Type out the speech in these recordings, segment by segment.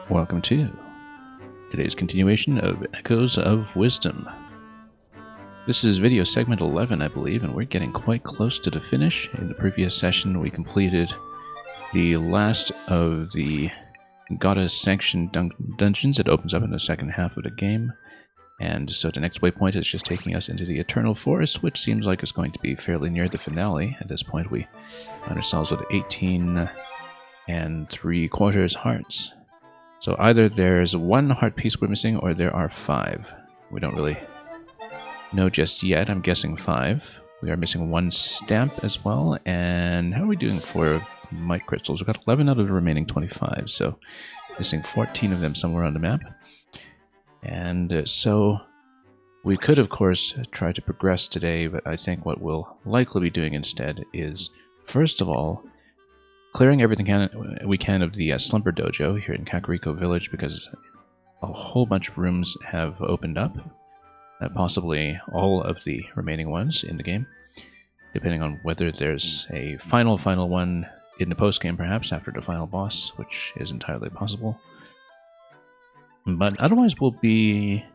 Welcome to today's continuation of Echoes of Wisdom. This is video segment 11, I believe, and we're getting quite close to the finish. In the previous session, we completed the last of the Goddess-sanctioned dungeons. It opens up in the second half of the game. And so the next waypoint is just taking us into the Eternal Forest, which seems like it's going to be fairly near the finale. At this point, we find ourselves with 18 3/4 hearts. So either there's one heart piece we're missing, or there are 5. We don't really know just yet. I'm guessing 5. We are missing 1 stamp as well. And how are we doing for might crystals? We've got 11 out of the remaining 25, so missing 14 of them somewhere on the map. And so we could, of course, try to progress today, but I think what we'll likely be doing instead is, first of all, clearing everything we can of the Slumber Dojo here in Kakariko Village, because a whole bunch of rooms have opened up, possibly all of the remaining ones in the game, depending on whether there's a final one in the post-game, perhaps, after the final boss, which is entirely possible. But otherwise, we'll be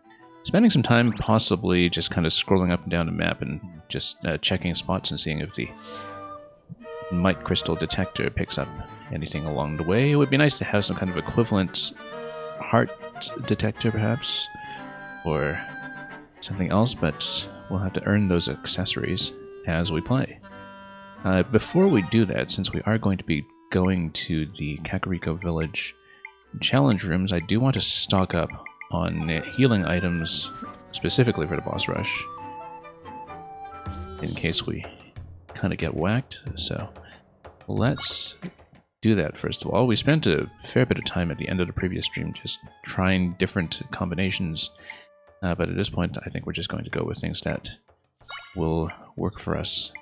spending some time possibly just kind of scrolling up and down the map and just checking spots and seeing if the Might Crystal detector picks up anything along the way. It would be nice to have some kind of equivalent heart detector, perhaps, or something else, but we'll have to earn those accessories as we play. Before we do that, since we are going to be going to the Kakariko Village challenge rooms, I do want to stock up on healing items specifically for the boss rush, in case we kind of get whacked. So let's do that first of all. We spent a fair bit of time at the end of the previous stream just trying different combinations, but at this point I think we're just going to go with things that will work for us.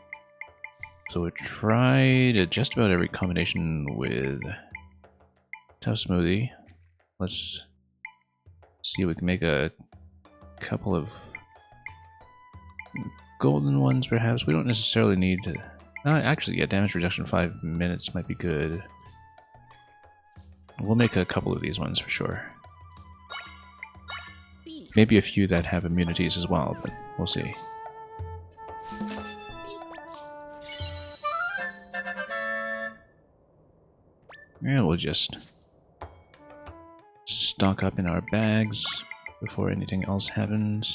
So we tried just about every combination with Tough Smoothie. Let's see if we can make a couple of golden ones, perhaps. We don't necessarily need to... actually, yeah, damage reduction 5 minutes might be good. We'll make a couple of these ones for sure. Maybe a few that have immunities as well, but we'll see. And we'll just stock up in our bags before anything else happens.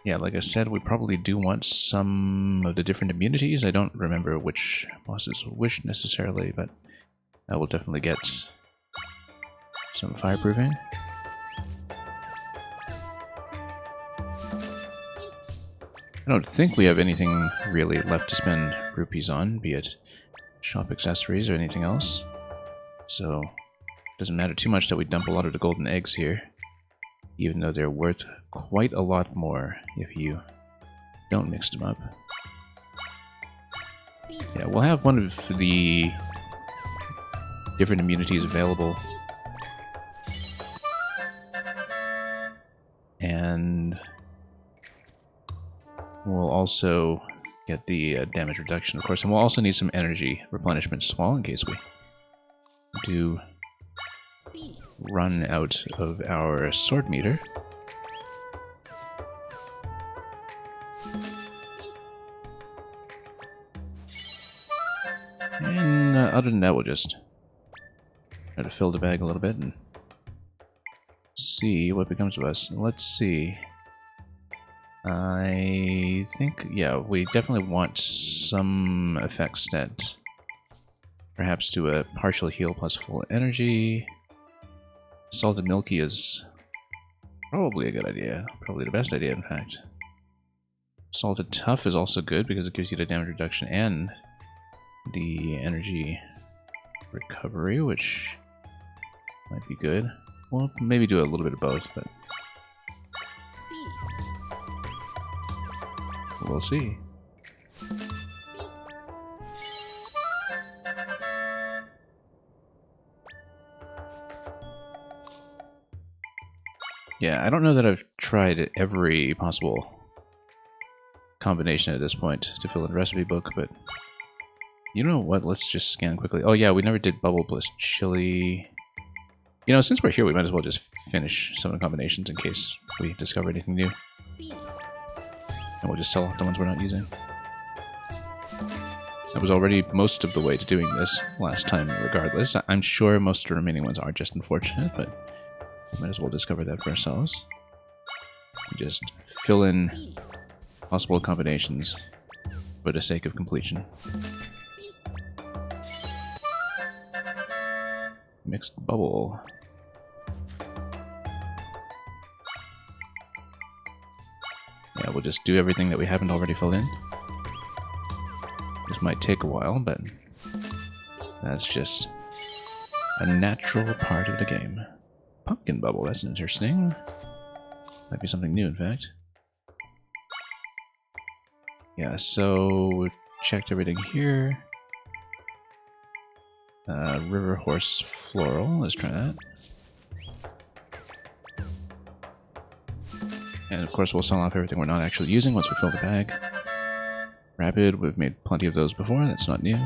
Yeah, like I said, we probably do want some of the different immunities. I don't remember which bosses wish necessarily, but I will definitely get some fireproofing. I don't think we have anything really left to spend rupees on, be it shop accessories or anything else. So it doesn't matter too much that we dump a lot of the golden eggs here, even though they're worth quite a lot more if you don't mix them up. Yeah, we'll have one of the different immunities available. And we'll also get the damage reduction, of course, and we'll also need some energy replenishment as well, in case we do run out of our sword meter. And other than that, we'll just try to fill the bag a little bit and see what becomes of us. Let's see. I think, yeah, we definitely want some effects that perhaps do a partial heal plus full energy. Salted Milky is probably a good idea. Probably the best idea, in fact. Salted Tough is also good because it gives you the damage reduction and the energy recovery, which might be good. We'll maybe do a little bit of both, but we'll see. Yeah, I don't know that I've tried every possible combination at this point to fill in the recipe book, but you know what? Let's just scan quickly. Oh yeah, we never did Bubble Bliss Chili. You know, since we're here, we might as well just finish some of the combinations in case we discover anything new. And we'll just sell off the ones we're not using. I was already most of the way to doing this last time regardless. I'm sure most of the remaining ones are just unfortunate, but we might as well discover that for ourselves. Just fill in possible combinations for the sake of completion. Mixed bubble. Yeah, we'll just do everything that we haven't already filled in. This might take a while, but that's just a natural part of the game. Pumpkin bubble, that's interesting. Might be something new, in fact. Yeah, so we checked everything here. River horse floral, let's try that. And of course we'll sell off everything we're not actually using once we fill the bag. Rapid, we've made plenty of those before, that's not new.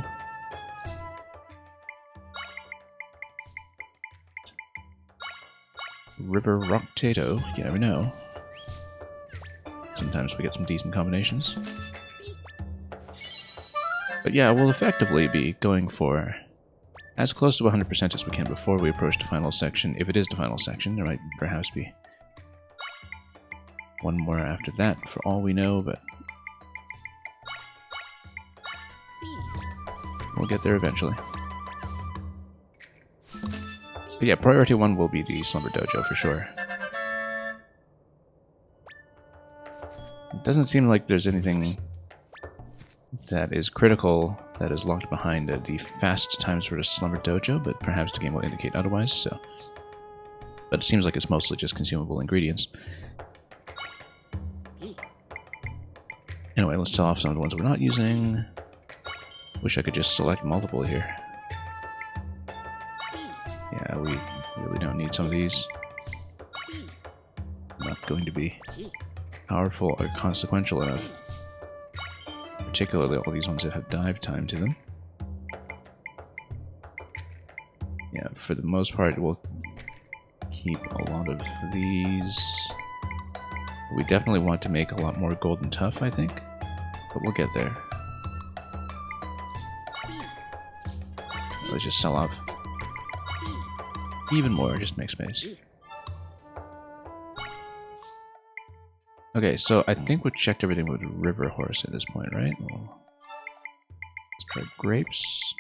River rock potato, you never know. Sometimes we get some decent combinations. But yeah, we'll effectively be going for as close to 100% as we can before we approach the final section. If it is the final section, there might perhaps be one more after that for all we know, but we'll get there eventually. But yeah, priority 1 will be the Slumber Dojo for sure. It doesn't seem like there's anything that is critical that is locked behind the fast times for the Slumber Dojo, but perhaps the game will indicate otherwise, so. But it seems like it's mostly just consumable ingredients. Anyway, let's sell off some of the ones we're not using. Wish I could just select multiple here. Yeah, we really don't need some of these. Not going to be powerful or consequential enough. Particularly all these ones that have dive time to them. Yeah, for the most part, we'll keep a lot of these. We definitely want to make a lot more golden tough, I think. But we'll get there. Let's just sell off even more, just make space. Okay, so I think we checked everything with River Horse at this point, right? Well, let's try grapes.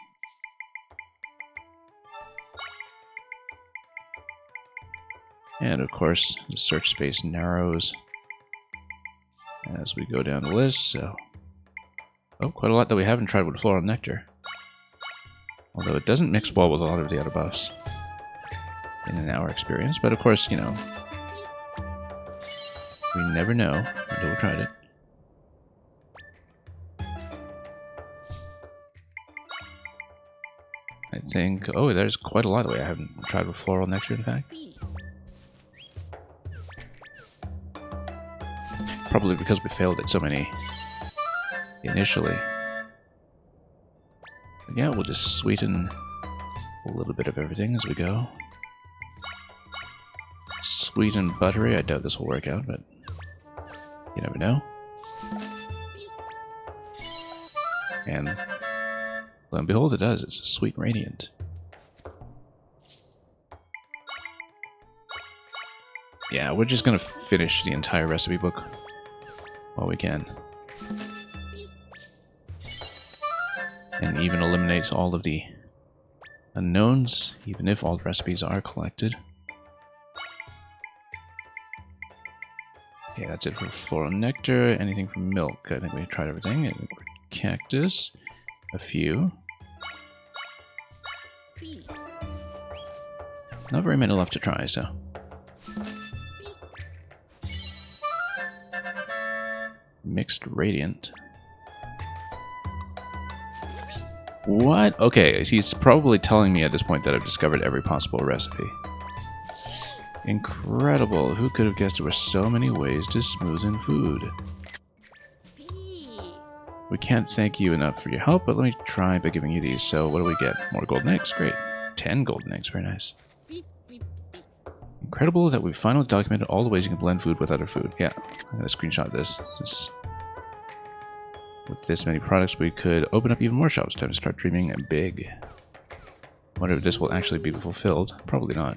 And of course, the search space narrows as we go down the list, so... Oh, quite a lot that we haven't tried with Floral Nectar. Although it doesn't mix well with a lot of the other buffs in our experience, but of course, you know, we never know until we tried it. I think... Oh, there's quite a lot that I haven't tried with Floral Nectar, in fact. Probably because we failed at so many initially. But yeah, we'll just sweeten a little bit of everything as we go. Sweet and buttery, I doubt this will work out, but you never know. And lo and behold, it does. It's a sweet radiant. Yeah, we're just gonna finish the entire recipe book while we can. And even eliminates all of the unknowns, even if all the recipes are collected. Okay, that's it for Floral Nectar. Anything from milk? I think we tried everything. And cactus, a few. Not very many left to try, so. Mixed Radiant. What? Okay, he's probably telling me at this point that I've discovered every possible recipe. Incredible. Who could have guessed there were so many ways to smoothen food? We can't thank you enough for your help, but let me try by giving you these. So what do we get? More golden eggs. Great. 10 golden eggs. Very nice. Incredible that we've finally documented all the ways you can blend food with other food. Yeah, I'm gonna screenshot this. With this many products, we could open up even more shops. Time to start dreaming big. Wonder if this will actually be fulfilled. Probably not.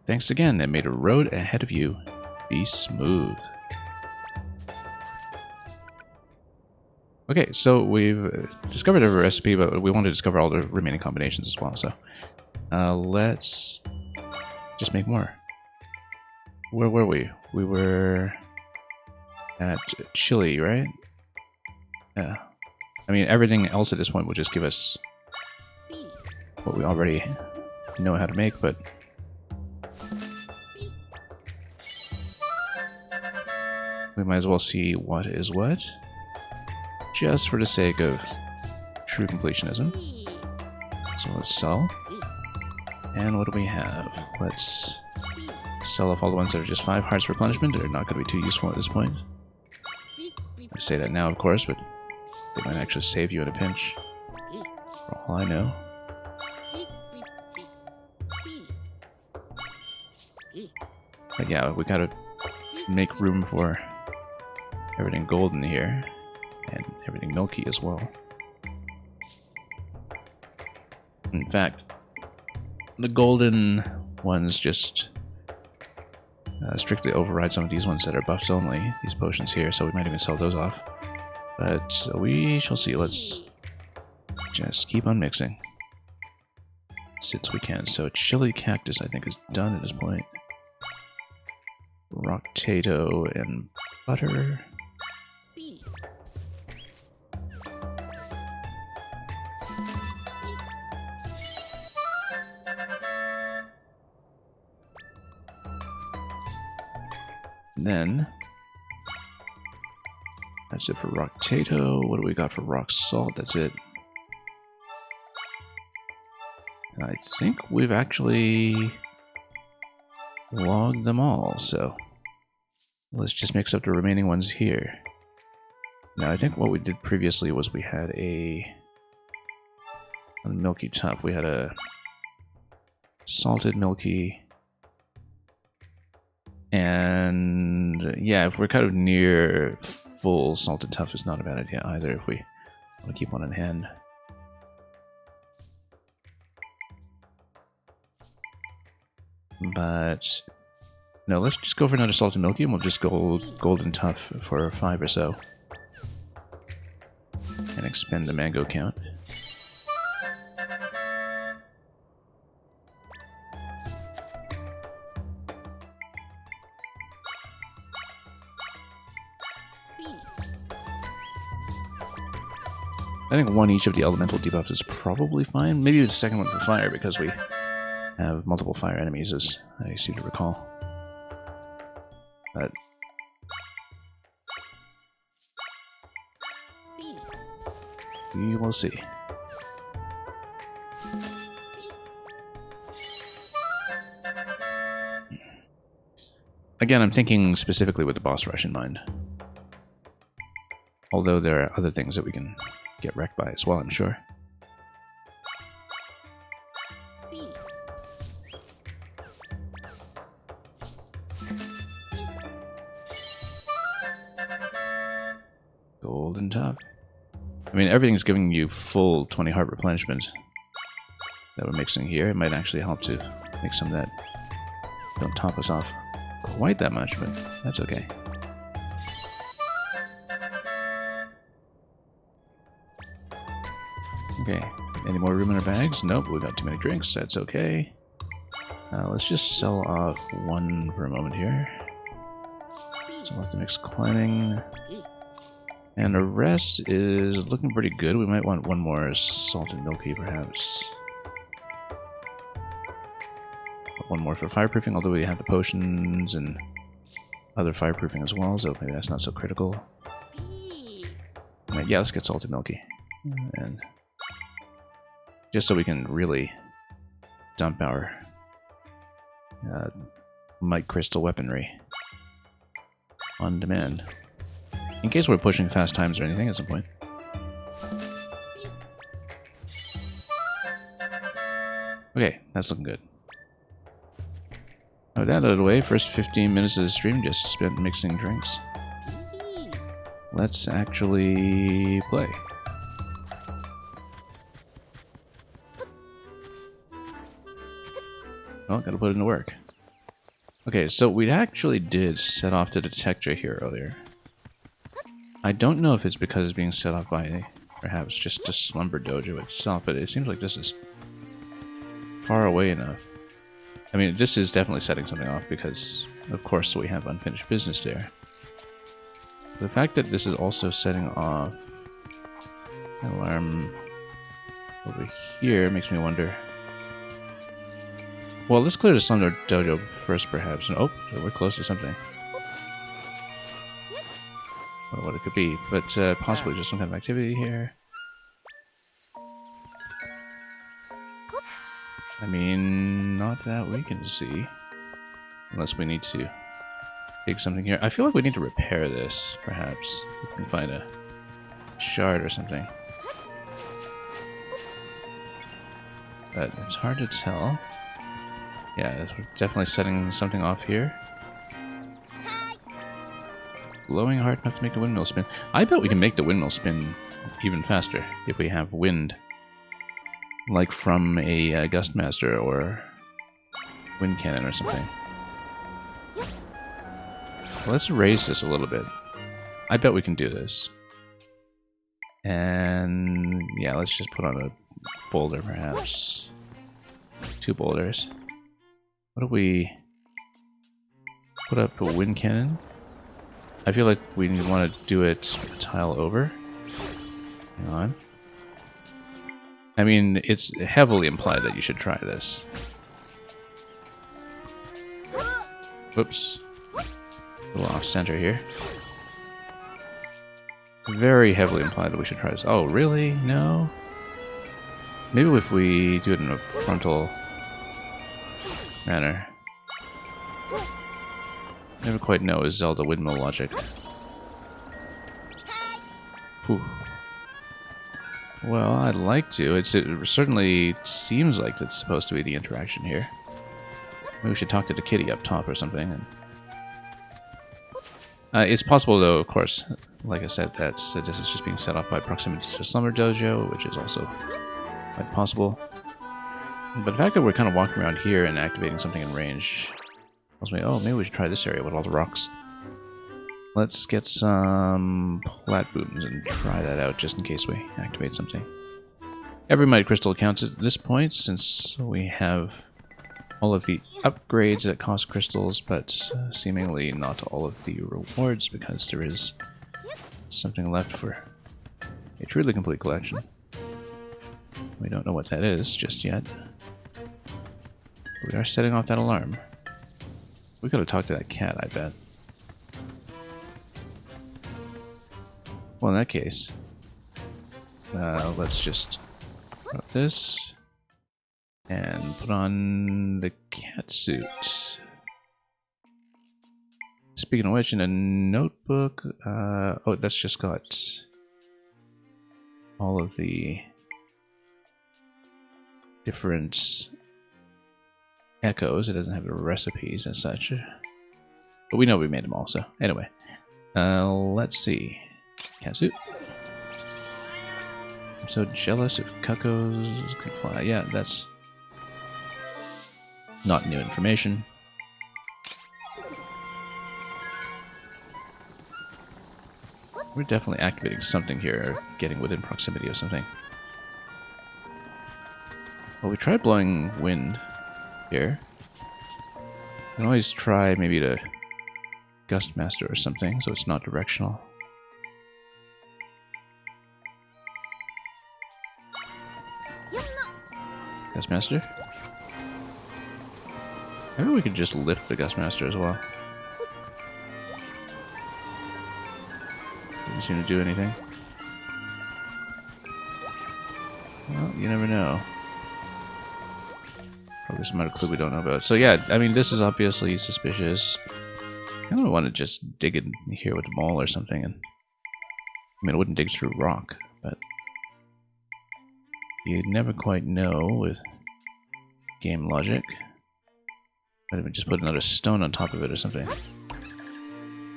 Thanks again, that made a road ahead of you be smooth. Okay, so we've discovered every recipe, but we want to discover all the remaining combinations as well. So let's just make more. Where were we? We were at chili, right? Yeah. I mean, everything else at this point would just give us what we already know how to make, but we might as well see what is what, just for the sake of true completionism. So let's sell. And what do we have? Let's sell off all the ones that are just 5 hearts replenishment. They're not going to be too useful at this point. I say that now, of course, but they might actually save you in a pinch, for all I know. But yeah, we gotta make room for everything golden here, and everything milky as well. In fact, the golden ones just strictly override some of these ones that are buffs only, these potions here, so we might even sell those off. But we shall see. Let's just keep on mixing, since we can. So chili cactus, I think, is done at this point. Rock potato and butter. And then that's it for rock potato. What do we got for rock salt? That's it. I think we've actually logged them all, so let's just mix up the remaining ones here. Now, I think what we did previously was we had a milky tough. We had a salted milky, and yeah, if we're kind of near full, salted tough is not a bad idea either if we want to keep one in hand. But no, let's just go for another salted milky, and we'll just go golden tough for 5 or so, and expend the mango count. I think one each of the elemental debuffs is probably fine. Maybe the second one for fire, because we have multiple fire enemies, as I seem to recall. But we will see. Again, I'm thinking specifically with the boss rush in mind. Although there are other things that we can get wrecked by as well, I'm sure. Golden top. I mean, everything's giving you full 20 heart replenishment that we're mixing here. It might actually help to make some that don't top us off quite that much, but that's okay. Okay, any more room in our bags? Nope, we got too many drinks. That's okay. Let's just sell off one for a moment here. Select the mixed climbing. And the rest is looking pretty good. We might want one more salted milky, perhaps. One more for fireproofing, although we have the potions and other fireproofing as well, so maybe that's not so critical. Yeah, let's get salted milky. And just so we can really dump our might crystal weaponry on demand. In case we're pushing fast times or anything at some point. Okay, that's looking good. Oh, that out of the way. First 15 minutes of the stream just spent mixing drinks. Let's actually play. Oh, gotta put it into work. Okay, so we actually did set off the detector here earlier. I don't know if it's because it's being set off by perhaps just the Slumber Dojo itself, but it seems like this is far away enough. I mean, this is definitely setting something off because, of course, we have unfinished business there. The fact that this is also setting off an alarm over here makes me wonder. Well, let's clear the Slumber Dojo first, perhaps. And, oh, we're close to something. I don't know what it could be, but possibly just some kind of activity here. I mean, not that we can see. Unless we need to dig something here. I feel like we need to repair this, perhaps. We can find a shard or something. But it's hard to tell. Yeah, we're definitely setting something off here. Glowing hard enough to make the windmill spin. I bet we can make the windmill spin even faster if we have wind. Like from a Gustmaster or wind cannon or something. Let's raise this a little bit. I bet we can do this. And yeah, let's just put on a boulder perhaps. 2 boulders. What if we put up a wind cannon? I feel like we want to do it a tile over. Hang on. I mean, it's heavily implied that you should try this. Whoops. A little off center here. Very heavily implied that we should try this. Oh, really? No? Maybe if we do it in a frontal manner. Never quite know is Zelda windmill logic. Whew. Well, I'd like to. It certainly seems like it's supposed to be the interaction here. Maybe we should talk to the kitty up top or something. And it's possible, though, of course, like I said, that this is just being set off by proximity to Slumber Dojo, which is also quite possible. But the fact that we're kind of walking around here and activating something in range tells me, oh, maybe we should try this area with all the rocks. Let's get some plat booms and try that out just in case we activate something. Every Mighty Crystal counts at this point since we have all of the upgrades that cost crystals, but seemingly not all of the rewards because there is something left for a truly complete collection. We don't know what that is just yet. We are setting off that alarm. We could have talked to that cat, I bet. Well, in that case, let's just put this and put on the cat suit. Speaking of which, in a notebook, oh, that's just got all of the different echoes. It doesn't have the recipes as such, but we know we made them all. So anyway, let's see. Catsuit. I'm so jealous if cuckoos could fly. Yeah, that's not new information. We're definitely activating something here, or getting within proximity of something. Well, we tried blowing wind here. We can always try maybe to Gustmaster or something, so it's not directional. Gustmaster? Maybe we could just lift the Gustmaster as well. Doesn't seem to do anything. Well, you never know. Probably some other clue we don't know about. So yeah, I mean, this is obviously suspicious. I kind of want to just dig in here with a maul or something. And I mean, it wouldn't dig through rock, but you'd never quite know with game logic. Might even just put another stone on top of it or something.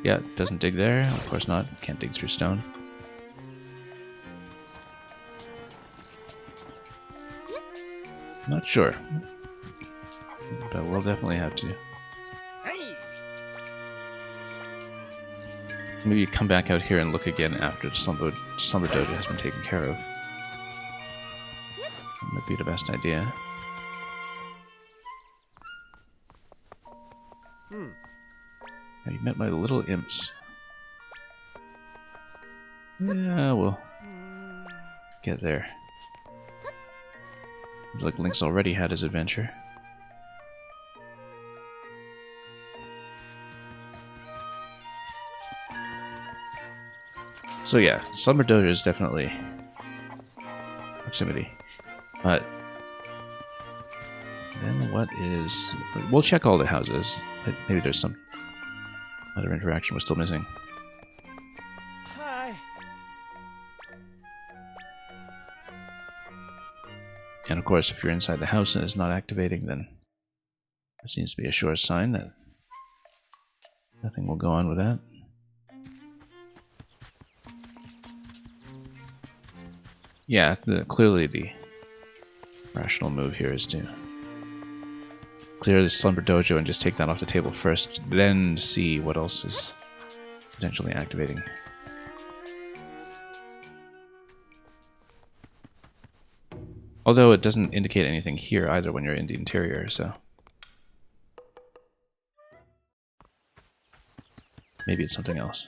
Yeah, it doesn't dig there. Of course not. Can't dig through stone. Not sure. But we'll definitely have to. Maybe you come back out here and look again after the Slumber Dojo has been taken care of. That might be the best idea. Now you met my little imps. Yeah, we'll get there. Looks like Link's already had his adventure. So yeah, Slumber Dojo is definitely proximity. But then what is... We'll check all the houses. Maybe there's some other interaction we're still missing. Hi. And of course, if you're inside the house and it's not activating, then that seems to be a sure sign that nothing will go on with that. Yeah, clearly the rational move here is to clear the Slumber Dojo and just take that off the table first, then see what else is potentially activating. Although it doesn't indicate anything here either when you're in the interior, so... Maybe it's something else.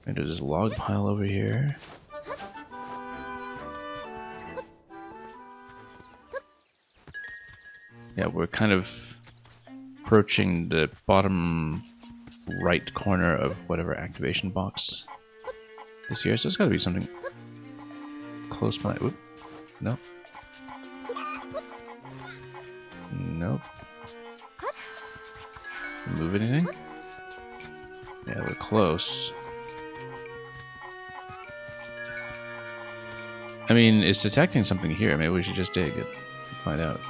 Maybe there's this log pile over here. Yeah, we're kind of approaching the bottom right corner of whatever activation box is here, so it's gotta be something close by. Oop. Nope. Nope. Move anything? Yeah, we're close. I mean, it's detecting something here. Maybe we should just dig it and find out.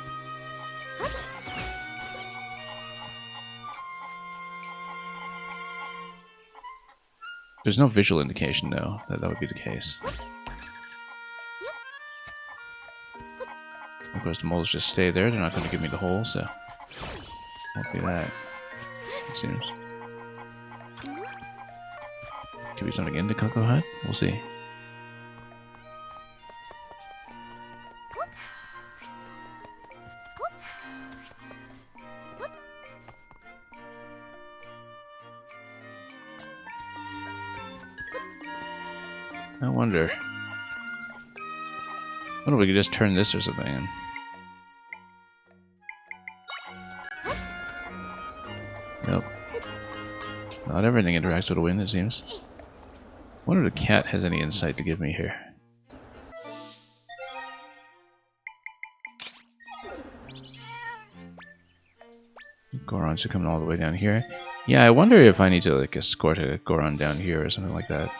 There's no visual indication, though, that would be the case. Of course, the moles just stay there. They're not going to give me the hole, so... Won't be that, it seems. Could be something in the Cocoa Hut? We'll see. I wonder if we could just turn this or something in. Nope. Not everything interacts with a wind, it seems. I wonder if the cat has any insight to give me here. Gorons are coming all the way down here. Yeah, I wonder if I need to like escort a Goron down here or something like that.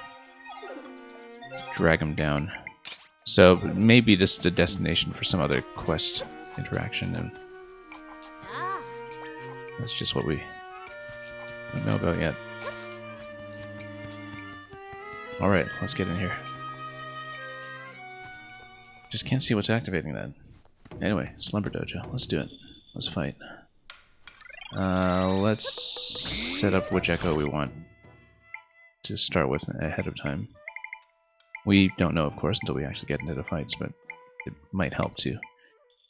Drag him down. So maybe this is the destination for some other quest interaction, and that's just what we don't know about yet. Alright, let's get in here. Just can't see what's activating that. Anyway, Slumber Dojo. Let's do it. Let's fight. Let's set up which echo we want to start with ahead of time. We don't know, of course, until we actually get into the fights, but it might help to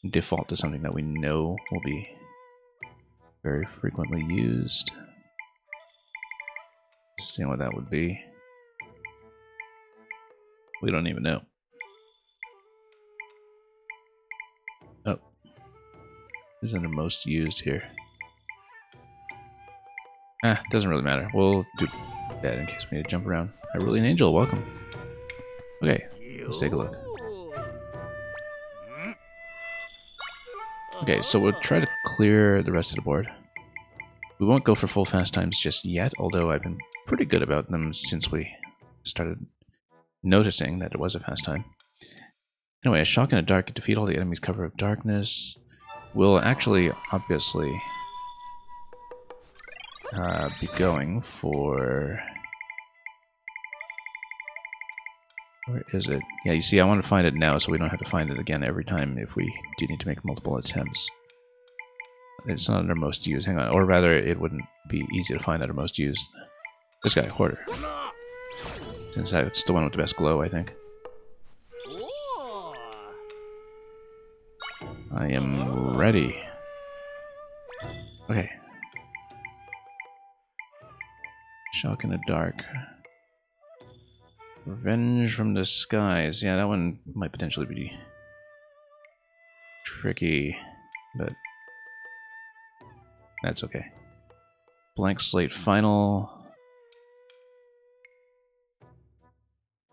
default to something that we know will be very frequently used. See what that would be. We don't even know. Oh. Who's under most used here? Ah, doesn't really matter. We'll do that in case we need to jump around. Hyrulean Angel, welcome. Okay, let's take a look. Okay, so we'll try to clear the rest of the board. We won't go for full fast times just yet, although I've been pretty good about them since we started noticing that it was a fast time. Anyway, a shock in the dark can defeat all the enemy's cover of darkness. we'll actually, obviously, be going for... Where is it? Yeah, you see, I want to find it now so we don't have to find it again every time if we do need to make multiple attempts. It's not under most used. Hang on. Or rather, it wouldn't be easy to find under most used. This guy, Hoarder. Since it's the one with the best glow, I think. I am ready. Okay. Shock in the dark. Revenge from the skies. Yeah, that one might potentially be tricky, but that's okay. Blank slate final.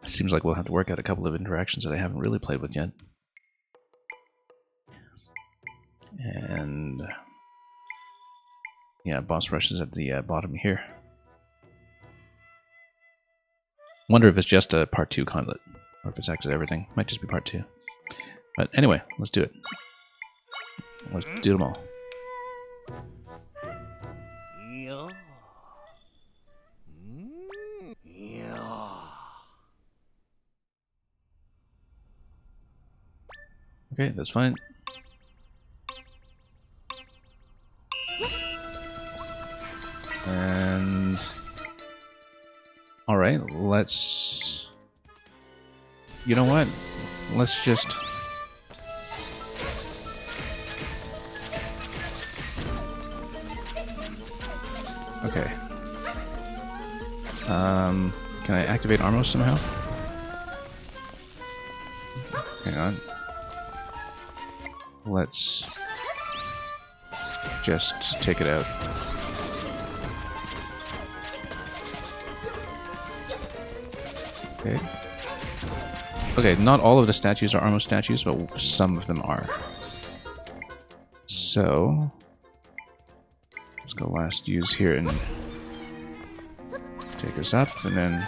Seems like we'll have to work out a couple of interactions that I haven't really played with yet. And yeah, boss rushes at the bottom here. Wonder if it's just a part 2 Conduit, or if it's actually everything. Might just be part 2. But anyway, let's do it. Let's do them all. Okay, that's fine. And... Alright, let's... You know what? Let's just... Okay. Can I activate Armos somehow? Hang on. Let's just take it out. Okay. Okay, not all of the statues are Armos statues, but some of them are. So let's go last use here and take us up, and then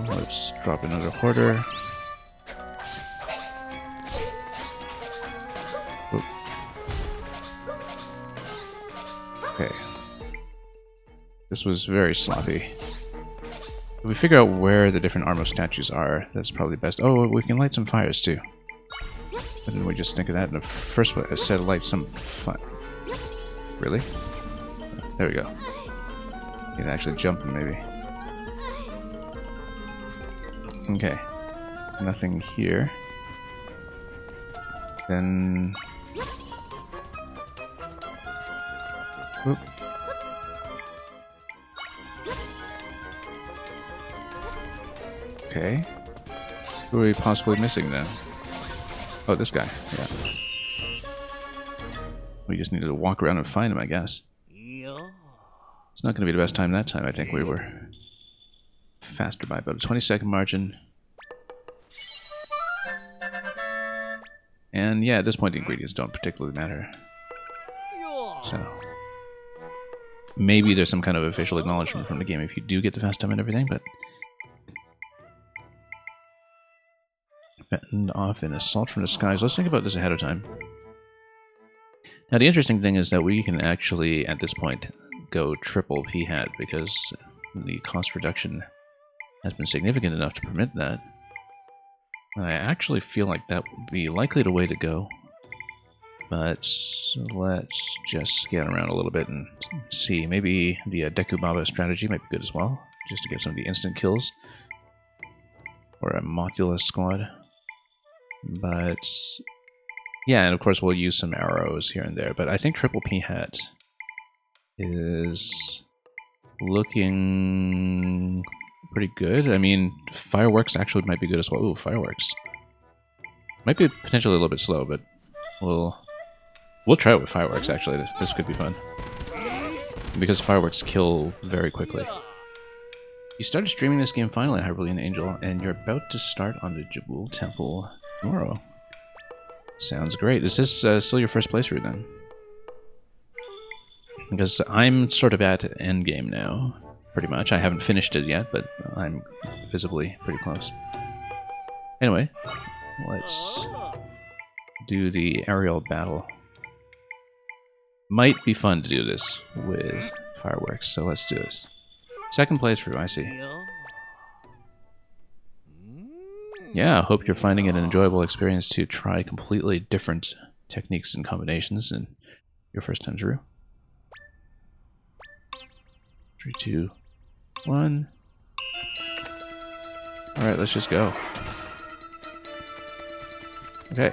let's drop another Hoarder. Oop. Okay. This was very sloppy. If we figure out where the different Armos statues are, that's probably best. Oh, we can light some fires too. Why didn't we just think of that in the first place? I said light some fire. Really? There we go. You can actually jump them, maybe. Okay. Nothing here. Then... Oop. Okay. Who are we possibly missing then? Oh, this guy. Yeah. We just needed to walk around and find him, I guess. It's not going to be the best time that time. I think we were faster by about a 20-second margin. And yeah, at this point the ingredients don't particularly matter. So maybe there's some kind of official acknowledgement from the game if you do get the fast time and everything, but fend off an assault from the skies. Let's think about this ahead of time. Now the interesting thing is that we can actually at this point go triple P-hat because the cost reduction has been significant enough to permit that. And I actually feel like that would be likely the way to go. But let's just scan around a little bit and see. Maybe the Deku Baba strategy might be good as well, just to get some of the instant kills. Or a Mothula squad. But yeah, and of course we'll use some arrows here and there. But I think triple P-hat is looking pretty good. I mean, fireworks actually might be good as well. Ooh, fireworks. Might be potentially a little bit slow, but we'll try it with fireworks, actually. This could be fun. Because fireworks kill very quickly. You started streaming this game finally, Hyperlian Angel, and you're about to start on the Jabul Temple tomorrow. Sounds great. Is this still your first playthrough then? Because I'm sort of at endgame now, pretty much. I haven't finished it yet, but I'm visibly pretty close. Anyway, let's do the aerial battle. Might be fun to do this with fireworks, so let's do this. Second playthrough, I see. Yeah, I hope you're finding it an enjoyable experience to try completely different techniques and combinations in your first time through. 3, 2, 1. Alright, let's just go. Okay.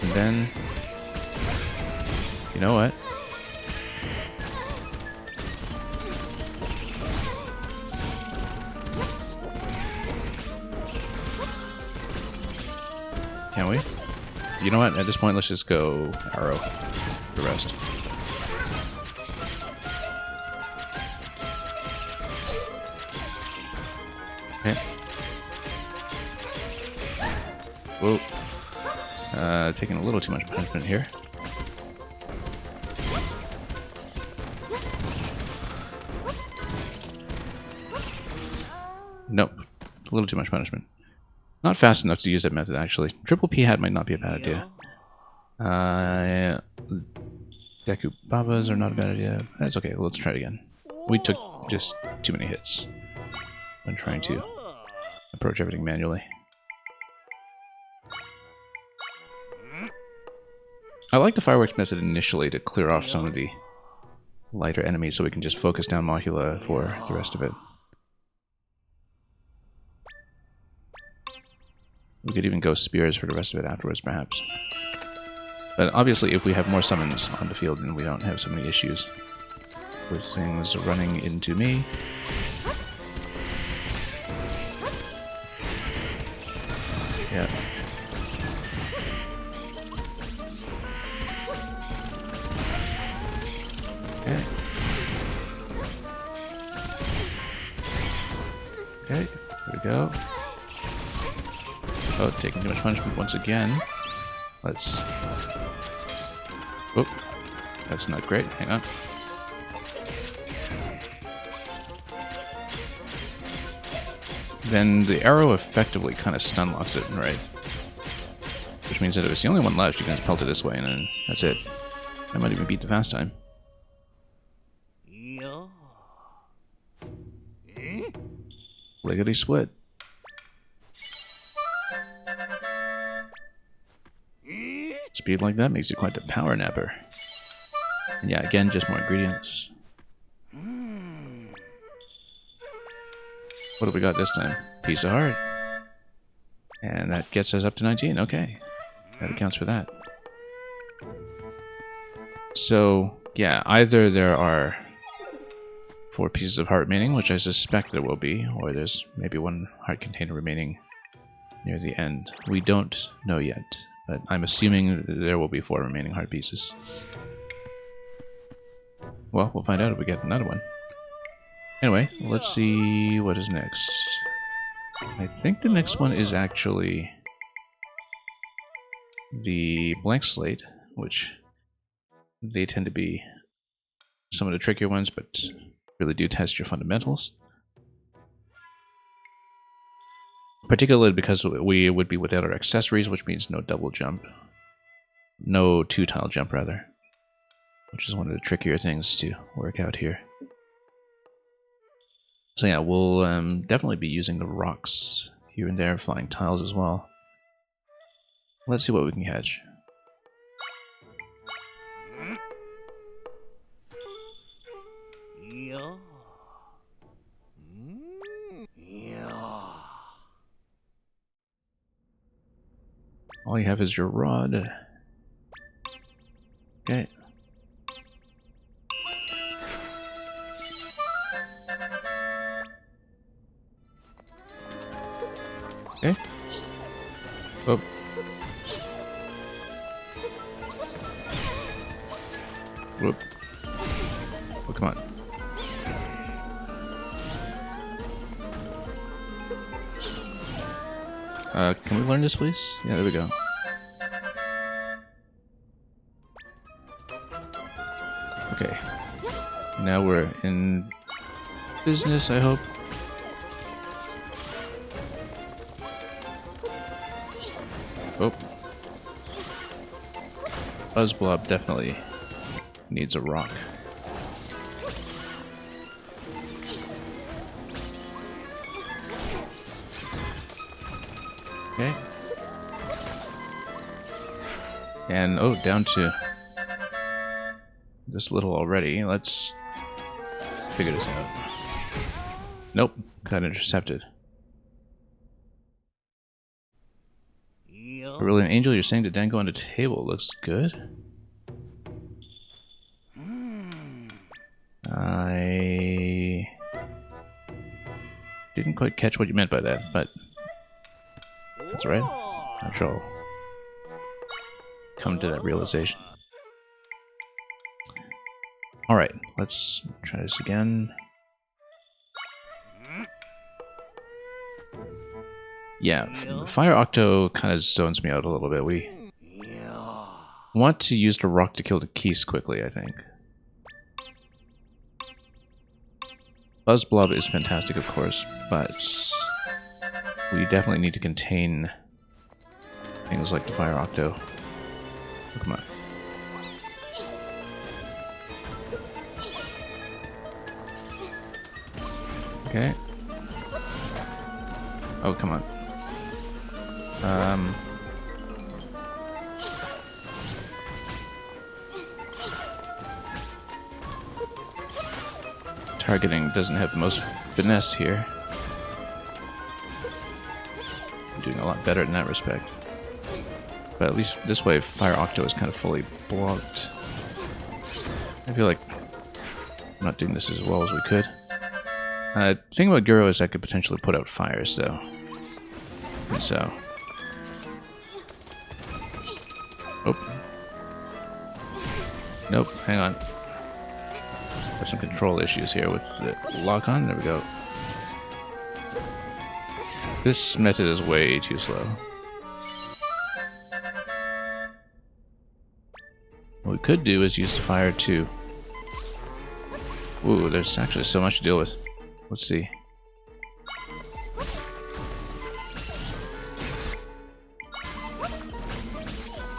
And then, you know what? Can we? You know what? At this point, let's just go arrow the rest. Okay. Whoa. Taking a little too much punishment here. Nope. A little too much punishment. Not fast enough to use that method, actually. Triple P hat might not be a bad idea. Deku Babas are not a bad idea. That's okay, let's try it again. We took just too many hits when trying to approach everything manually. I like the fireworks method initially to clear off some of the lighter enemies so we can just focus down Mahula for the rest of it. We could even go spears for the rest of it afterwards, perhaps. But obviously, if we have more summons on the field, then we don't have so many issues with things running into me. Yeah. Okay. Okay, there we go. Oh, taking too much punishment once again. Let's... Oh, that's not great. Hang on. Then the arrow effectively kind of stun locks it, right? Which means that if it's the only one left, you can just pelt it this way, and then that's it. I might even beat the fast time. Lickety split. Speed like that makes you quite the power napper. And yeah, again, just more ingredients. What do we got this time? Piece of heart. And that gets us up to 19. Okay. That accounts for that. So, yeah, either there are 4 pieces of heart remaining, which I suspect there will be, or there's maybe 1 heart container remaining near the end. We don't know yet, but I'm assuming there will be 4 remaining heart pieces. Well, we'll find out if we get another one. Anyway, let's see what is next. I think the next one is actually the blank slate, which they tend to be some of the trickier ones, but really do test your fundamentals. Particularly because we would be without our accessories, which means no double jump. No 2-tile jump, rather. Which is one of the trickier things to work out here. So yeah, we'll definitely be using the rocks here and there, flying tiles as well. Let's see what we can catch. All you have is your rod. Okay. Okay. Oh. Whoop. Oh, come on. Can we learn this, please? Yeah, there we go. Okay. Now we're in business, I hope. Oh. Buzzblob definitely needs a rock. Okay. And, oh, down to this little already. Let's figure this out. Nope, got intercepted. Brilliant Angel, you're saying to Dango on the table. Looks good. I didn't quite catch what you meant by that, but that's right. I'm sure I'll come to that realization. Alright, let's try this again. Yeah, Fire Octo kind of zones me out a little bit. We want to use the rock to kill the Keese quickly, I think. Buzzblob is fantastic, of course, but we definitely need to contain things like the Fire Octo. Oh, come on. Okay. Oh, come on. Targeting doesn't have the most finesse here. I'm doing a lot better in that respect. But at least this way, Fire Octo is kind of fully blocked. I feel like I'm not doing this as well as we could. The thing about Guro is I could potentially put out fires, though. And so... Oh. Nope, hang on. Got some control issues here with the lock-on. There we go. This method is way too slow. What we could do is use the fire to... Ooh, there's actually so much to deal with. Let's see.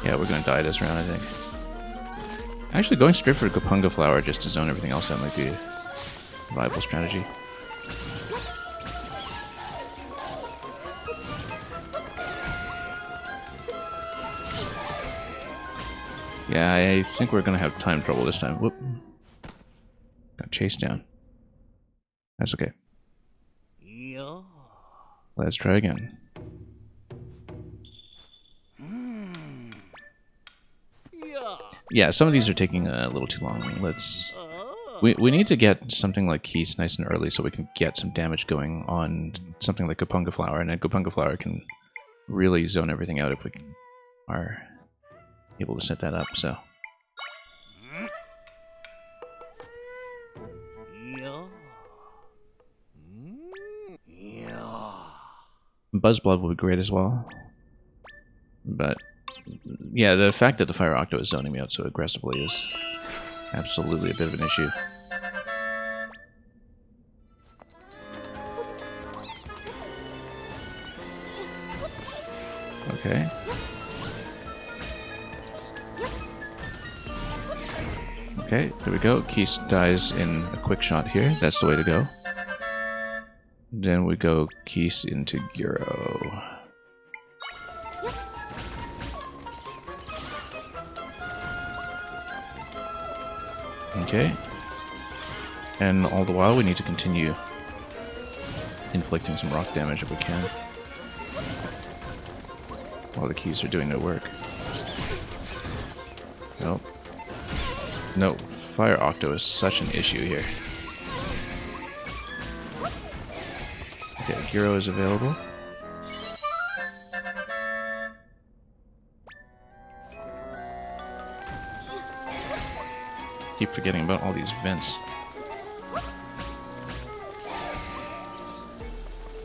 Yeah, we're gonna die this round, I think. Actually, going straight for Gopunga Flower just to zone everything else out might be a viable strategy. Yeah, I think we're gonna have time trouble this time. Whoop. Got chased down. That's okay. Let's try again. Yeah, some of these are taking a little too long. Let's... We need to get something like Keese nice and early so we can get some damage going on something like Gopunga Flower, and then Gopunga Flower can really zone everything out if we are able to set that up, so... Buzzblob would be great as well. But, yeah, the fact that the Fire Octo is zoning me out so aggressively is absolutely a bit of an issue. Okay. Okay, there we go. Keese dies in a quick shot here. That's the way to go. Then we go Keese into Guro. Okay. And all the while we need to continue inflicting some rock damage if we can. While the Keese are doing their work. Nope. No, Fire Octo is such an issue here. Okay, Guro is available. Keep forgetting about all these vents.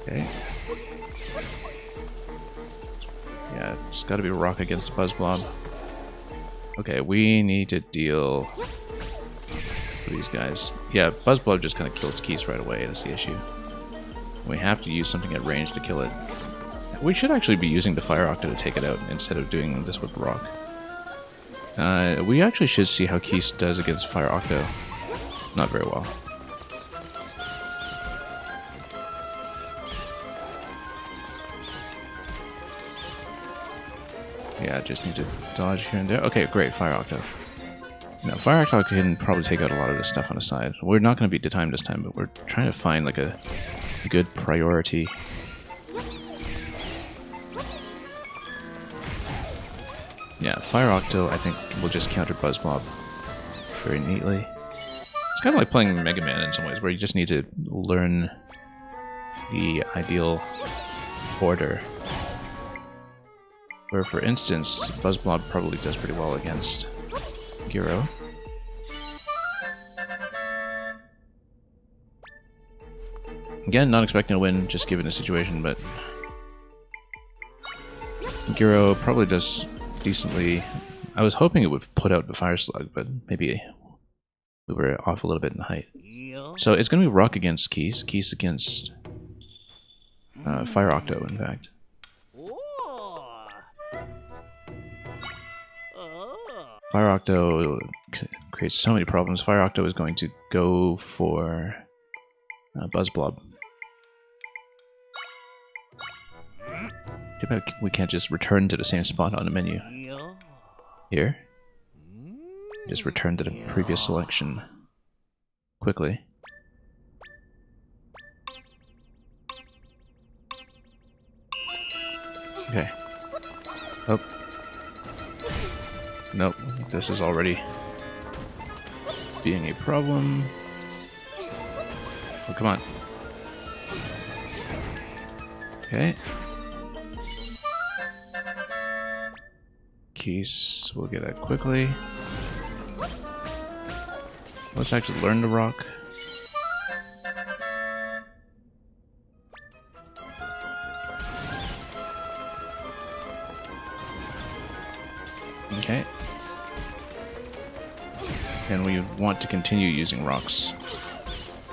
Okay. Yeah, it's gotta be a rock against Buzzblob. Okay, we need to deal with these guys. Yeah, Buzzblob just kind of kills Keese right away, that's the issue. We have to use something at range to kill it. We should actually be using the Fire Octo to take it out instead of doing this with Rock. We actually should see how Keese does against Fire Octo. Not very well. Yeah, just need to dodge here and there. Okay, great, Fire Octo. Now, Fire Octo can probably take out a lot of this stuff on the side. We're not going to beat the time this time, but we're trying to find like a good priority. Yeah, Fire Octo, I think, will just counter Buzzblob very neatly. It's kind of like playing Mega Man in some ways, where you just need to learn the ideal order. Where, for instance, Buzzblob probably does pretty well against Gyro. Again, not expecting a win, just given the situation, but Gyro probably does decently. I was hoping it would put out the Fire Slug, but maybe we were off a little bit in height. So it's going to be Rock against Keese, Keese against Fire Octo, in fact. Fire Octo creates so many problems. Fire Octo is going to go for Buzzblob. Too bad we can't just return to the same spot on the menu. Here. Just return to the previous selection quickly. Okay. Oh. Nope, this is already being a problem. Oh, come on. Okay. Keese will get out quickly. Let's actually learn to Rock. Okay. And we want to continue using rocks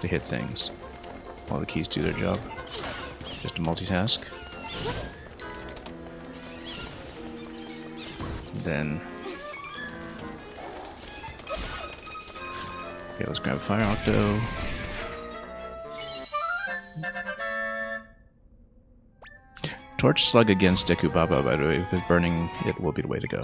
to hit things while the keys do their job. Just to multitask. Then... okay, let's grab Fire Octo. Torch Slug against Deku Baba, by the way, because burning it will be the way to go.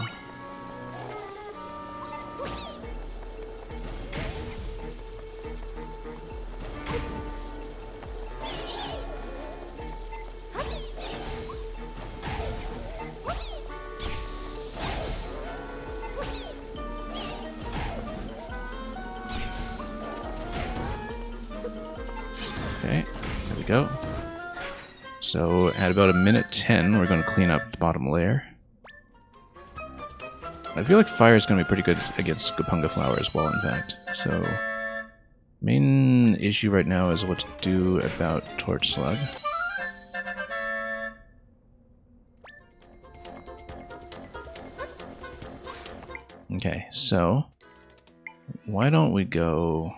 Okay, there we go. So at about 1:10, we're going to clean up the bottom layer. I feel like fire is going to be pretty good against Gopunga Flower as well, in fact. So main issue right now is what to do about Torch Slug. Okay, so why don't we go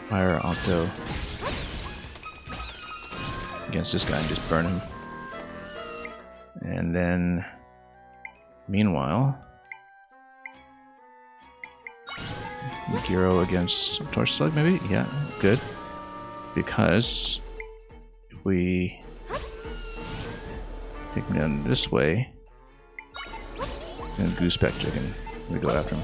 Fire Octo against this guy and just burn him. And then, meanwhile, Gyro against Torch Slug, maybe? Yeah, good. Because if we take him down this way, then Goosepector can go after him.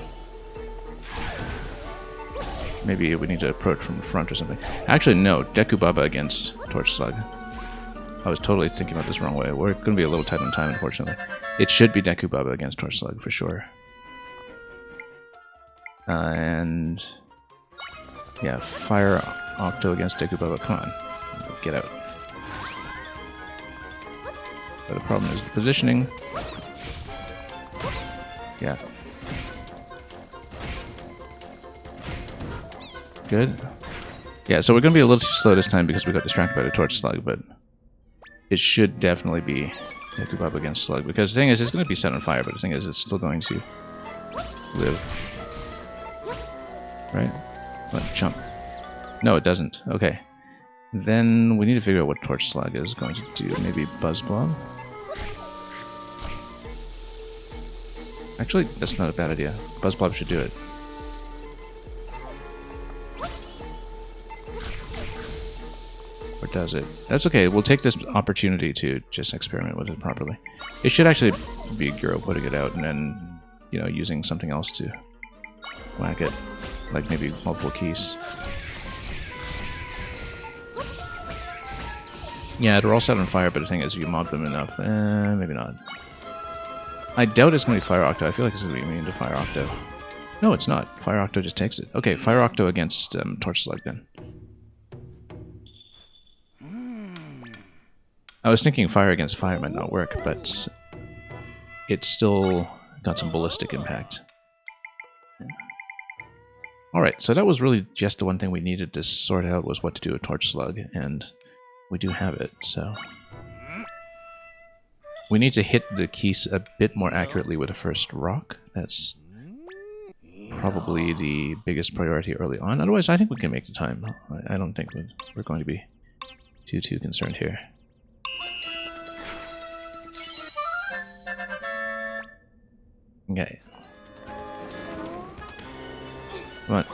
Maybe we need to approach from the front or something. Actually, no. Deku Baba against Torch Slug. I was totally thinking about this the wrong way. We're going to be a little tight on time, unfortunately. It should be Deku Baba against Torch Slug, for sure. And... yeah, Fire Octo against Deku Baba. Come on. Get out. But the problem is the positioning. Yeah. Good. Yeah, so we're going to be a little too slow this time because we got distracted by the Torch Slug, but it should definitely be Deku Baba against Slug, because the thing is, it's going to be set on fire, but the thing is, it's still going to live. Right? What? Jump. No, it doesn't. Okay. Then we need to figure out what Torch Slug is going to do. Maybe Buzz Blob? Actually, that's not a bad idea. Buzz Blob should do it. Or does it? That's okay. We'll take this opportunity to just experiment with it properly. It should actually be Guro putting it out and then, you know, using something else to whack it. Like maybe multiple keys. Yeah, they're all set on fire, but the thing is, if you mob them enough, maybe not. I doubt it's going to be Fire Octo. I feel like it's going to be immune to Fire Octo. No, it's not. Fire Octo just takes it. Okay, Fire Octo against Torch Slug then. I was thinking fire against fire might not work, but it's still got some ballistic impact. Alright, so that was really just the one thing we needed to sort out was what to do with Torch Slug, and we do have it, so... We need to hit the keys a bit more accurately with the first rock. That's probably the biggest priority early on. Otherwise, I think we can make the time. I don't think we're going to be too concerned here. Okay. Come on.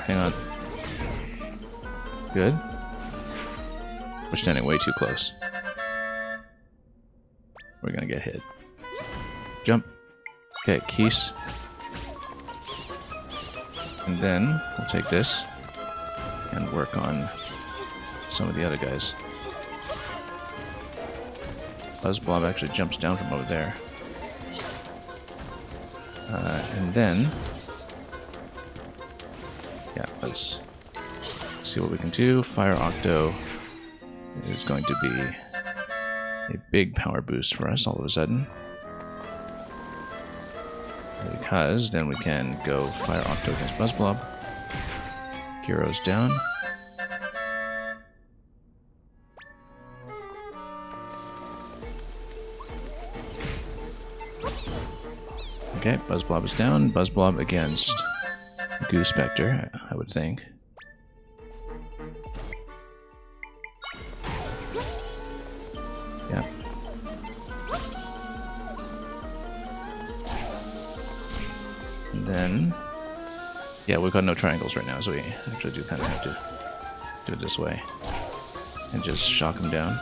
Hang on. Good. We're standing way too close. We're gonna get hit. Jump. Okay, keys. And then we'll take this and work on some of the other guys. Buzz Blob actually jumps down from over there. And then... yeah, let's see what we can do. Fire Octo is going to be a big power boost for us all of a sudden. Because then we can go Fire Octo against Buzz Blob. Guro's down. Okay, Buzz Blob is down. Buzz Blob against Goo Spectre, I would think. Yeah. And then... yeah, we've got no triangles right now, so we actually do kind of have to do it this way. And just shock him down.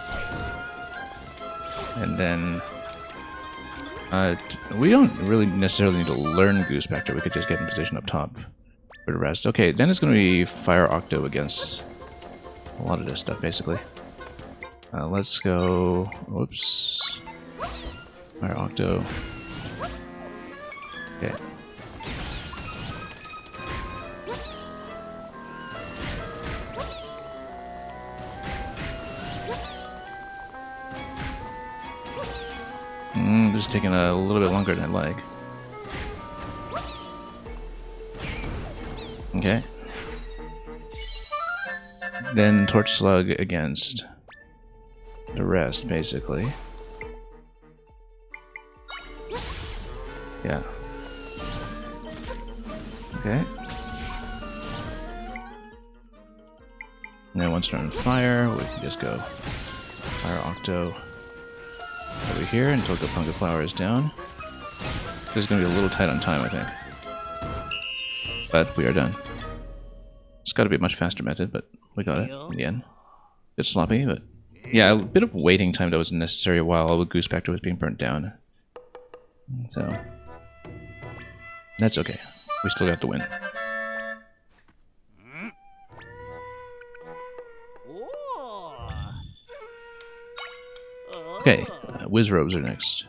And then... we don't really necessarily need to learn Goo Spectre, we could just get in position up top for the rest. Okay, then it's going to be Fire Octo against a lot of this stuff, basically. Let's go... whoops. Fire Octo. Okay. This is taking a little bit longer than I'd like. Okay. Then Torch Slug against the rest, basically. Yeah. Okay. And then once they're on fire, we can just go Fire Octo over here until Gopunga Flower is down. This is going to be a little tight on time, I think. But we are done. It's got to be a much faster method, but we got it in the end. Bit sloppy, but... yeah, a bit of waiting time that was necessary while the Goo Spectre was being burnt down. So... that's okay. We still got the win. Okay, Wizzrobes are next.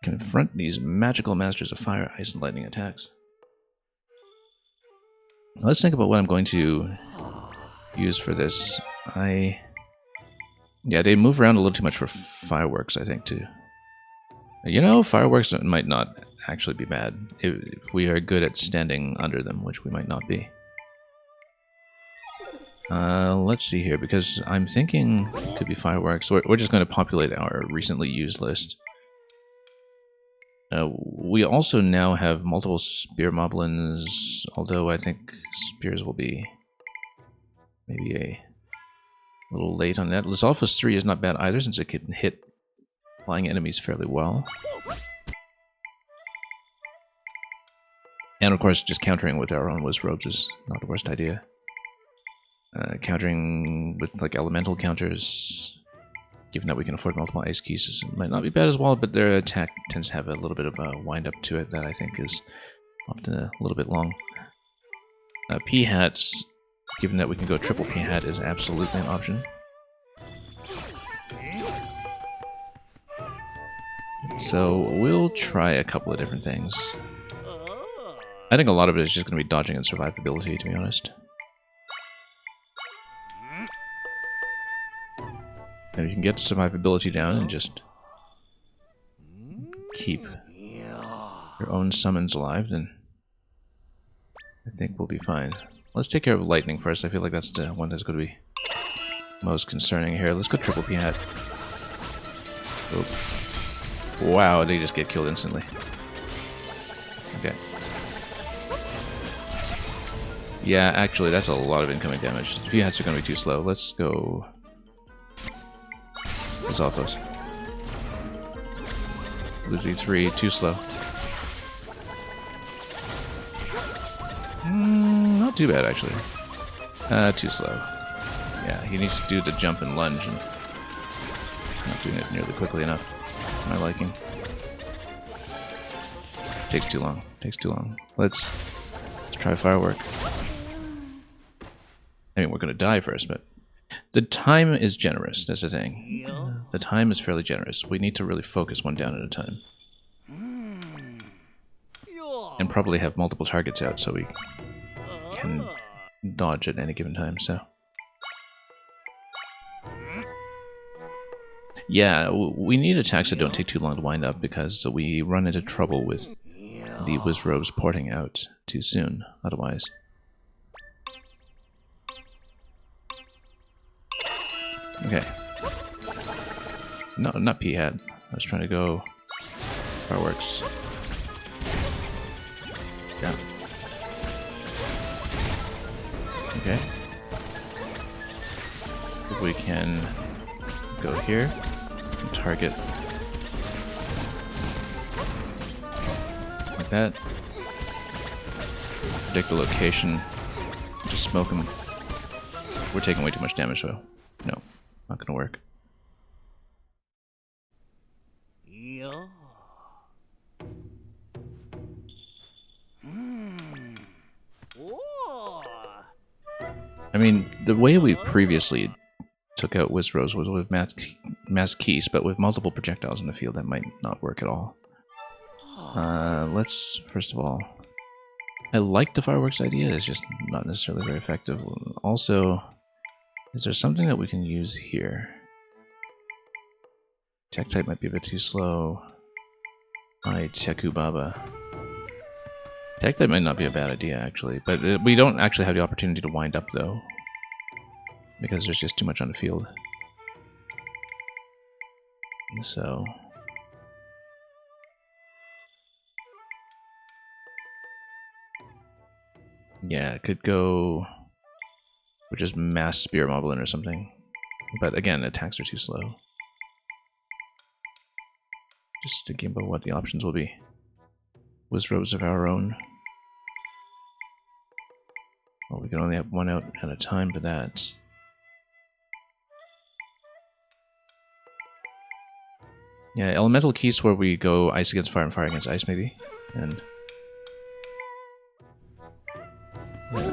Confront these magical masters of fire, ice, and lightning attacks. Let's think about what I'm going to use for this. Yeah, they move around a little too much for fireworks, I think, too. You know, fireworks might not actually be bad if we are good at standing under them, which we might not be. Let's see here, because I'm thinking it could be fireworks. We're just going to populate our recently used list. We also now have multiple spear moblins, although I think spears will be maybe a little late on that. Lizalfos 3 is not bad either, since it can hit flying enemies fairly well. And of course, just countering with our own Wizrobes is not the worst idea. Countering with like elemental counters, given that we can afford multiple ice keys, might not be bad as well, but their attack tends to have a little bit of a wind up to it that I think is often a little bit long. P-hats, given that we can go triple P-hat, is absolutely an option. So we'll try a couple of different things. I think a lot of it is just going to be dodging and survivability, to be honest. And if you can get survivability down and just keep your own summons alive, then I think we'll be fine. Let's take care of lightning first. I feel like that's the one that's going to be most concerning here. Let's go triple P-hat. Wow, they just get killed instantly. Okay. Yeah, actually, that's a lot of incoming damage. P-hats are going to be too slow. Let's go... Lizalfos. Lizzie 3, too slow. Not too bad, actually. Too slow. Yeah, he needs to do the jump and lunge, and not doing it nearly quickly enough for my liking. Takes too long. Takes too long. Let's try firework. I mean, we're going to die first, but the time is generous. That's the thing. The time is fairly generous. We need to really focus one down at a time. And probably have multiple targets out so we can dodge at any given time, so... Yeah, we need attacks that don't take too long to wind up because we run into trouble with the Wizrobes porting out too soon, otherwise. Okay. No, not P-hat. I was trying to go fireworks. Yeah. Okay. If we can go here and target like that. Predict the location. Just smoke them. We're taking way too much damage though. No, not gonna work. I mean, the way we previously took out Wizrobes was with mass keys, but with multiple projectiles in the field, that might not work at all. Let's, first of all... I like the fireworks idea, it's just not necessarily very effective. Also, is there something that we can use here? Tech type might be a bit too slow. Tekubaba. Tech type might not be a bad idea, actually, but we don't actually have the opportunity to wind up, though, because there's just too much on the field. So... yeah, it could go... with just mass spear moblin or something. But again, attacks are too slow. Just thinking about what the options will be. Wizrobes of our own. Well, we can only have one out at a time for that. Yeah, elemental keys where we go ice against fire and fire against ice, maybe. And yeah.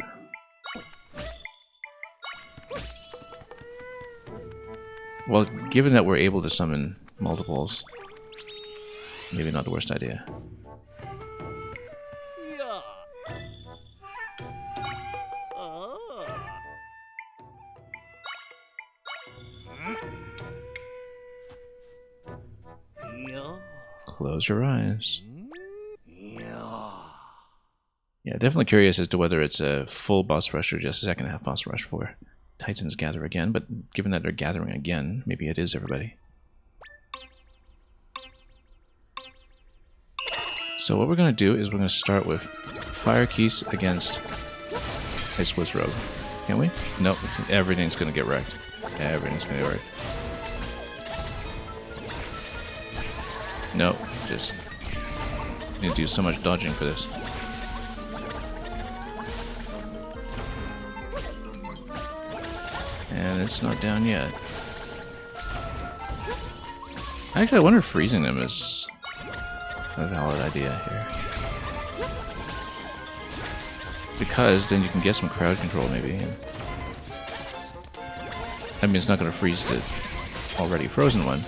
Well, given that we're able to summon multiples, maybe not the worst idea. Close your eyes. Yeah, definitely curious as to whether it's a full boss rush or just a second half boss rush for Titans gather again, but given that they're gathering again, maybe it is everybody. So what we're going to do is we're going to start with Fire Keys against Ice Blitz Rogue. Can we? Nope. Everything's going to get wrecked. Everything's going to get wrecked. Nope. Just need to do so much dodging for this. And it's not down yet. Actually, I wonder if freezing them is a valid idea here. Because then you can get some crowd control maybe. I mean, it's not going to freeze the already frozen one.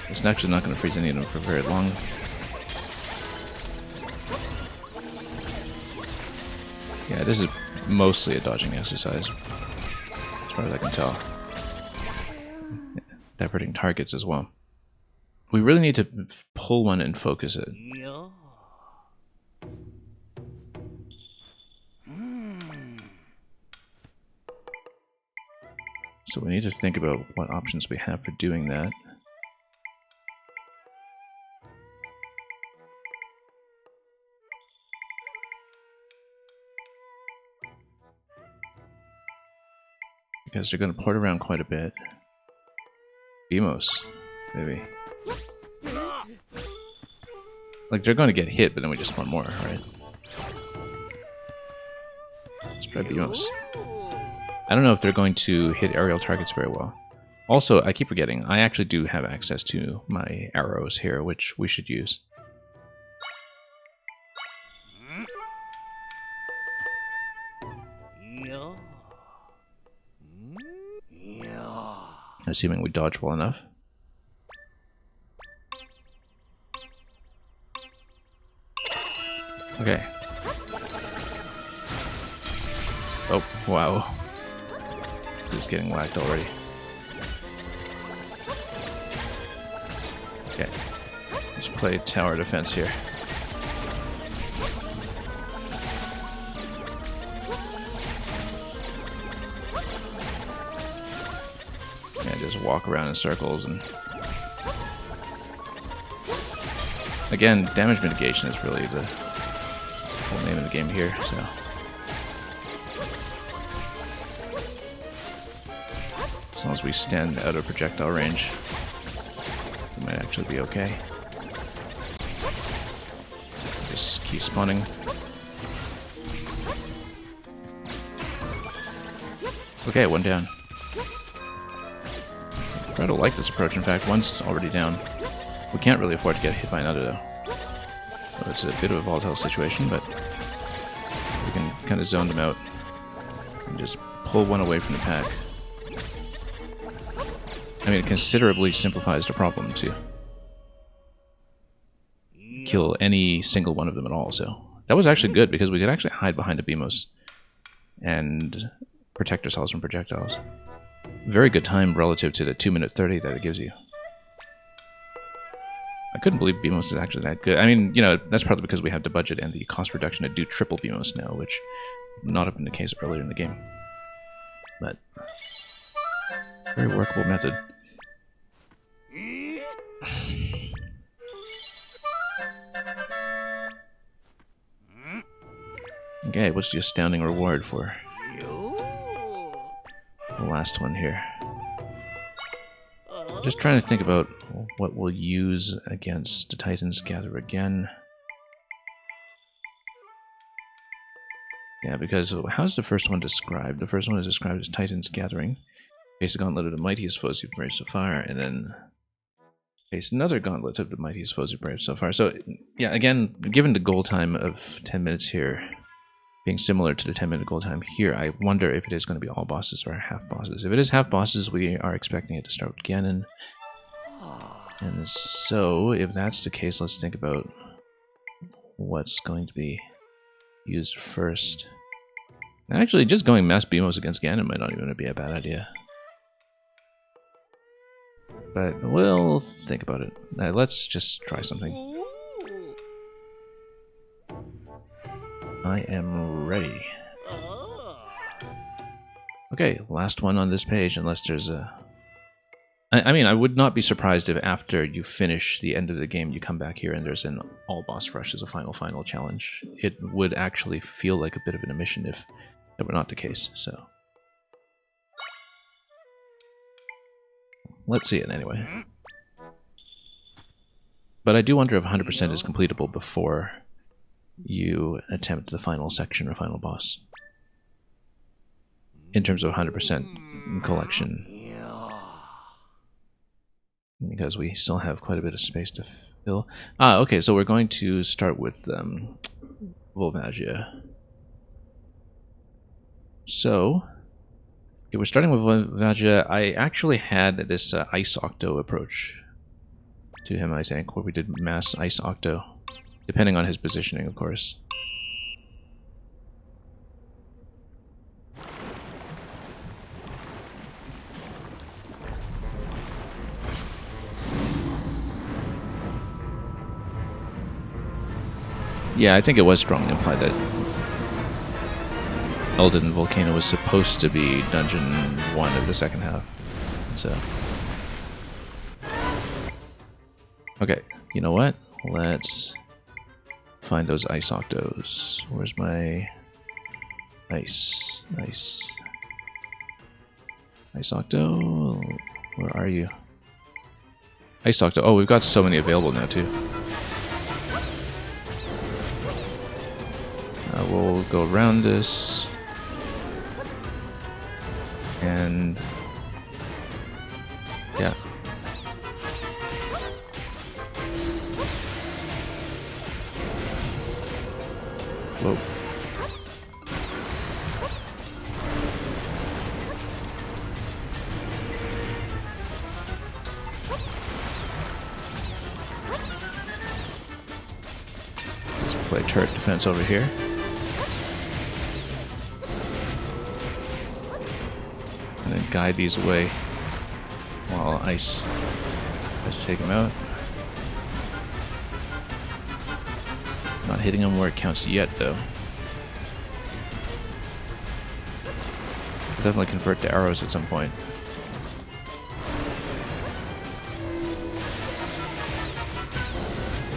It's actually not going to freeze any of them for very long. Yeah, this is mostly a dodging exercise, as far as I can tell. Diverting targets as well. We really need to pull one and focus it. So we need to think about what options we have for doing that. Because they're going to port around quite a bit. Beamos, maybe. Like, they're going to get hit, but then we just want more, right? Let's try Beamos. I don't know if they're going to hit aerial targets very well. Also, I keep forgetting, I actually do have access to my arrows here, which we should use. Assuming we dodge well enough. Okay. Oh, wow. He's getting whacked already. Okay. Let's play tower defense here. Yeah, just walk around in circles and... Again, damage mitigation is really the whole name of the game here, so... As long as we stand out of projectile range, we might actually be okay. Just keep spawning. Okay, one down. I don't like this approach. In fact, one's already down. We can't really afford to get hit by another, though. So it's a bit of a volatile situation, but we can kind of zone them out and just pull one away from the pack. I mean, it considerably simplifies the problem to kill any single one of them at all, so... That was actually good, because we could actually hide behind a Beamos and protect ourselves from projectiles. Very good time relative to the 2-minute 30 that it gives you. I couldn't believe Beamos is actually that good. I mean, you know, that's partly because we have the budget and the cost reduction to do triple Beamos now, which would not have been the case earlier in the game. But... very workable method. Okay, what's the astounding reward for the last one here? Just trying to think about what we'll use against the Titans Gather again. Yeah, because how's the first one described? The first one is described as Titans Gathering. Face a gauntlet of the mightiest foes you've braved so far, and then face another gauntlet of the mightiest foes you've braved so far. So, yeah, again, given the goal time of 10 minutes here, being similar to the 10-minute goal time here, I wonder if it is going to be all bosses or half bosses. If it is half bosses, we are expecting it to start with Ganon. And so, if that's the case, let's think about what's going to be used first. Actually, just going Mass Beamos against Ganon might not even be a bad idea. But we'll think about it. Let's just try something. I am ready. Okay, last one on this page, unless there's a I mean, I would not be surprised if after you finish the end of the game, you come back here and there's an all boss rush as a final challenge. It would actually feel like a bit of an omission if that were not the case. So let's see it anyway. But I do wonder if 100% is completable before you attempt the final section or final boss. In terms of 100% collection. Because we still have quite a bit of space to fill. Okay, so we're going to start with Volvagia. So, if we're starting with Volvagia, I actually had this Ice Octo approach to him, I think, where we did mass Ice Octo, depending on his positioning, of course. Yeah, I think it was strongly implied that Eldin Volcano was supposed to be Dungeon 1 of the second half. So, okay, you know what? Let's find those Ice Octos. Where's my Ice Octo? Where are you? Ice Octo. Oh, we've got so many available now, too. We'll go around this. And yeah. Whoa. Let's play turret defense over here. And then guide these away while Ice has to take them out. Not hitting them where it counts yet, though. I'll definitely convert to arrows at some point.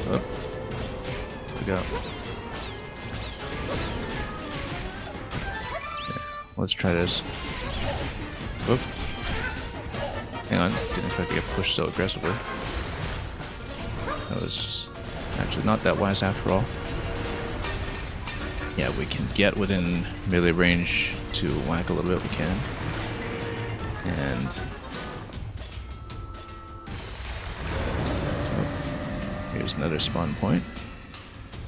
Oh. There we go. Okay. Let's try this. Oop. Hang on, didn't expect to get pushed so aggressively. That was actually not that wise after all. Yeah, we can get within melee range to whack a little bit, we can. And here's another spawn point.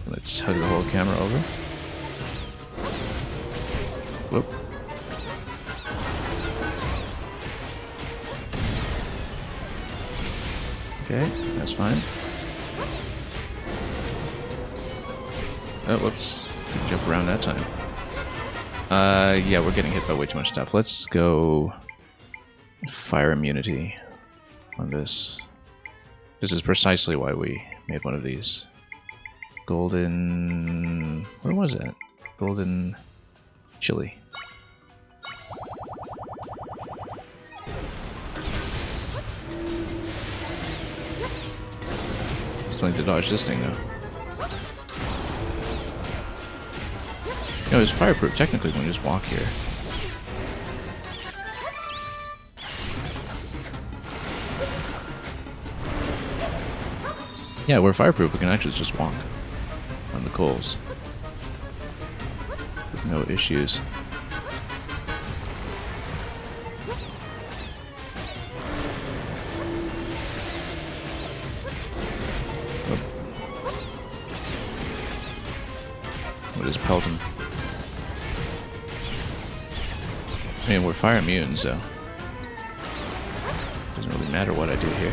Let's hug the whole camera over. Whoop. Okay, that's fine. Oh, whoops. Couldn't jump around that time. Yeah, we're getting hit by way too much stuff. Let's go fire immunity on this. This is precisely why we made one of these. Golden... Where was that? Golden chili. Still need to dodge this thing, though. You know, it's fireproof. Technically, we can just walk here. Yeah, we're fireproof. We can actually just walk on the coals. With no issues. What is pelt him? I mean, we're fire immune, so doesn't really matter what I do here.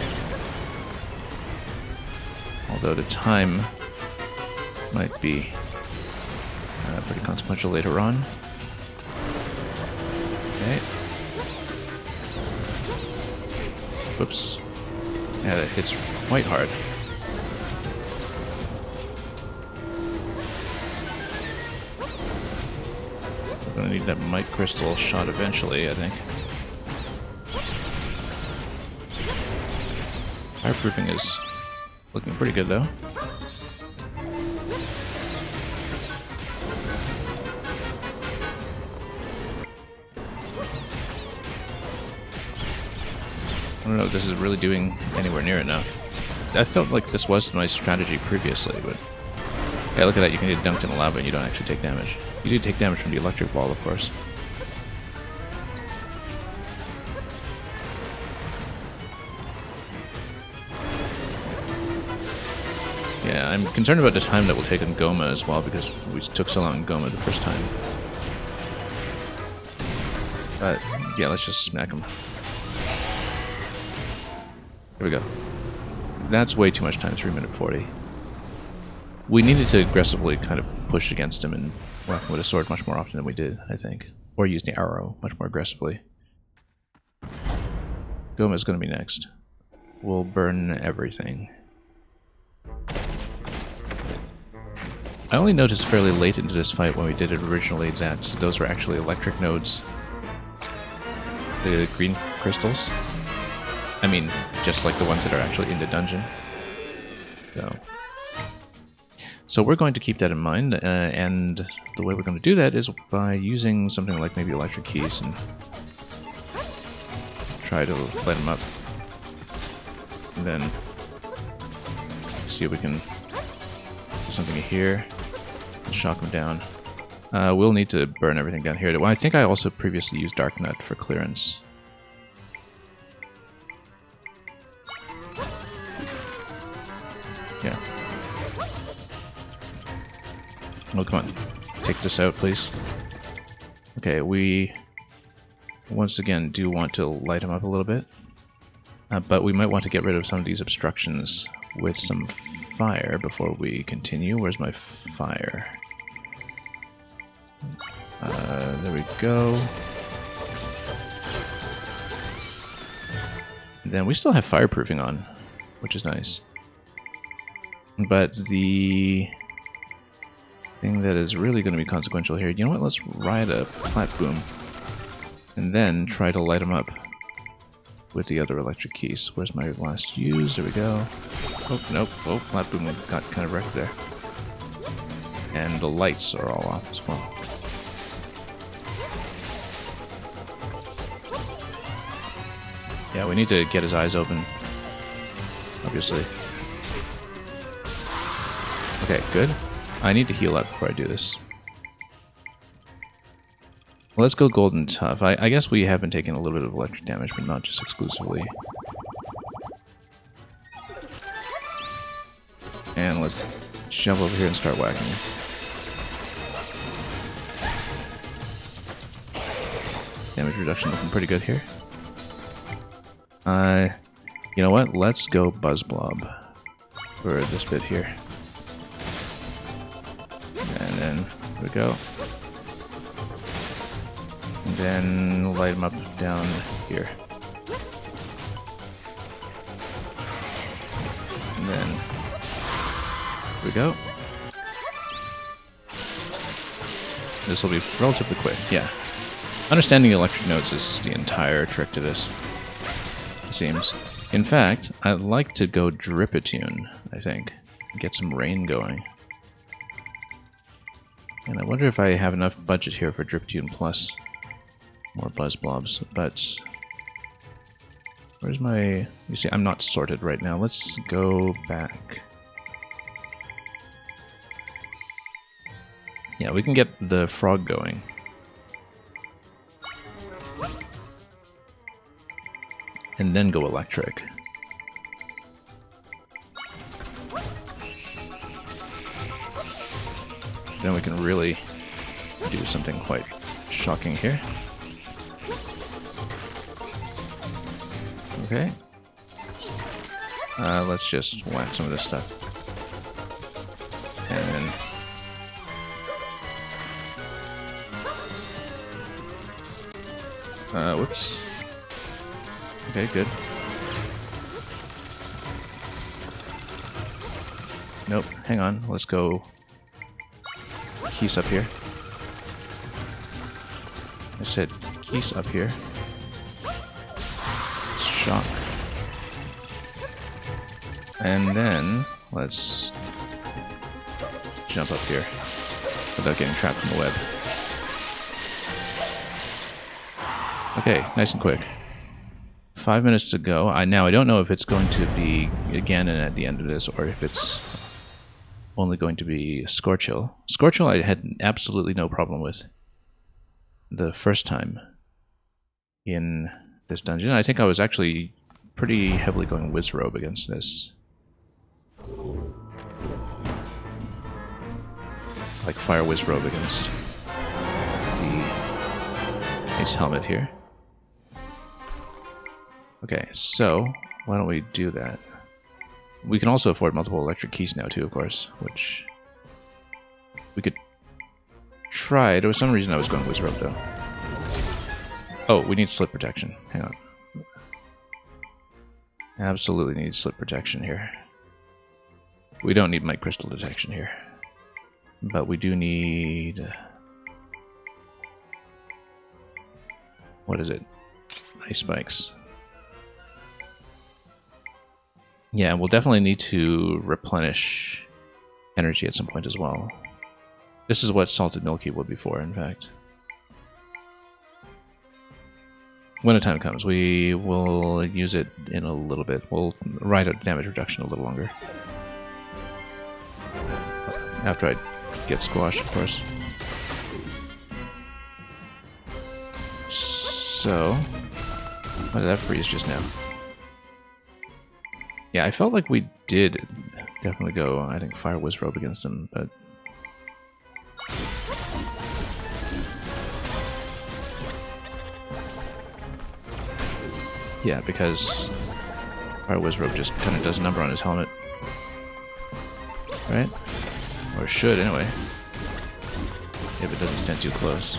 Although the time might be pretty consequential later on. Okay. Whoops. Yeah, that hits quite hard. We're gonna need that Might Crystal shot eventually, I think. Fireproofing is looking pretty good, though. I don't know if this is really doing anywhere near enough. I felt like this was my strategy previously, but... Yeah, look at that, you can get dunked in the lava and you don't actually take damage. You do take damage from the electric ball, of course. Yeah, I'm concerned about the time that we'll take on Goma as well, because we took so long on Goma the first time. But, yeah, let's just smack him. There we go. That's way too much time, 3 minute 40. We needed to aggressively kind of push against him and whack him with a sword much more often than we did, I think. Or use the arrow much more aggressively. Goma's gonna be next. We'll burn everything. I only noticed fairly late into this fight when we did it originally that those were actually electric nodes. The green crystals. I mean, just like the ones that are actually in the dungeon. So we're going to keep that in mind, and the way we're going to do that is by using something like maybe electric keys and try to light them up. And then see if we can do something here and shock them down. We'll need to burn everything down here. Well, I think I also previously used Dark Nut for clearance. Yeah. Oh, come on. Take this out, please. Okay, we once again do want to light him up a little bit. But we might want to get rid of some of these obstructions with some fire before we continue. Where's my fire? There we go. And then we still have fireproofing on, which is nice. But the thing that is really going to be consequential here, you know what, let's ride a platboom and then try to light them up with the other electric keys. Where's my last use? There we go. Oh, nope. Oh, platboom got kind of wrecked there. And the lights are all off as well. Yeah, we need to get his eyes open, obviously. Okay, good. I need to heal up before I do this. Well, let's go Golden Tough. I guess we have been taking a little bit of electric damage, but not just exclusively. And let's jump over here and start whacking. Damage reduction looking pretty good here. You know what? Let's go Buzz Blob for this bit here. And then, there we go. And then light them up down here. And then, there we go. This will be relatively quick, yeah. Understanding electric nodes is the entire trick to this, it seems. In fact, I'd like to go Dripitune, I think. Get some rain going. And I wonder if I have enough budget here for Dripitune plus more Buzz Blobs, but... Where's my... You see, I'm not sorted right now. Let's go back. Yeah, we can get the frog going. And then go electric. Then we can really do something quite shocking here. Okay. Let's just whack some of this stuff. And then... whoops. Okay, good. Nope, hang on. Let's go Keys up here. I said Keys up here. Shock. And then let's jump up here without getting trapped in the web. Okay, nice and quick. 5 minutes to go. Now I don't know if it's going to be Ganon at the end of this, or if it's only going to be Scorchhill. Scorchhill I had absolutely no problem with the first time in this dungeon. I think I was actually pretty heavily going Wizrobe against this. Like Fire Wizrobe against the Ace Helmet here. Okay, so why don't we do that? We can also afford multiple electric keys now too, of course, which we could try. There was some reason I was going Wizrobe though. Oh, we need slip protection. Hang on. Absolutely need slip protection here. We don't need Might Crystal detection here. But we do need... what is it? Ice spikes. Yeah, we'll definitely need to replenish energy at some point as well. This is what Salted Milky would be for, in fact. When the time comes, we will use it in a little bit. We'll ride out damage reduction a little longer. After I get squashed, of course. So, why did that freeze just now? Yeah, I felt like we did definitely go, I think, Fire Wizrobe against him, but... yeah, because Fire Wizrobe just kind of does a number on his helmet. Right? Or should, anyway. If it doesn't stand too close.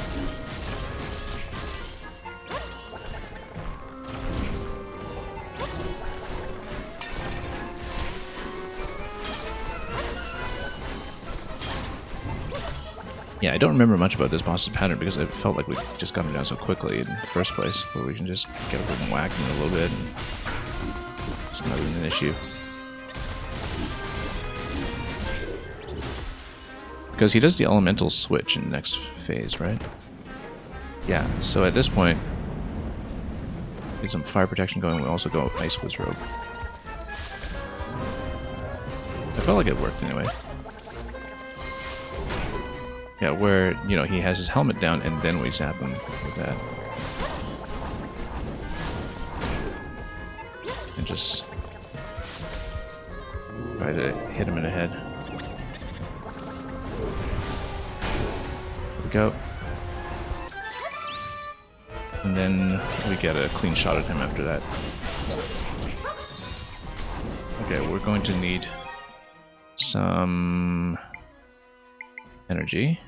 Yeah, I don't remember much about this boss's pattern because it felt like we just got him down so quickly in the first place, where we can just get up and whack him a little bit, and it's not even an issue. Because he does the elemental switch in the next phase, right? Yeah, so at this point, get some fire protection going, we also go Ice Wizrobe. I felt like it worked anyway. Yeah, where, you know, he has his helmet down and then we zap him with that. And just try to hit him in the head. There we go. And then we get a clean shot at him after that. Okay, we're going to need some energy.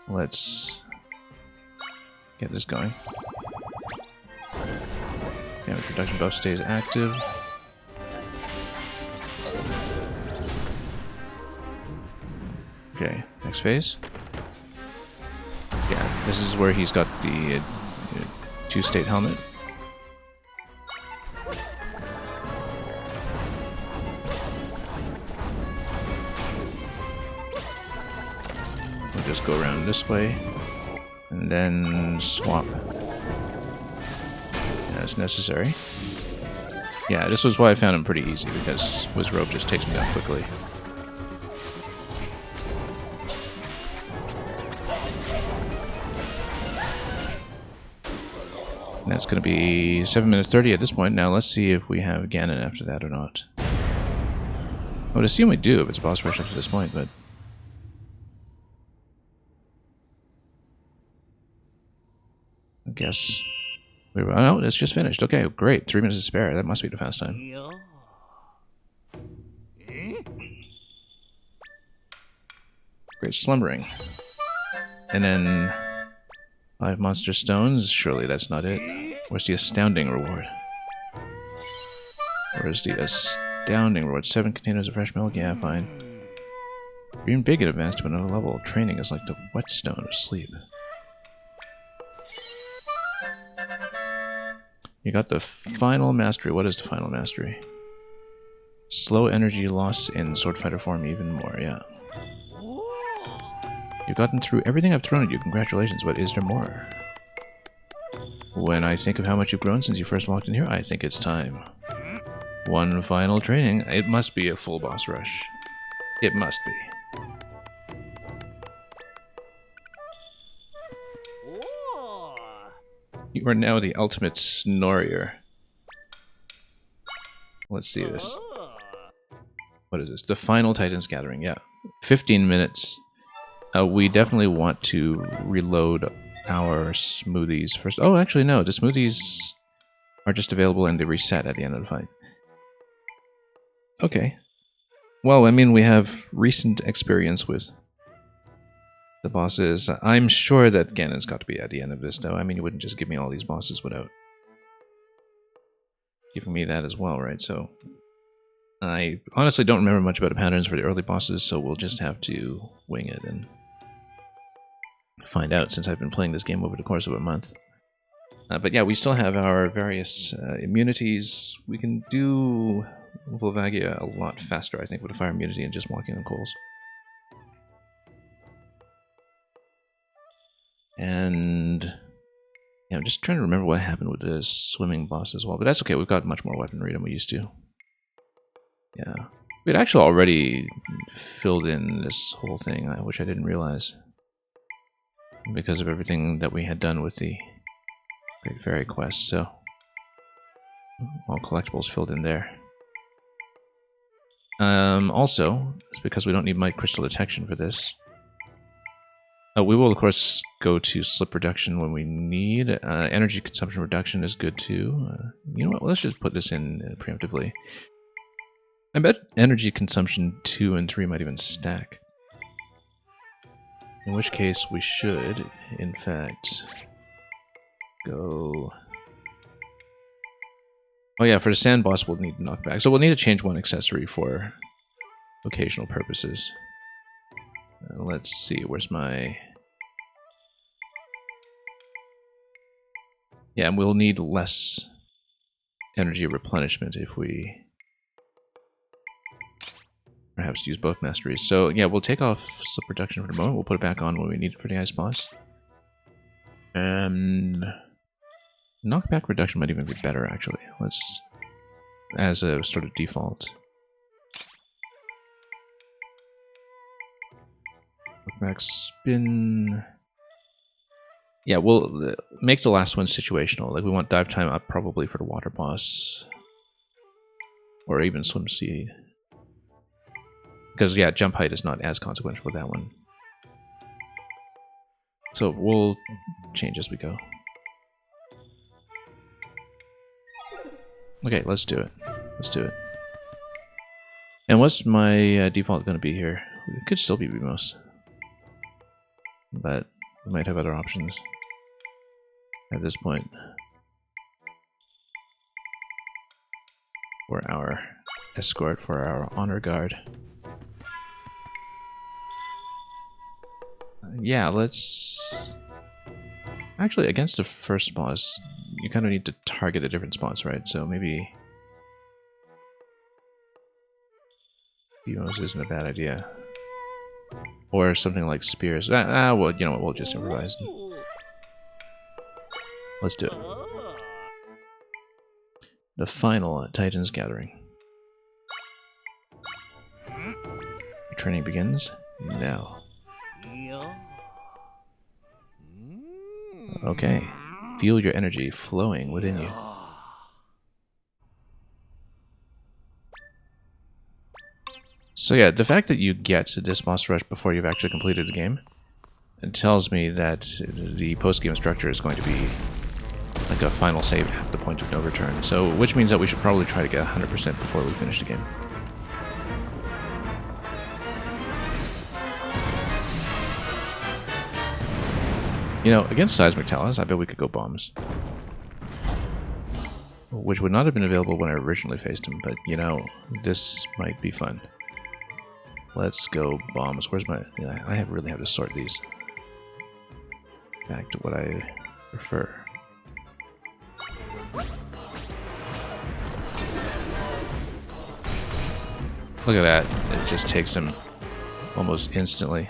Let's get this going. Damage reduction buff stays active. Okay, next phase. Yeah, this is where he's got the two-state helmet. We'll just go around this way and then swap as necessary. Yeah, this was why I found him pretty easy, because Wizrobe just takes me down quickly. And that's going to be 7 minutes 30 at this point. Now let's see if we have Ganon after that or not. I would assume we do if it's a boss rush up to this point, but... I guess... oh no, it's just finished. Okay, great. 3 minutes to spare. That must be the fast time. Great slumbering. And then 5 monster stones. Surely that's not it. Where's the astounding reward? Where's the astounding reward? 7 containers of fresh milk? Yeah, fine. Dream big and advance to another level. Training is like the whetstone of sleep. You got the final mastery. What is the final mastery? Slow energy loss in Sword Fighter form even more, yeah. You've gotten through everything I've thrown at you, congratulations, but is there more? When I think of how much you've grown since you first walked in here, I think it's time. One final training. It must be a full boss rush. It must be. You are now the ultimate snorier. Let's see this. What is this? The final Titans Gathering, yeah. 15 minutes. We definitely want to reload our smoothies first. Oh, actually, no. The smoothies are just available and they reset at the end of the fight. Okay. Well, I mean, we have recent experience with the bosses. I'm sure that Ganon's got to be at the end of this, though. I mean, you wouldn't just give me all these bosses without giving me that as well, right? So, I honestly don't remember much about the patterns for the early bosses, so we'll just have to wing it and find out, since I've been playing this game over the course of a month. But yeah, we still have our various immunities. We can do Volvagia a lot faster, I think, with a fire immunity and just walking on coals. And yeah, I'm just trying to remember what happened with the swimming boss as well. But that's okay, we've got much more weaponry than we used to. Yeah. We'd actually already filled in this whole thing, which I didn't realize, because of everything that we had done with the Great Fairy Quest, so all collectibles filled in there. Also, it's because we don't need Might Crystal Detection for this. We will, of course, go to slip reduction when we need. Energy consumption reduction is good too. You know what, let's just put this in preemptively. I bet energy consumption 2 and 3 might even stack. In which case, we should, in fact, go... Oh yeah, for the sand boss, we'll need knockback. So we'll need to change one accessory for occasional purposes. Let's see, where's my... Yeah, and we'll need less energy replenishment if we perhaps use both masteries. So yeah, we'll take off slip reduction for the moment. We'll put it back on when we need it for the ice boss. And knockback reduction might even be better, actually. Let's, as a sort of default. Knockback spin. Yeah, we'll make the last one situational. Like, we want dive time up probably for the water boss, or even swim speed. Because, yeah, jump height is not as consequential with that one. So we'll change as we go. Okay, let's do it. Let's do it. And what's my default going to be here? It could still be Remos, but we might have other options at this point for our escort, for our honor guard. Yeah, let's... Actually, against the first boss, you kind of need to target at different spots, right? So maybe... Remos isn't a bad idea. Or something like spears. Well, you know what, we'll just improvise. Let's do it. The final Titans Gathering. Your training begins now. Okay. Feel your energy flowing within you. So yeah, the fact that you get to this boss rush before you've actually completed the game, it tells me that the post-game structure is going to be like a final save at the point of no return. So, which means that we should probably try to get 100% before we finish the game. You know, against Seismic Talons, I bet we could go bombs. Which would not have been available when I originally faced him, but, you know, this might be fun. Let's go bombs. Where's my... Yeah, I really have to sort these back to what I prefer. Look at that. It just takes him almost instantly.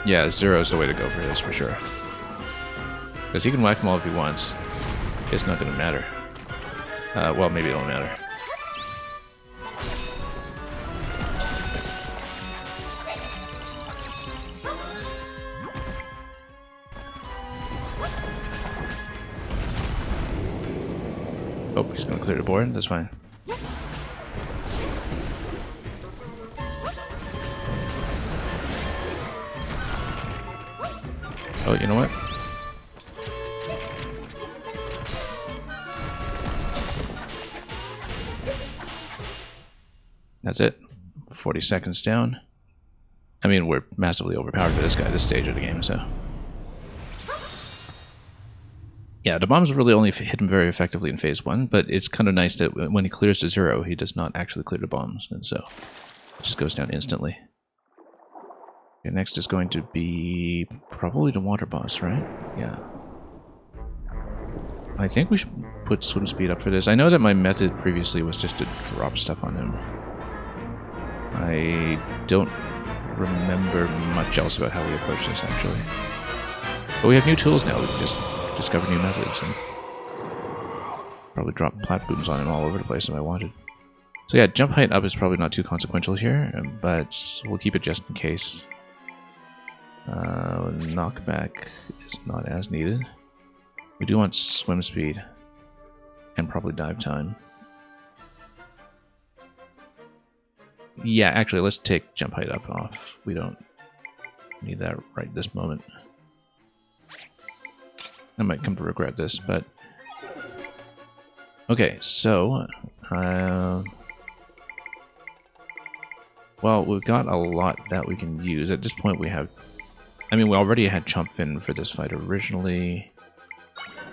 Yeah, Zero's the way to go for this, for sure. Because he can whack them all if he wants. It's not going to matter. Well, maybe it'll matter. Oh, he's going to clear the board. That's fine. Oh, you know what? That's it. 40 seconds down. I mean, we're massively overpowered by this guy at this stage of the game, so... Yeah, the bombs really only hit him very effectively in phase 1, but it's kind of nice that when he clears to 0, he does not actually clear the bombs, and so it just goes down instantly. Okay, next is going to be probably the water boss, right? Yeah. I think we should put swim speed up for this. I know that my method previously was just to drop stuff on him. I don't remember much else about how we approach this, actually. But we have new tools now. We can just discover new methods and probably drop plat booms on him all over the place if I wanted. So yeah, jump height up is probably not too consequential here, but we'll keep it just in case. Knockback is not as needed. We do want swim speed and probably dive time. Yeah, actually, let's take jump height up off. We don't need that right this moment. I might come to regret this, but... Okay, so... well, we've got a lot that we can use. At this point we have... I mean, we already had Chomp Fin for this fight originally.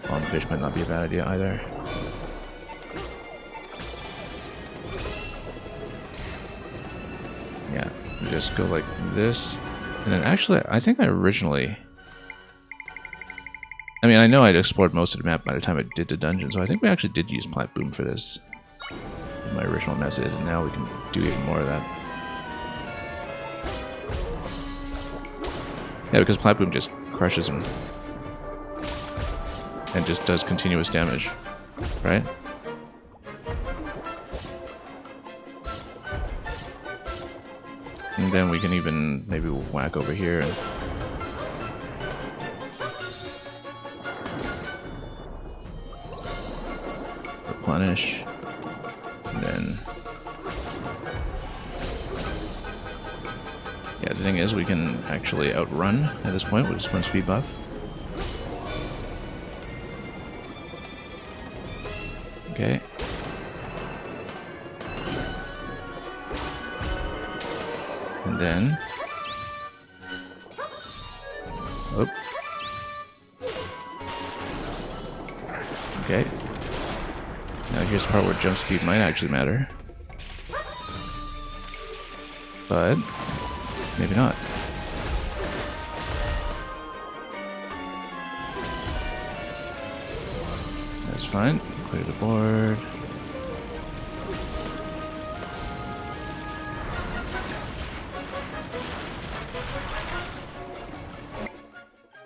Bombfish might not be a bad idea either. Yeah, we just go like this. And then actually, I think I originally... I mean, I know I'd explored most of the map by the time I did the dungeon, so I think we actually did use Plat Boom for this. In my original method, and now we can do even more of that. Yeah, because Plat Boom just crushes him. And just does continuous damage. Right? And then we can even maybe whack over here and replenish. And then yeah, the thing is we can actually outrun at this point with a swim speed buff. Okay. And then... oh. Okay. Now here's the part where jump speed might actually matter. But... maybe not. That's fine. Clear the board.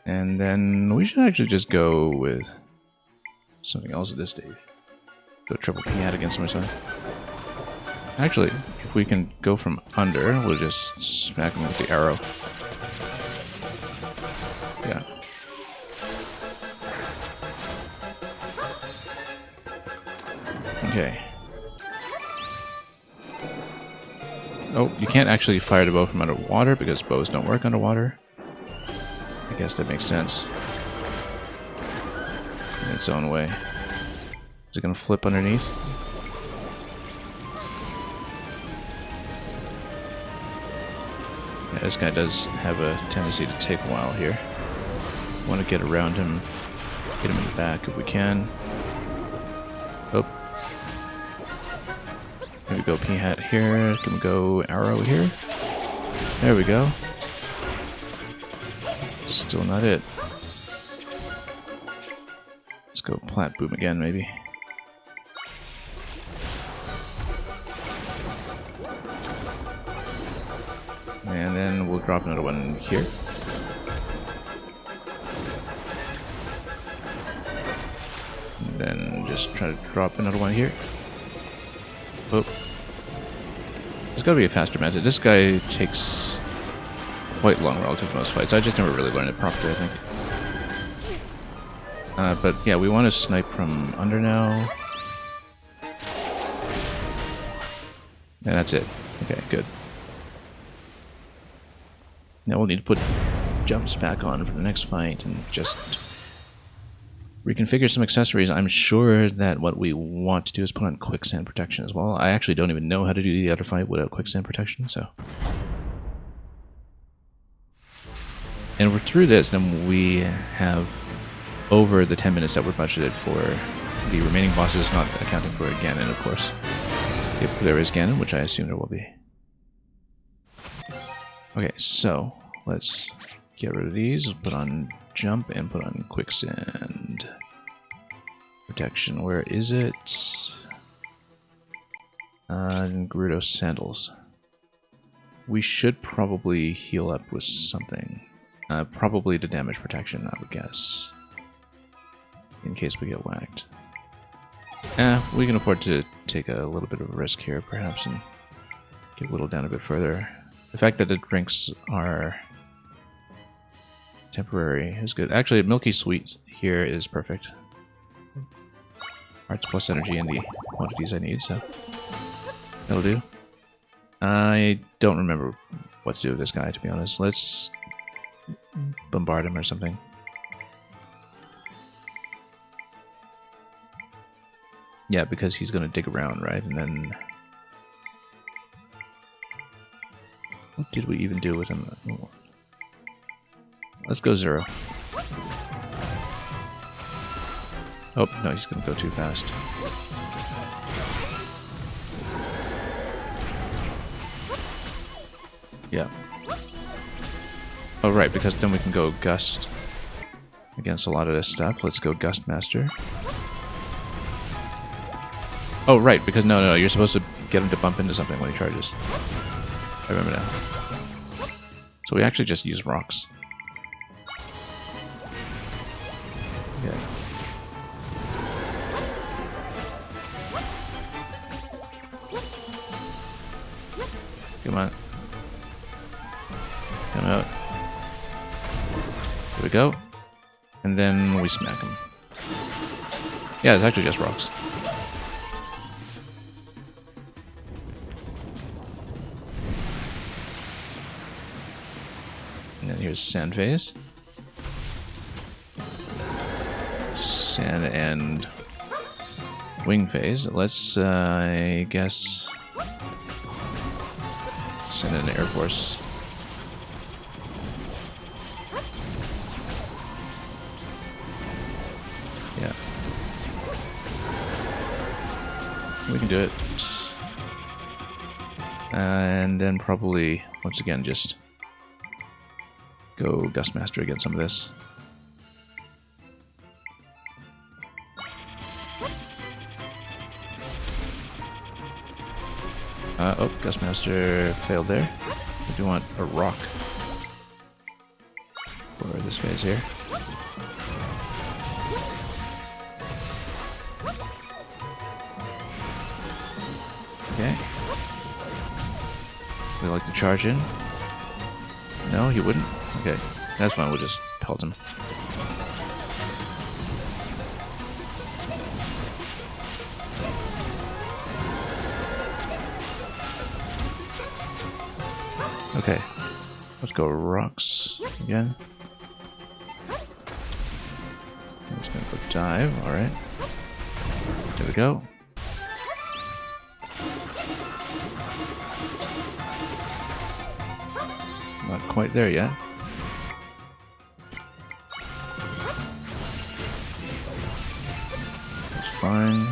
And then we should actually just go with something else at this stage. Go triple P-hat against myself. Actually, if we can go from under, we'll just smack him with the arrow. Yeah. Okay. Oh, you can't actually fire the bow from underwater because bows don't work underwater. I guess that makes sense. In its own way. Is it gonna flip underneath? Yeah, this guy does have a tendency to take a while here. Want to get around him, hit him in the back if we can. Oh. Can we go P-hat here? Can we go arrow here? There we go. Still not it. Let's Plat Boom again, maybe. And then we'll drop another one here. And then just try to drop another one here. Oh. There's gotta be a faster method. This guy takes quite long relative to most fights. I just never really learned it properly, I think. But yeah, we want to snipe from under now. And that's it. Okay, good. Now we'll need to put jumps back on for the next fight and just reconfigure some accessories. I'm sure that what we want to do is put on quicksand protection as well. I actually don't even know how to do the other fight without quicksand protection, so... And if we're through this, then we have over the 10 minutes that we're budgeted for the remaining bosses, not accounting for Ganon, of course. If there is Ganon, which I assume there will be. Okay, so let's get rid of these, put on jump, and put on quicksand protection. Where is it? Gerudo sandals. We should probably heal up with something. Probably the damage protection, I would guess. In case we get whacked. We can afford to take a little bit of a risk here, perhaps, and get whittled down a bit further. The fact that the drinks are temporary is good. Actually, Milky Sweet here is perfect. Hearts plus energy in the quantities I need, so that'll do. I don't remember what to do with this guy, to be honest. Let's bombard him or something. Yeah, because he's going to dig around, right? And then... What did we even do with him? Ooh. Let's go 0. Oh, no, he's going to go too fast. Yeah. Oh, right, because then we can go Gust against a lot of this stuff. Let's go Gust Master. Oh, right, because no, you're supposed to get him to bump into something when he charges. I remember now. So we actually just use rocks. Okay. Come on. Come out. There we go. And then we smack him. Yeah, it's actually just rocks. And then here's Sand Phase. Sand and Wing Phase. Let's, I guess, send in an Air Force. Yeah. We can do it. And then probably, once again, just go Gust Master against some of this. Oh, Gust Master failed there. We do want a rock for this phase here. Okay. We like to charge in. No, he wouldn't? Okay, that's fine, we'll just pelt him. Okay, let's go rocks again. I'm just gonna go dive, alright. There we go. Not quite there yet. That's fine.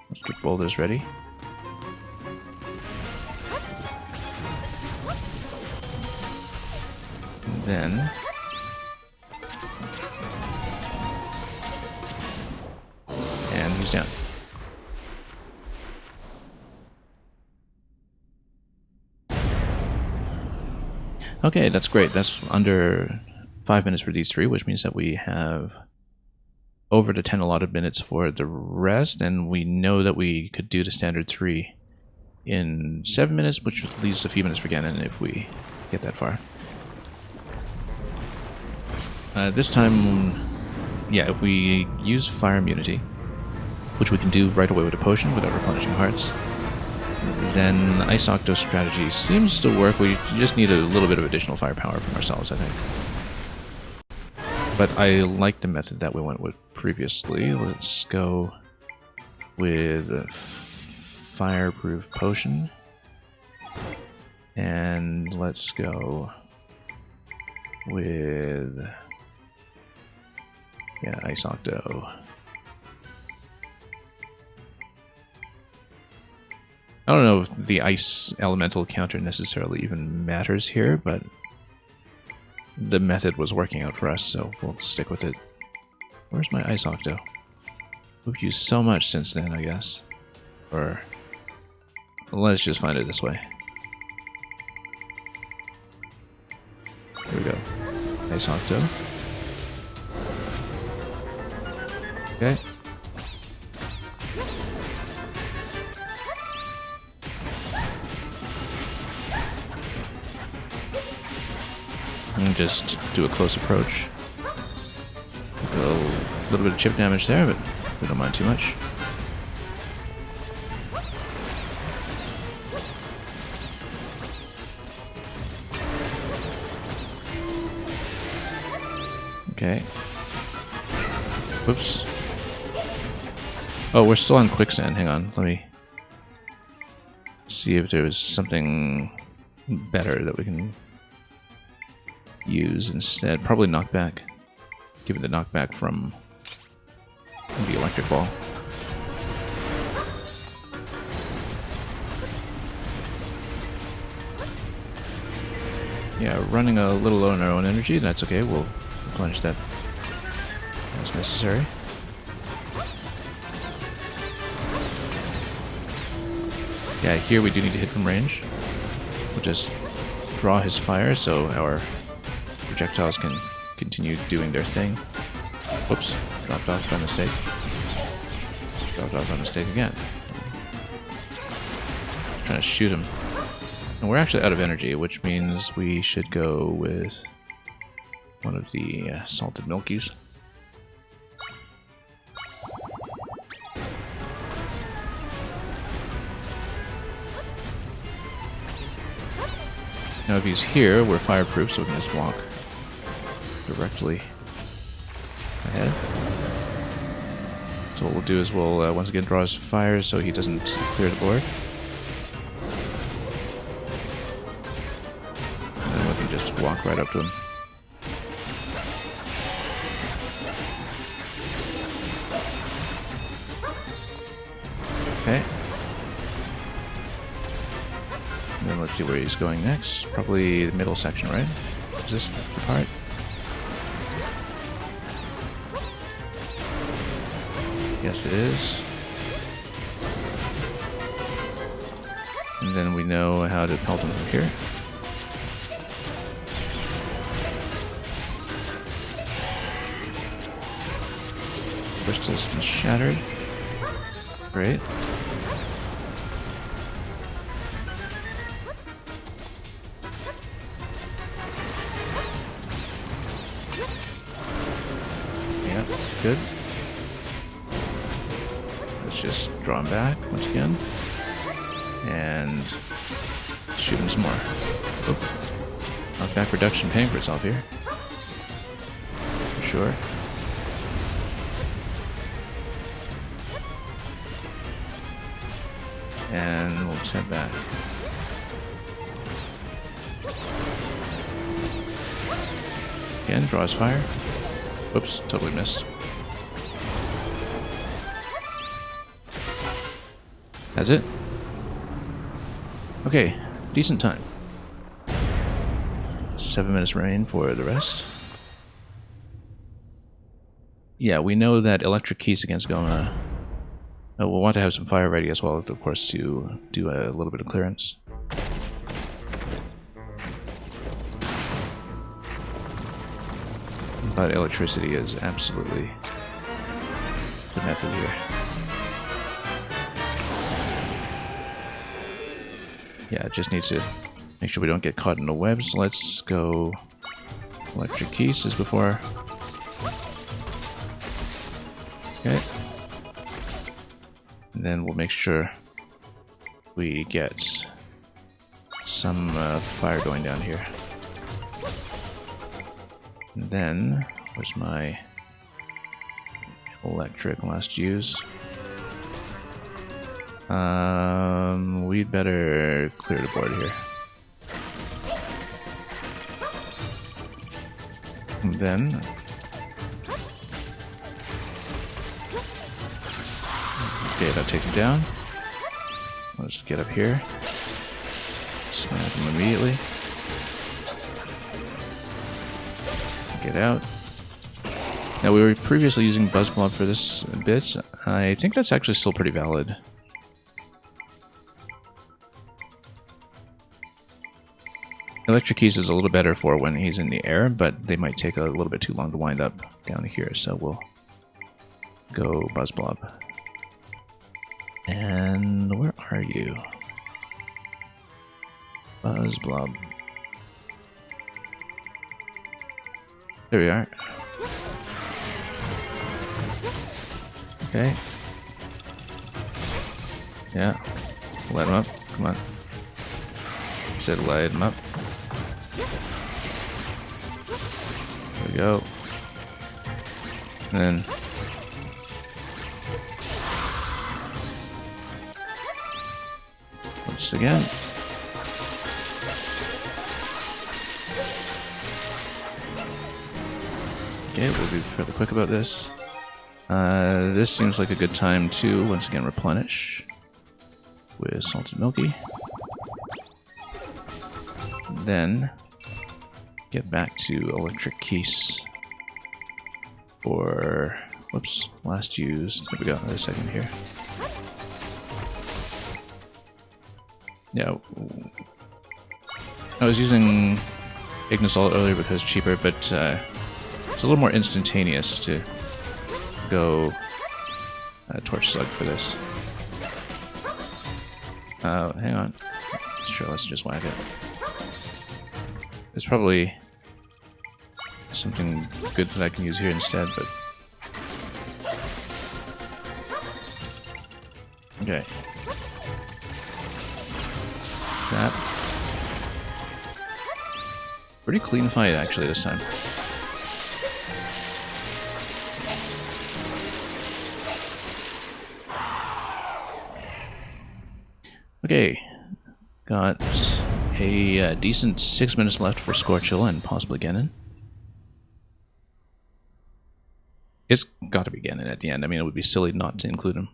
Let's get boulders ready. And then down. Okay, that's great. That's under 5 minutes for these three, which means that we have over the 10 allotted minutes for the rest, and we know that we could do the standard 3 in 7 minutes, which leaves a few minutes for Ganon if we get that far. This time, yeah, if we use Fire Immunity, which we can do right away with a potion without replenishing hearts, then Ice Octo strategy seems to work. We just need a little bit of additional firepower from ourselves, I think. But I like the method that we went with previously. Let's go with a Fireproof Potion. And let's go with... yeah, Ice Octo. I don't know if the Ice Elemental counter necessarily even matters here, but the method was working out for us, so we'll stick with it. Where's my Ice Octo? We've used so much since then, I guess. Or let's just find it this way. Here we go. Ice Octo. Okay. And just do a close approach. A little bit of chip damage there, but we don't mind too much. Okay. Whoops. Oh, we're still on quicksand. Hang on. Let me see if there's something better that we can use instead. Probably knockback. Give it the knockback from the electric ball. Yeah, running a little low on our own energy. That's okay. We'll replenish that as necessary. Yeah, here we do need to hit from range. We'll just draw his fire so our projectiles can continue doing their thing. Whoops, dropped off by mistake. Dropped off by mistake again. Trying to shoot him. And we're actually out of energy, which means we should go with one of the salted milkies. Now if he's here, we're fireproof, so we can just walk directly ahead. So what we'll do is we'll once again draw his fire so he doesn't clear the board. And then we can just walk right up to him. Okay. And then let's see where he's going next. Probably the middle section, right? Is this the part? Yes, it is. And then we know how to pelt him from here. Crystal's been shattered. Great. Yeah, good. Let's just draw him back once again. And shoot him some more. Oop. Knockback reduction paying for itself here. For sure. And we'll head back. Again, draws fire. Whoops, totally missed. That's it. Okay, decent time. 7 minutes rain for the rest. Yeah, we know that Electric Keys against Goma We'll want to have some fire ready as well, of course, to do a little bit of clearance. But electricity is absolutely the method here. Yeah, just need to make sure we don't get caught in the webs. Let's go electric keys as before. Okay. And then we'll make sure we get some fire going down here. And then, where's my electric last used? We'd better clear the board here. And then okay, that'll take him down. Let's get up here. Smack him immediately. Get out. Now, we were previously using Buzzblob for this bit. I think that's actually still pretty valid. Electric keys is a little better for when he's in the air, but they might take a little bit too long to wind up down here, so we'll go Buzzblob. And where are you? Buzzblob. There we are. Okay. Yeah. Light him up. Come on. Said light him up. There we go. And then once again. Okay, we'll be fairly quick about this. This seems like a good time to once again replenish with Salted Milky. Then get back to Electric Keys for, whoops, last used. There we go, another second here. Yeah, I was using Ignisol earlier because it's cheaper, but it's a little more instantaneous to go Torch Slug for this. Hang on. Sure, let's just whack it. There's probably something good that I can use here instead, but... Okay. Zap. Pretty clean fight, actually, this time. Okay. Got a decent 6 minutes left for Scorchilla and possibly Ganon. It's got to be Ganon at the end. I mean, it would be silly not to include him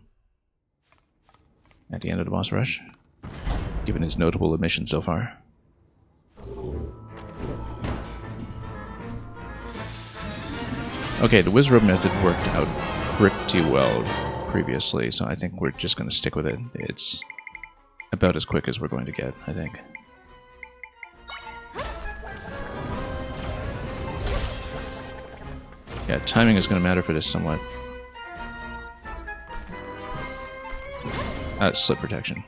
at the end of the boss rush, given his notable omission so far. Okay, the Wizrobe method worked out pretty well previously, so I think we're just going to stick with it. It's about as quick as we're going to get, I think. Yeah, timing is going to matter for this somewhat. Slip protection.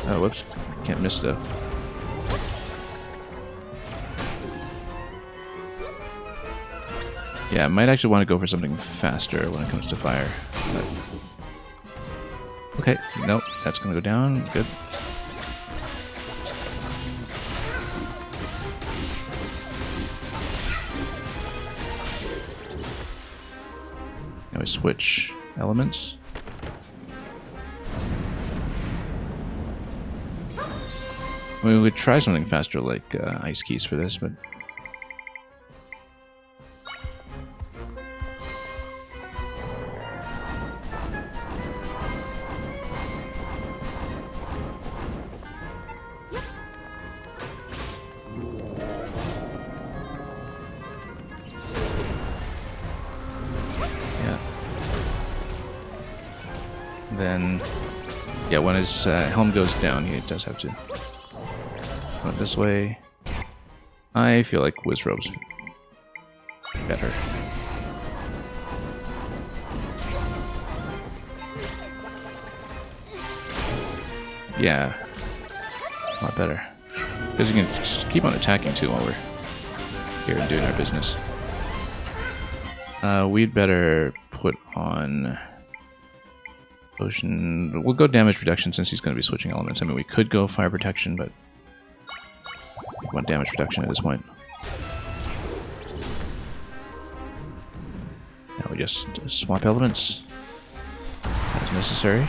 Oh, whoops. Can't miss though. Yeah, I might actually want to go for something faster when it comes to fire. But... okay, nope, that's going to go down. Good. Now we switch elements. We would try something faster like Ice Keys for this, but... then, yeah, when his helm goes down, he does have to go this way. I feel like Wizzrobe's better. Yeah, a lot better. Because you can just keep on attacking too while we're here and doing our business. We'd better put on potion. We'll go damage reduction since he's going to be switching elements. I mean, we could go fire protection, but we want damage reduction at this point. Now we just swap elements as necessary.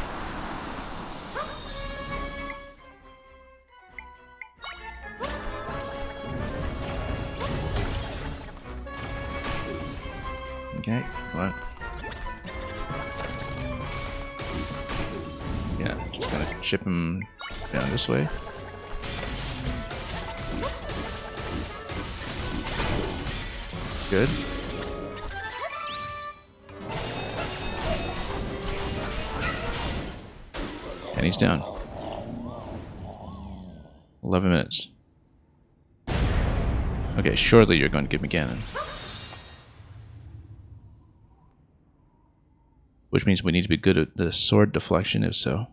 Okay, what? Yeah, just gotta chip him down this way. Good. And he's down. 11 minutes. Okay, surely you're going to give me Ganon. Which means we need to be good at the sword deflection, if so.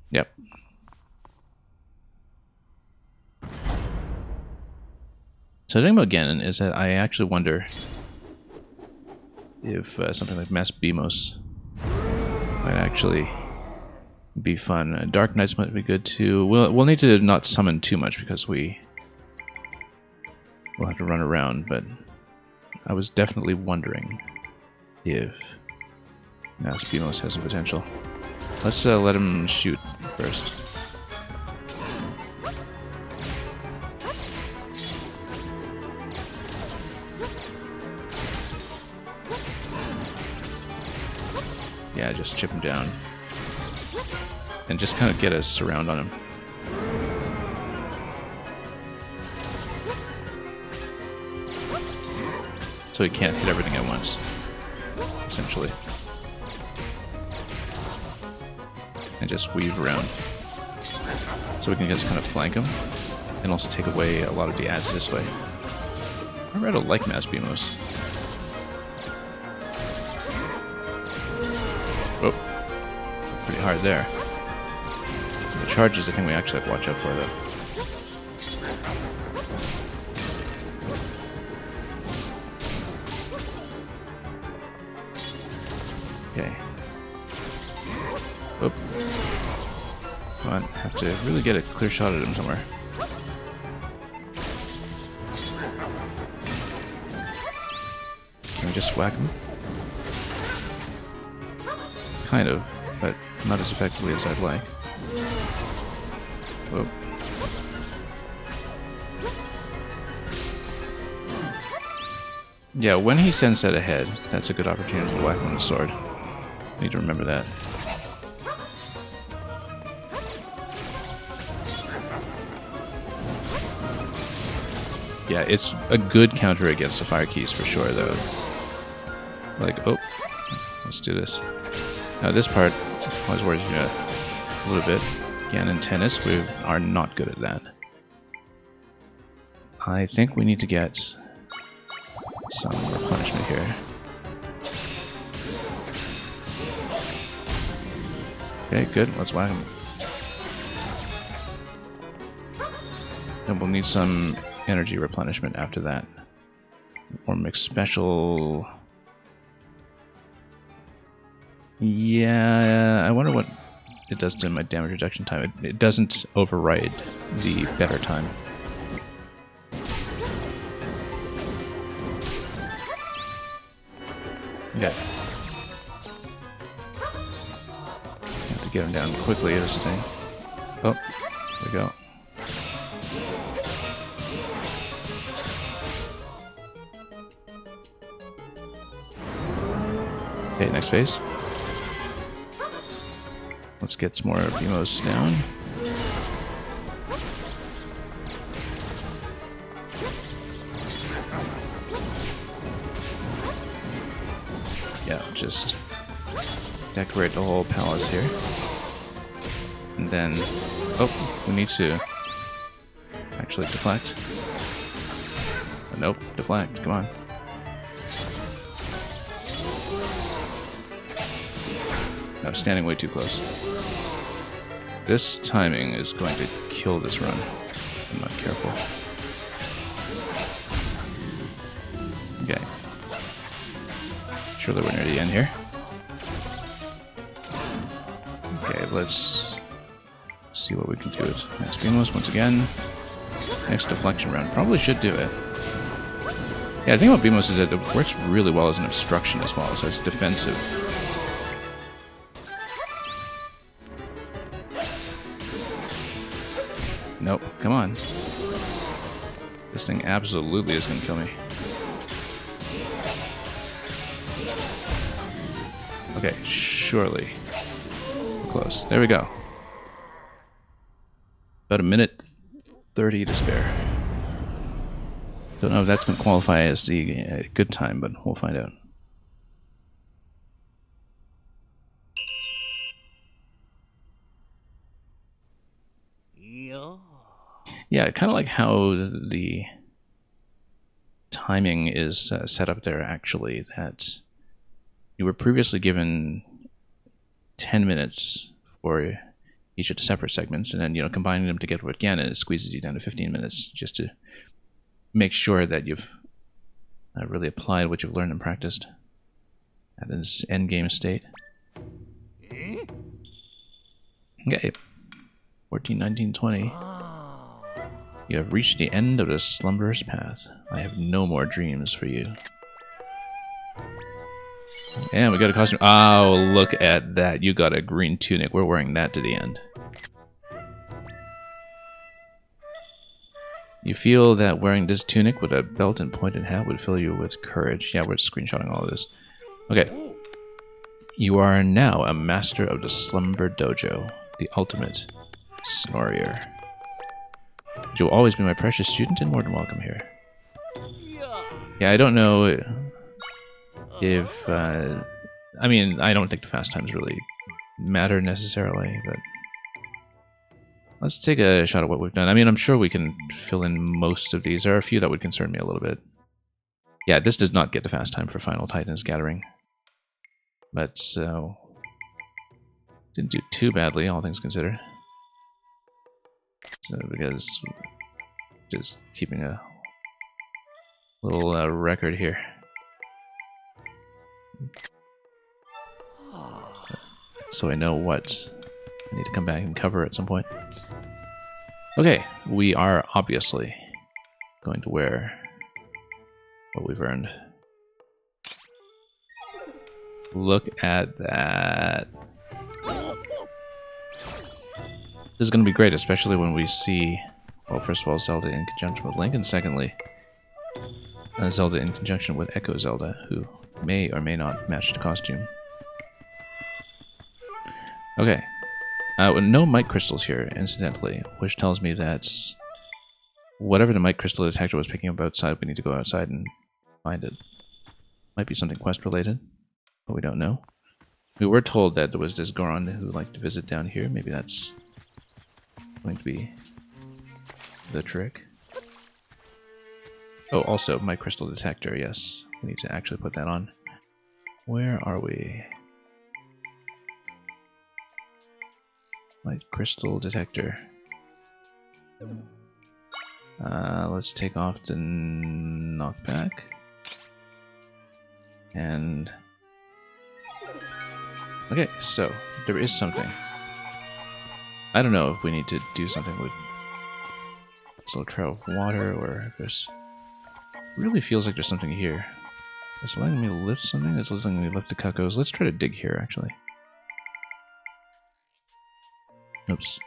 Yep. So the thing about Ganon is that I actually wonder if something like Mass Beamos might actually be fun. Dark Knights might be good too. We'll need to not summon too much because we'll have to run around, but I was definitely wondering if Mass Beamos has a potential. Let's let him shoot first. Yeah, just chip him down. And just kind of get a surround on him. So he can't hit everything at once, essentially. And just weave around. So we can just kind of flank him, and also take away a lot of the ads this way. I rather like Mass Beamos. Oh, pretty hard there. The charges, I think we actually have to watch out for, though. Okay. Oh. Come on, have to really get a clear shot at him somewhere. Can we just whack him? Kind of, but not as effectively as I'd like. Whoa. Yeah, when he sends that ahead, that's a good opportunity to whack him with the sword. Need to remember that. Yeah, it's a good counter against the fire keys for sure, though. Like, oh, let's do this. Now this part, I was worried a little bit. Ganon Tennis, we are not good at that. I think we need to get some replenishment here. Okay, good. Let's whack him. And we'll need some energy replenishment after that. Or mix special. Yeah, I wonder what it does to my damage reduction time. It doesn't override the better time. Yeah. Have to get him down quickly, that's the thing. Oh, there we go. Okay, next phase. Let's get some more Beamos down. Yeah, just decorate the whole palace here. And then, oh, we need to actually deflect. Nope, deflect, come on. No, standing way too close. This timing is going to kill this run. I'm not careful. Okay. Surely we're near the end here. Okay, let's see what we can do with Max Beamless once again. Next deflection round. Probably should do it. Yeah, the thing about Beamless is that it works really well as an obstruction as well, so it's defensive. Nope, come on. This thing absolutely is going to kill me. Okay, surely. We're close. There we go. About a minute 30 to spare. Don't know if that's going to qualify as the good time, but we'll find out. Yeah, I kind of like how the timing is set up there, actually, that you were previously given 10 minutes for each of the separate segments, and then, you know, combining them together again, and it squeezes you down to 15 minutes, just to make sure that you've really applied what you've learned and practiced at this endgame state. Okay. 14, 19, 20. You have reached the end of the slumberous path. I have no more dreams for you. And we got a costume. Oh, look at that. You got a green tunic. We're wearing that to the end. You feel that wearing this tunic with a belt and pointed hat would fill you with courage. Yeah, we're screenshotting all of this. Okay. You are now a master of the Slumber Dojo, the ultimate Snorier. You'll always be my precious student and more than welcome here. Yeah, I don't know if... I mean, I don't think the fast times really matter necessarily, but... Let's take a shot at what we've done. I mean, I'm sure we can fill in most of these. There are a few that would concern me a little bit. Yeah, this does not get the fast time for Final Titans Gathering. But, so... didn't do too badly, all things considered. So, because... just keeping a little record here. So I know what I need to come back and cover at some point. Okay, we are obviously going to wear what we've earned. Look at that. This is going to be great, especially when we see, well, first of all, Zelda in conjunction with Link, and secondly, Zelda in conjunction with Echo Zelda, who may or may not match the costume. Okay. No mic crystals here, incidentally, which tells me that whatever the mic crystal detector was picking up outside, we need to go outside and find it. Might be something quest related, but we don't know. We were told that there was this Goron who liked to visit down here. Maybe that's going to be the trick. Oh, also, mic crystal detector, yes. We need to actually put that on. Where are we? Light crystal detector. Let's take off the knockback. And... okay, so, there is something. I don't know if we need to do something with this little trail of water, or if there's... it really feels like there's something here. It's letting me lift something? It's letting me lift the cuckoos. Let's try to dig here, actually. Oops.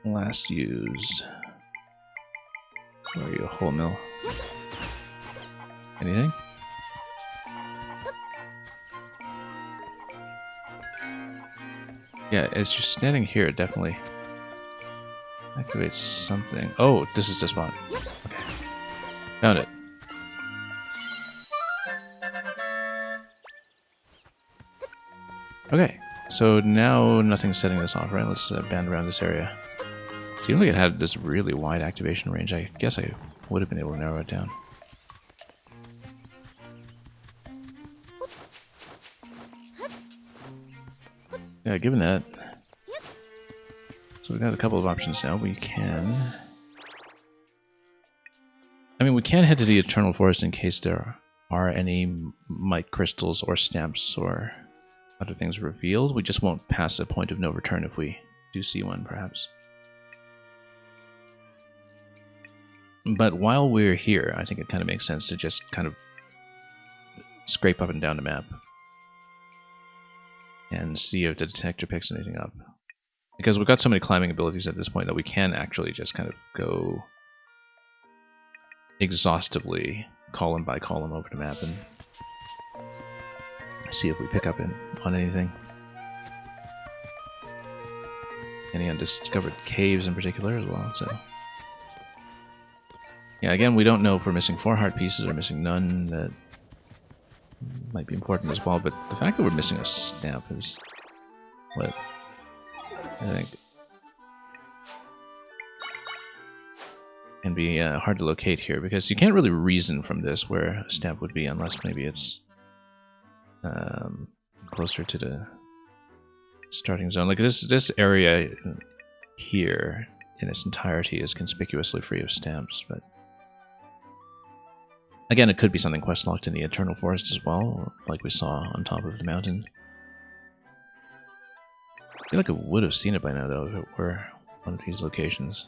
Last used. Where are you? Whole mill. Anything? Yeah, it's just standing here, it definitely activates something. Oh, this is the spot. Okay. Found it. Okay, so now nothing's setting this off, right? Let's band around this area. Seemed like it had this really wide activation range. I guess I would have been able to narrow it down. Yeah, given that. So we've got a couple of options now. We can... I mean, we can head to the Eternal Forest in case there are any Might Crystals or Stamps or other things revealed. We just won't pass a point of no return if we do see one, perhaps. But while we're here, I think it kind of makes sense to just kind of scrape up and down the map and see if the detector picks anything up. Because we've got so many climbing abilities at this point that we can actually just kind of go exhaustively column by column over the map and see if we pick up on anything. Any undiscovered caves in particular as well, so... Yeah, again, we don't know if we're missing 4 heart pieces or missing none. That might be important as well, but the fact that we're missing a stamp is what I think can be hard to locate here, because you can't really reason from this where a stamp would be unless maybe it's closer to the starting zone. Like this area here in its entirety is conspicuously free of stamps, but again, it could be something quest locked in the Eternal Forest as well, like we saw on top of the mountain. I feel like I would have seen it by now, though, if it were one of these locations.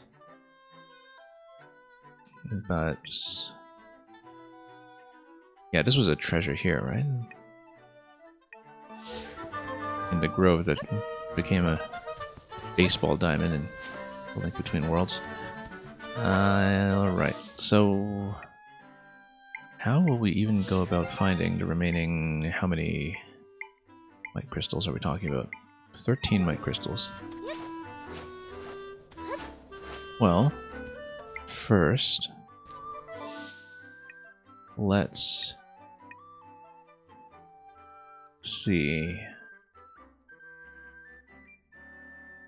But... yeah, this was a treasure here, right? In the grove that became a baseball diamond in the Link Between Worlds. Alright, so... how will we even go about finding the remaining... how many Might Crystals are we talking about? 13 Might Crystals. Well, first, let's see.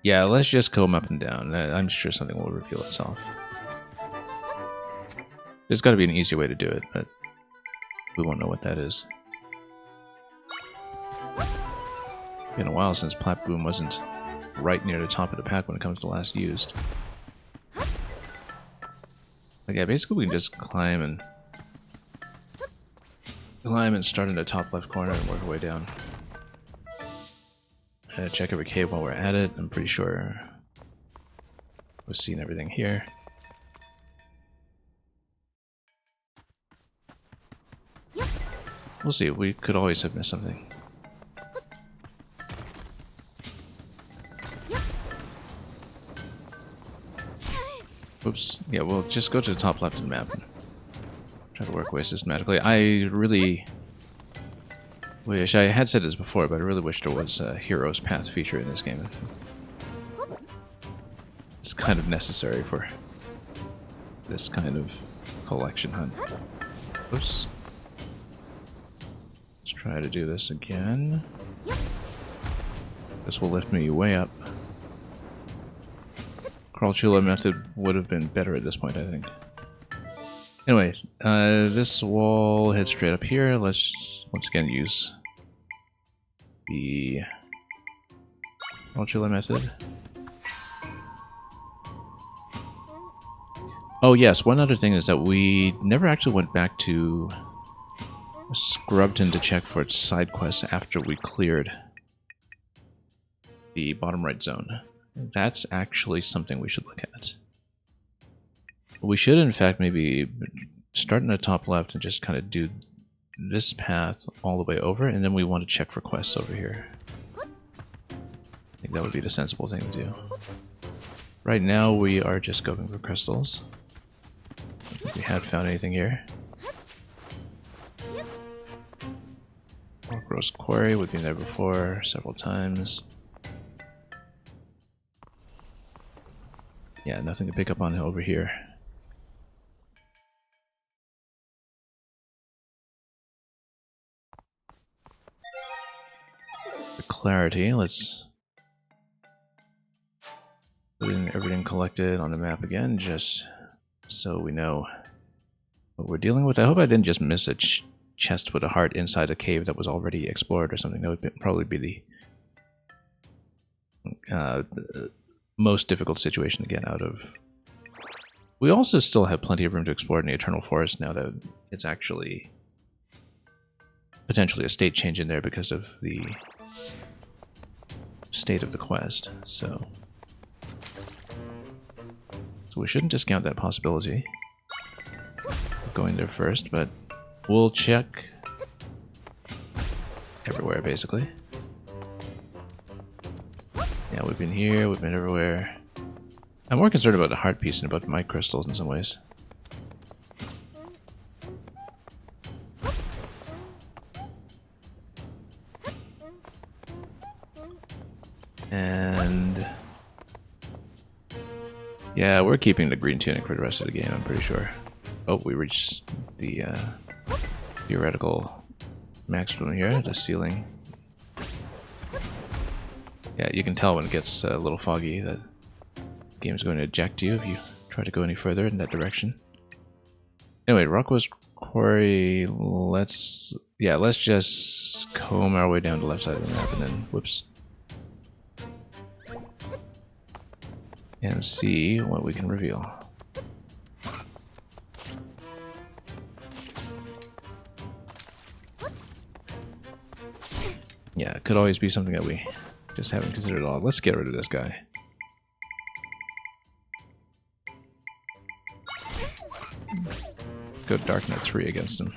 Yeah, let's just comb up and down. I'm sure something will reveal itself. There's got to be an easy way to do it, but we won't know what that is. It's been a while since Plat Boom wasn't right near the top of the pack when it comes to last used. Like, yeah, basically we can just climb and start in the top left corner and work our way down. Check every cave while we're at it. I'm pretty sure we've seen everything here. We'll see. We could always have missed something. Oops. Yeah, we'll just go to the top left of the map and try to work away systematically. I really wish, I had said this before, but I really wish there was a Hero's Path feature in this game. It's kind of necessary for this kind of collection hunt. Oops. Let's try to do this again. This will lift me way up. Crawl Chula method would have been better at this point, I think. Anyway, this wall heads straight up here. Let's once again use the Crawl Chula method. Oh yes, one other thing is that we never actually went back to Scrubton to check for its side quests after we cleared the bottom right zone. That's actually something we should look at. We should, in fact, maybe start in the top left and just kind of do this path all the way over, and then we want to check for quests over here. I think that would be the sensible thing to do. Right now, we are just going for crystals. I don't think we had found anything here. Gross Quarry, we've been there before several times. Yeah, nothing to pick up on over here. clarity, let's put in everything collected on the map again, just so we know what we're dealing with. I hope I didn't just miss a chest with a heart inside a cave that was already explored or something. That would probably be the most difficult situation to get out of. We also still have plenty of room to explore in the Eternal Forest now that it's actually potentially a state change in there because of the state of the quest. So we shouldn't discount that possibility of going there first, but we'll check everywhere basically. Yeah, we've been here, we've been everywhere. I'm more concerned about the heart piece and about my crystals in some ways. And yeah, we're keeping the green tunic for the rest of the game, I'm pretty sure. Oh, we reached the theoretical maximum here, the ceiling. Yeah, you can tell when it gets a little foggy that the game's going to eject you if you try to go any further in that direction. Anyway, Rockwell's Quarry, let's just comb our way down the left side of the map and then, whoops. And see what we can reveal. Yeah, it could always be something that we just haven't considered at all. Let's get rid of this guy. Go Dark Knight 3 against him.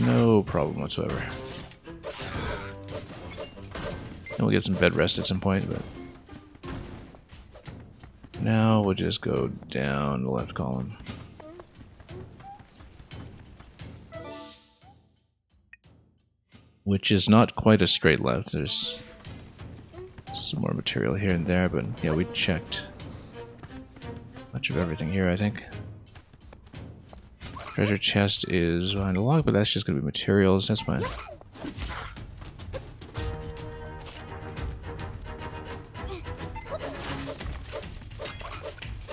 No problem whatsoever. And we'll get some bed rest at some point, but now we'll just go down the left column. Which is not quite a straight left. There's some more material here and there, but yeah, we checked much of everything here, I think. Treasure chest is behind the log, but that's just going to be materials. That's fine.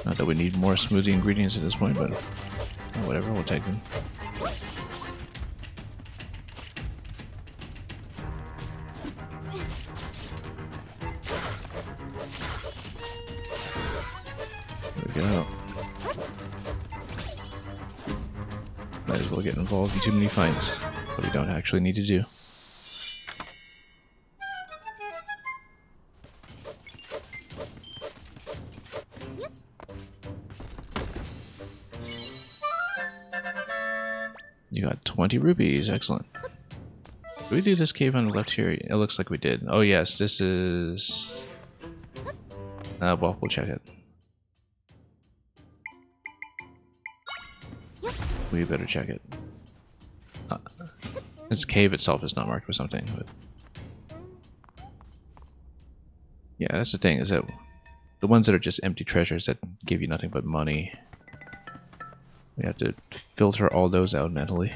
Not that we need more smoothie ingredients at this point, but whatever, we'll take them. There we go. Might as well get involved in too many fights that we don't actually need to do. You got 20 rupees, excellent. Did we do this cave on the left here? It looks like we did. Oh yes, this is... well, we'll check it. We better check it. This cave itself is not marked with something, but... Yeah, that's the thing, is that the ones that are just empty treasures that give you nothing but money, we have to filter all those out mentally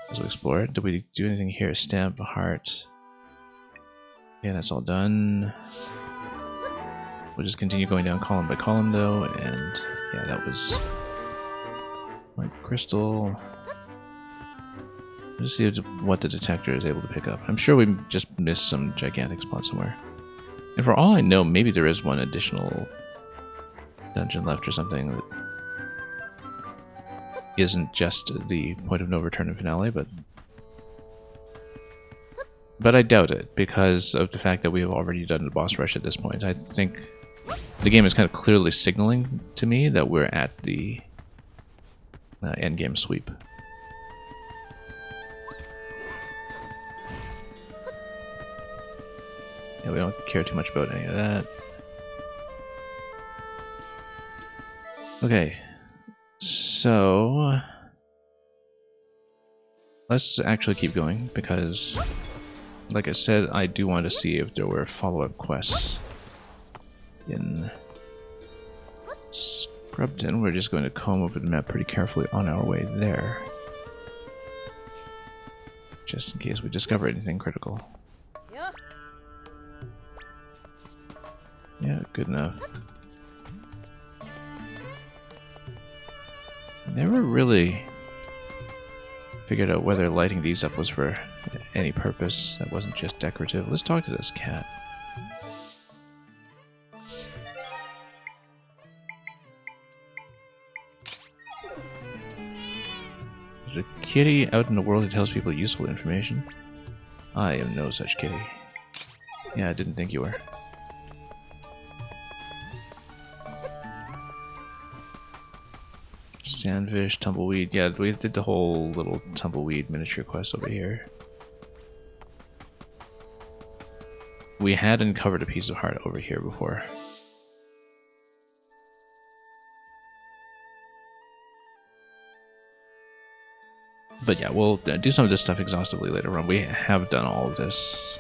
as we explore it. Did we do anything here? Stamp, a heart. Yeah, that's all done. We'll just continue going down column by column though, and yeah, that was my crystal. Let's see what the detector is able to pick up. I'm sure we just missed some gigantic spot somewhere. And for all I know, maybe there is one additional dungeon left or something that isn't just the point of no return and finale, but I doubt it because of the fact that we have already done the boss rush at this point. I think the game is kind of clearly signaling to me that we're at the end game sweep. Yeah, we don't care too much about any of that. Okay. So, let's actually keep going, because, like I said, I do want to see if there were follow-up quests in Scrubton. We're just going to comb over the map pretty carefully on our way there. just in case we discover anything critical. Yeah, good enough. Never really figured out whether lighting these up was for any purpose that wasn't just decorative. Let's talk to this cat. Is a kitty out in the world that tells people useful information? I am no such kitty. Yeah, I didn't think you were. Sandfish, tumbleweed. Yeah, we did the whole little tumbleweed miniature quest over here. We had uncovered a piece of heart over here before. But yeah, we'll do some of this stuff exhaustively later on. We have done all of this.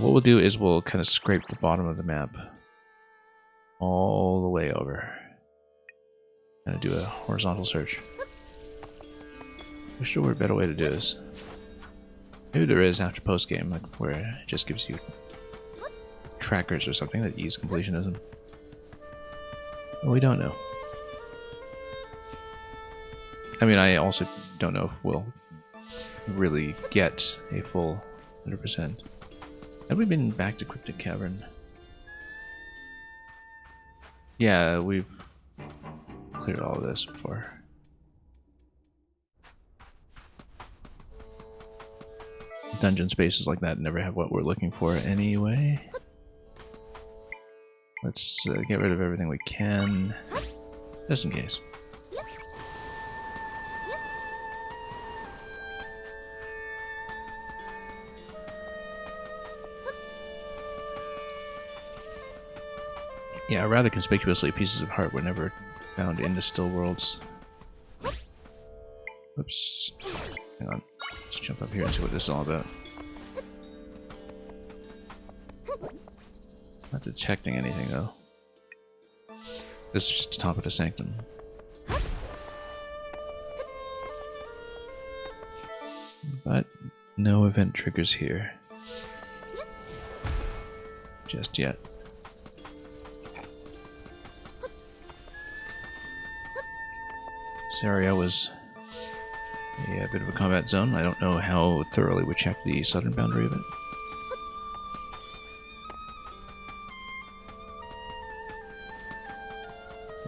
What we'll do is we'll kind of scrape the bottom of the map all the way over. Gonna do a horizontal search. Wish there were a better way to do this. Maybe there is after post game, like where it just gives you trackers or something that ease completionism. Well, we don't know. I mean, I also don't know if we'll really get a full 100%. Have we been back to Cryptic Cavern? Yeah, we've cleared all of this before. Dungeon spaces like that never have what we're looking for anyway. Let's get rid of everything we can, just in case. Yeah, rather conspicuously, pieces of heart were never found in the still worlds. Oops. Hang on. Let's jump up here and see what this is all about. Not detecting anything, though. This is just the top of the sanctum. But no event triggers here. Just yet. This area was a bit of a combat zone. I don't know how thoroughly we checked the southern boundary of it.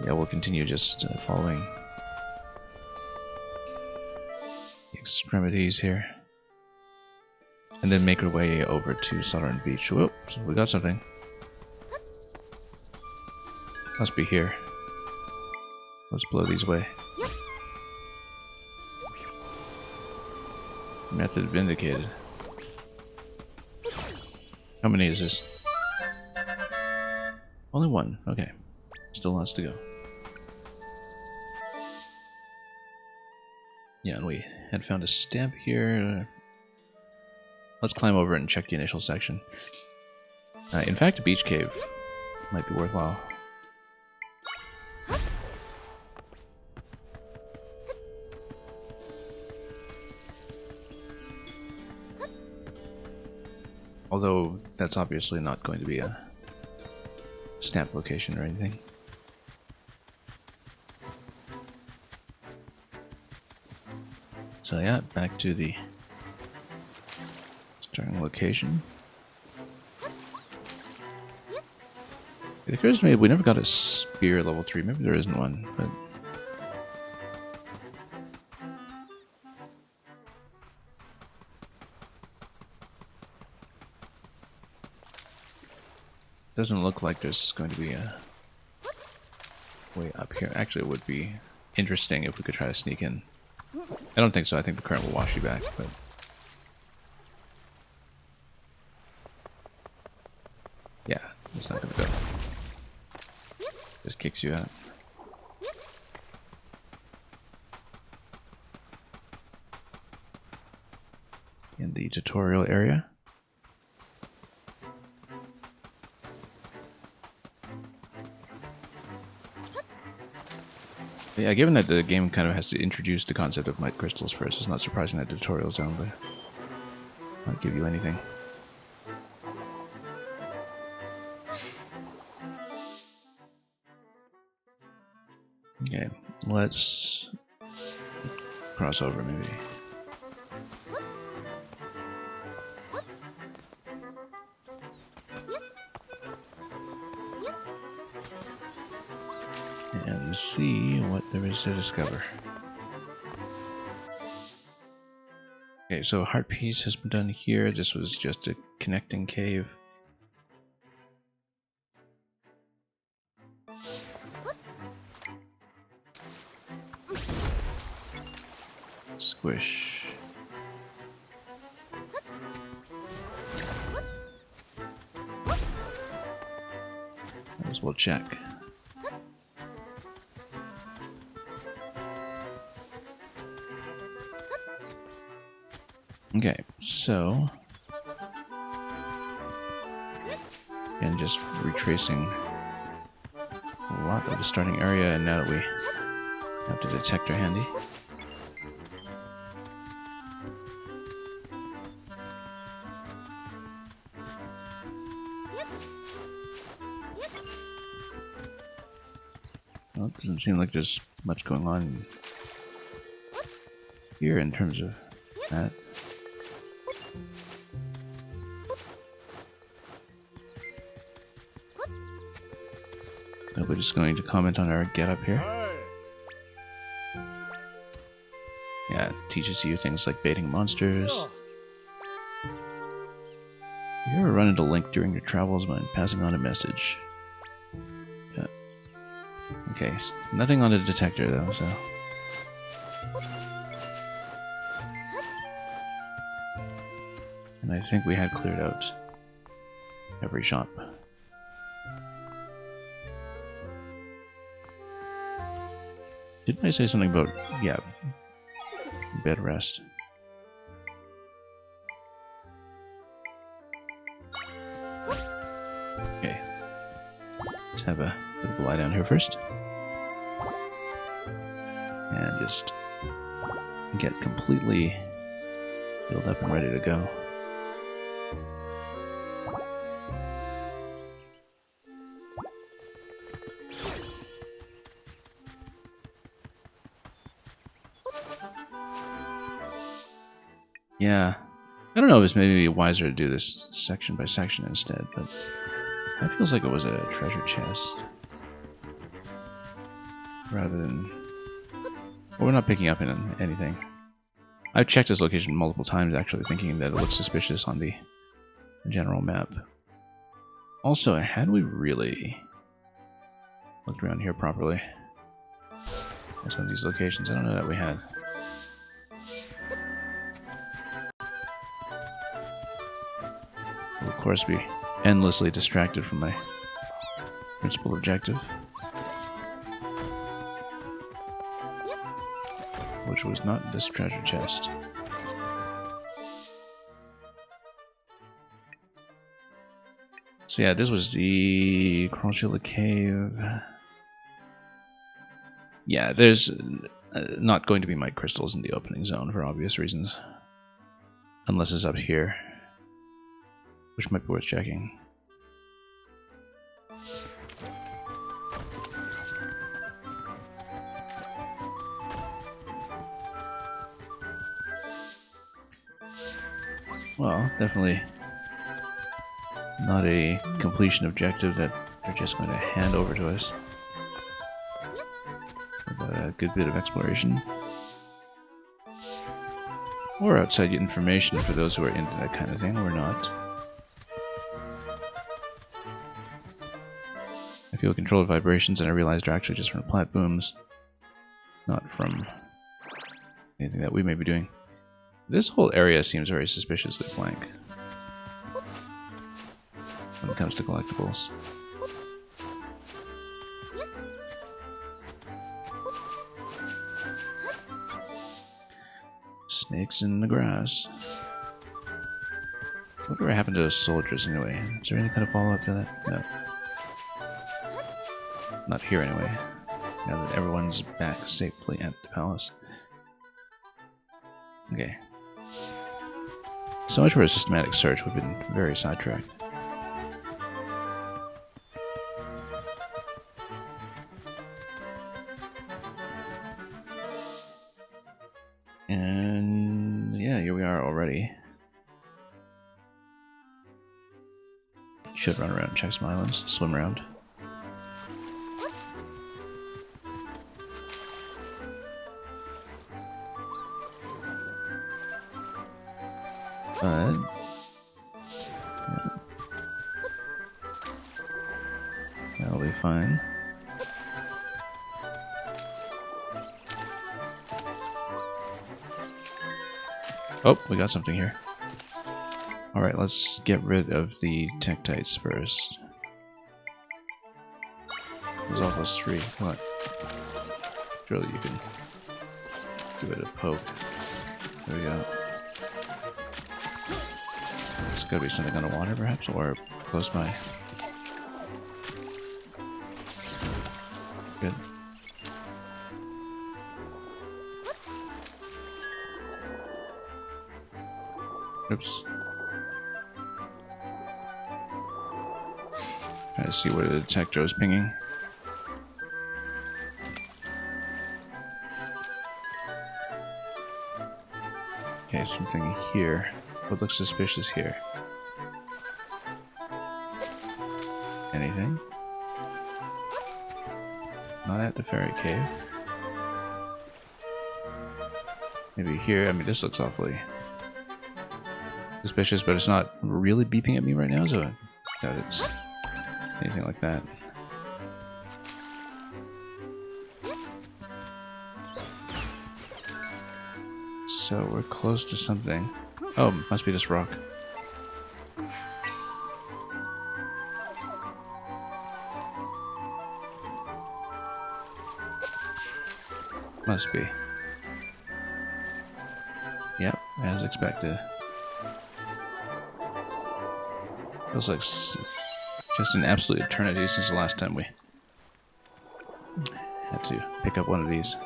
Yeah, we'll continue just following the extremities here. And then make our way over to Southern Beach. Whoops, we got something. Must be here. Let's blow these away. Method vindicated. How many is this? Only one. Okay. Still lots to go. Yeah, and we had found a stamp here. Let's climb over and check the initial section. In fact, a beach cave might be worthwhile. Although, that's obviously not going to be a stamp location or anything. So yeah, back to the starting location. It occurs to me we never got a spear level 3. Maybe there isn't one, but... doesn't look like there's going to be a way up here. Actually, it would be interesting if we could try to sneak in. I don't think so. I think the current will wash you back, but... yeah, it's not going to go. Just kicks you out. In the tutorial area. Yeah, given that the game kind of has to introduce the concept of might crystals first, it's not surprising that the tutorial zone would not give you anything. Okay, let's cross over maybe. And see what there is to discover. Okay, so heart piece has been done here. This was just a connecting cave. Squish. Might as well check. Okay, so again, just retracing a lot of the starting area, and now that we have the detector handy. Well, it doesn't seem like there's much going on here in terms of that. Nobody's going to comment on our getup here. Yeah, it teaches you things like baiting monsters. You ever run into Link during your travels when passing on a message? Yeah. Okay, nothing on the detector though, so... And I think we had cleared out every shop. Didn't I say something about, yeah, bed rest? Okay. Let's have a bit of a lie down here first. And just get completely healed up and ready to go. Yeah, I don't know if it's maybe wiser to do this section by section instead, but that feels like it was a treasure chest. Rather than... Well, we're not picking up anything. I've checked this location multiple times actually, thinking that it looks suspicious on the general map. Also, had we really looked around here properly at some of these locations? I don't know that we had. We'll of course be endlessly distracted from my principal objective, which was not this treasure chest. So yeah, this was the Crawlchilla Cave. Yeah, there's not going to be might crystals in the opening zone for obvious reasons. Unless it's up here, which might be worth checking. Well, definitely not a completion objective that they're just going to hand over to us. But a good bit of exploration. Or outside information for those who are into that kind of thing, or not. I feel controlled vibrations and I realized they're actually just from plat booms, not from anything that we may be doing. This whole area seems very suspiciously blank when it comes to collectibles. Snakes in the grass. Whatever happened to those soldiers anyway? Is there any kind of follow-up to that? No. Not here anyway. Now that everyone's back safely at the palace. Okay. So much for a systematic search. We've been very sidetracked. And yeah, here we are already. Should run around and check some islands, swim around. But yeah, that'll be fine. Oh, we got something here. Alright, let's get rid of the Tektites first. There's almost 3. Come on. Surely you can give it a poke. There we go. There's gotta be something underwater, perhaps, or close by. Good. Oops. Try to see where the detector is pinging. Okay, something here. What looks suspicious here? Anything? Not at the fairy cave. Maybe here. I mean, this looks awfully suspicious, but it's not really beeping at me right now, so I doubt it's anything like that. So we're close to something. Oh, must be this rock. Must be. Yep, as expected. Feels like just an absolute eternity since the last time we had to pick up one of these.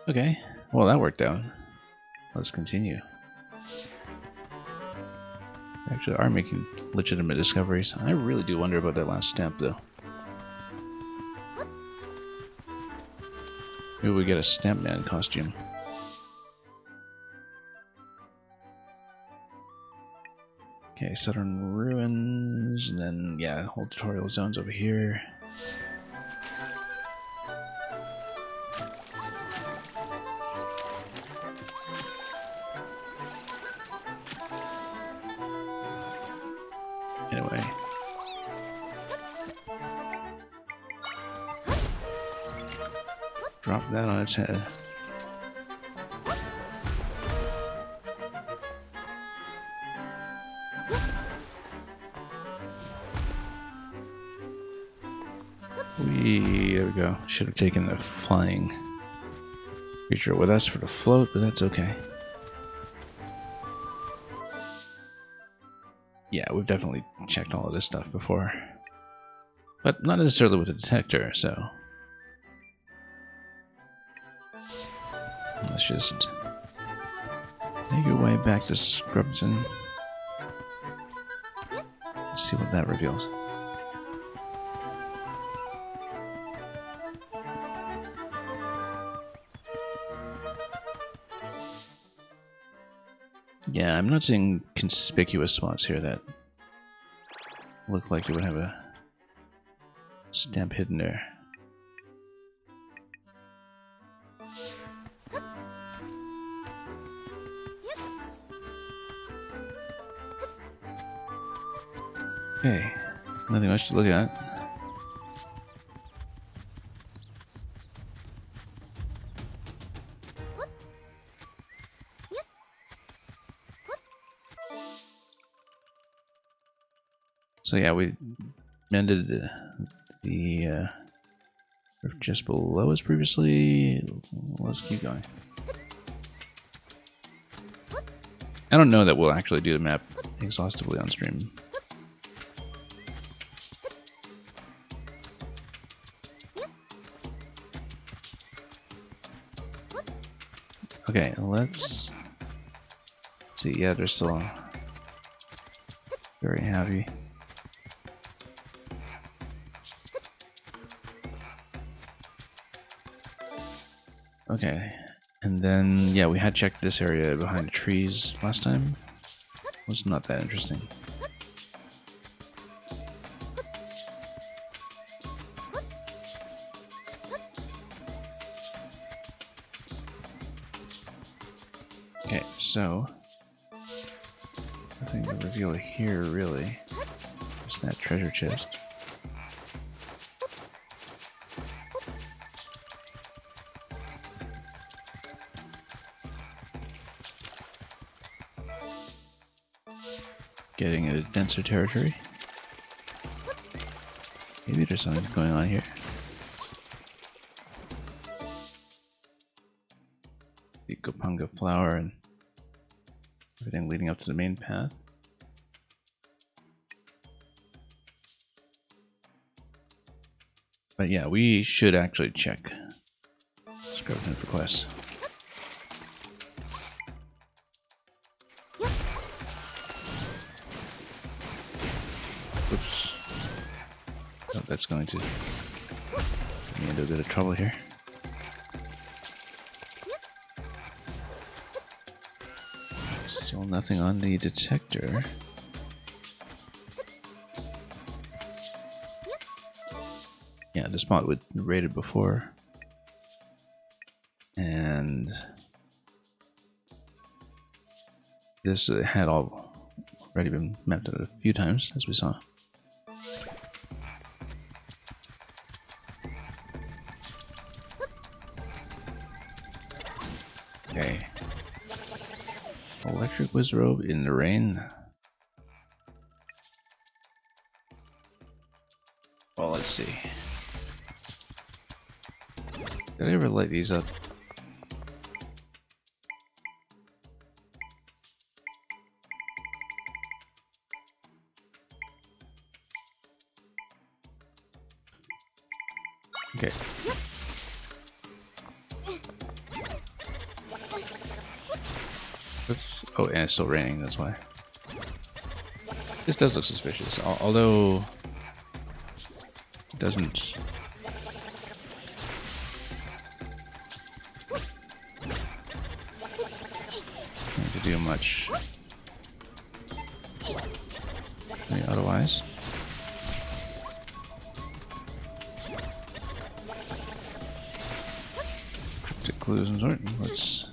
Okay, well that worked out. Let's continue. Actually, are making legitimate discoveries. I really do wonder about that last stamp, though. Maybe we get a Stamp Man costume. Okay, Southern Ruins, and then, yeah, whole tutorial zones over here. Anyway. Drop that on its head. There we go. Should have taken a flying creature with us for the float, but that's okay. Yeah, we've definitely checked all of this stuff before. But not necessarily with a detector, so... Let's just make your way back to Scrubton. Let's see what that reveals. Yeah, I'm not seeing conspicuous spots here that look like they would have a stamp hidden there. Okay, nothing much to look at. So yeah, we mended the rift just below us previously. Let's keep going. I don't know that we'll actually do the map exhaustively on stream. Okay, let's see. Yeah, they're still very happy. Okay, and then, yeah, we had checked this area behind the trees last time. It was not that interesting. Okay, so nothing to reveal here, really. Just that treasure chest. Getting a denser territory. Maybe there's something going on here. The Gopanga flower and everything leading up to the main path. But yeah, we should actually check Skeleton for quests. Oops. Oh, that's going to get me into a bit of trouble here. Still nothing on the detector. Yeah, the spot we raided before. And this had already been mapped out a few times, as we saw. Okay. Electric Wizrobe in the rain. Well, let's see. Did I ever light these up? Okay. Oops. Oh, and it's still raining, that's why. This does look suspicious, although it doesn't seem to do much. Otherwise. Cryptic clues and sort. Let's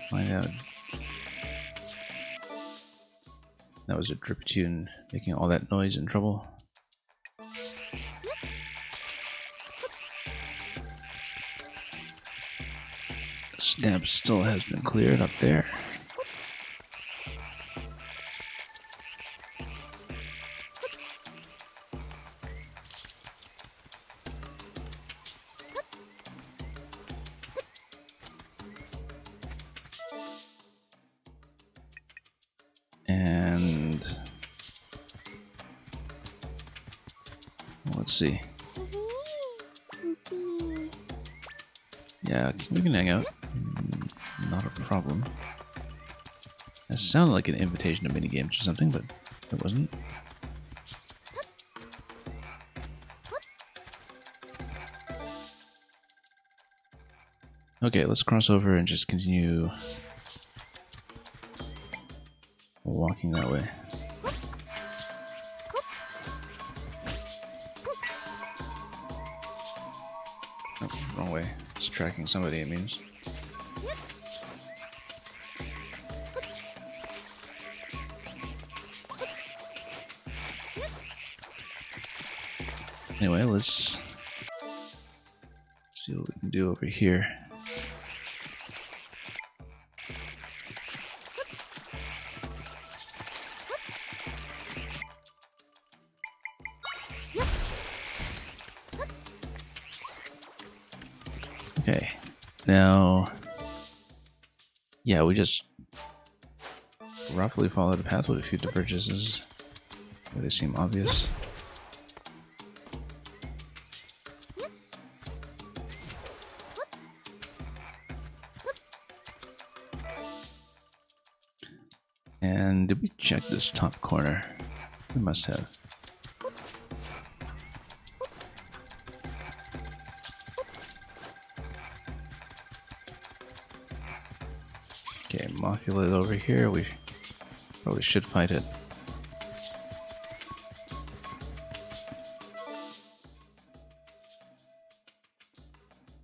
find out. That was a Driptune making all that noise and trouble. Stamp still has been cleared up there. And let's see. Yeah, we can hang out. Not a problem. That sounded like an invitation to minigames or something, but it wasn't. Okay, let's cross over and just continue walking that way. Oh, wrong way. It's tracking somebody, it means. Anyway, let's see what we can do over here. Okay, now Yeah, we just roughly follow the path with a few divergences where they seem obvious. And did we check this top corner? We must have. Okay, Mothula is over here. We probably should fight it.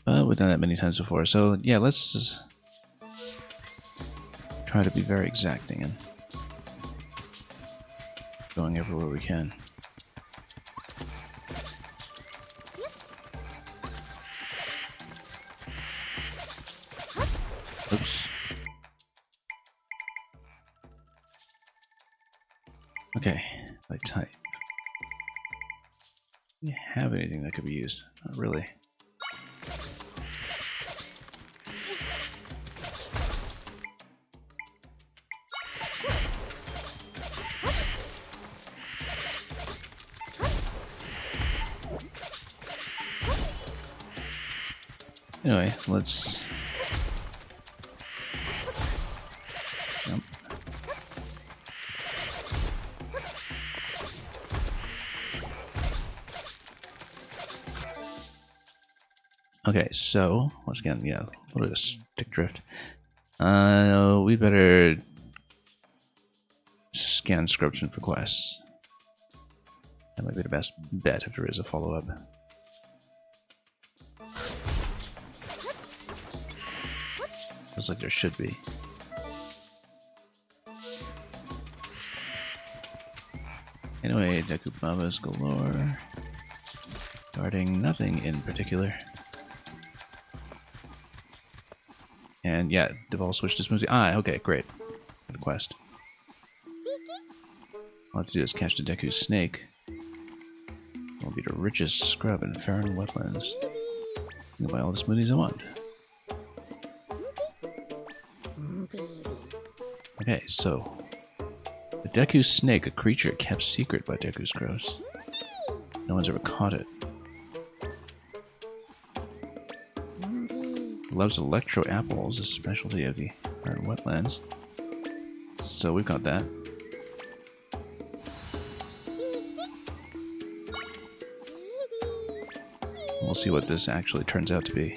But we've done that many times before, so yeah, let's just try to be very exacting and going everywhere we can. Oops. Okay, by type. Do we have anything that could be used? Not really. Anyway, let's jump. Okay, so once again, yeah, a little bit of stick drift. We better scan Scrubson for quests. That might be the best bet if there is a follow-up. Looks like there should be. Anyway, Deku Babas galore. Guarding nothing in particular. And yeah, they've all switched to Smoothie. Ah, okay, great. Good quest. All I have to do is catch the Deku snake. I'll be the richest scrub in Farron Wetlands. I can buy all the smoothies I want. Okay, so the Deku snake, a creature kept secret by Deku Scrubs. No one's ever caught it. Loves electro apples, a specialty of the Farron Wetlands. So we've got that. We'll see what this actually turns out to be.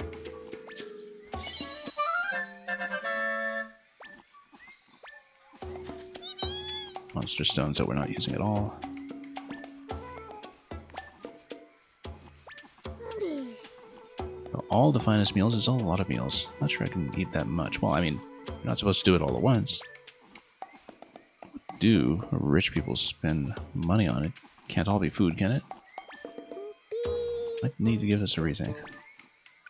Monster stones that we're not using at all. All the finest meals is a lot of meals. Not sure I can eat that much. Well, I mean, you're not supposed to do it all at once. Do rich people spend money on it? Can't all be food, can it? I need to give this a rethink.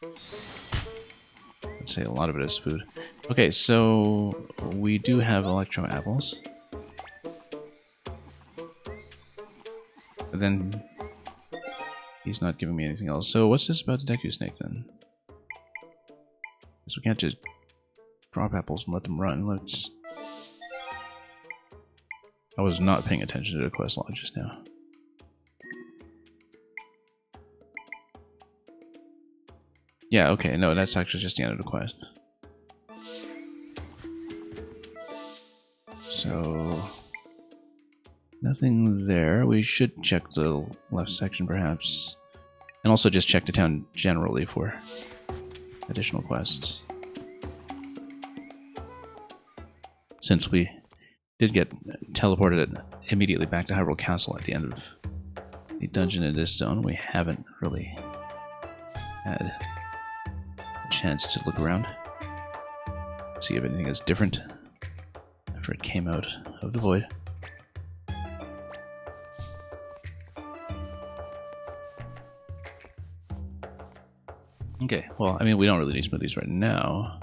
Let's say a lot of it is food. Okay, so we do have electro apples. But then he's not giving me anything else. So what's this about the Deku snake then? Because we can't just drop apples and let them run. Let's... I was not paying attention to the quest log just now. Yeah, okay, no, that's actually just the end of the quest. So... nothing there. We should check the left section perhaps. And also just check the town generally for additional quests. Since we did get teleported immediately back to Hyrule Castle at the end of the dungeon in this zone, we haven't really had a chance to look around. See if anything is different after it came out of the void. Okay, well, I mean, we don't really need smoothies right now.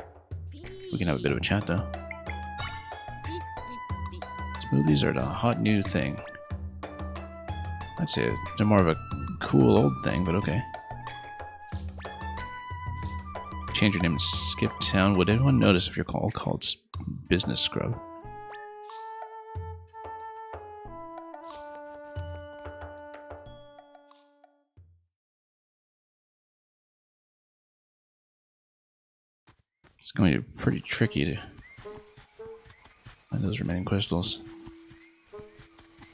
We can have a bit of a chat, though. Smoothies are the hot new thing. I'd say they're more of a cool old thing, but okay. change your name to Skip Town. Would anyone notice if you're called Business Scrub? It's going to be pretty tricky to find those remaining crystals.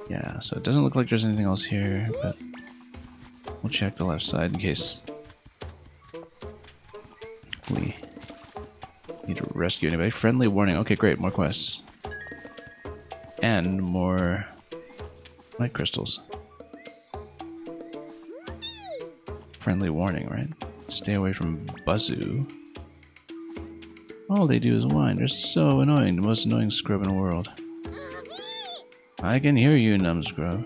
Yeah, so it doesn't look like there's anything else here, but we'll check the left side in case we need to rescue anybody. Friendly warning. Okay, great. More quests. And more light crystals. Friendly warning, right? Stay away from Buzzoo. All they do is whine. They're so annoying. The most annoying scrub in the world. I can hear you, Numbscrub.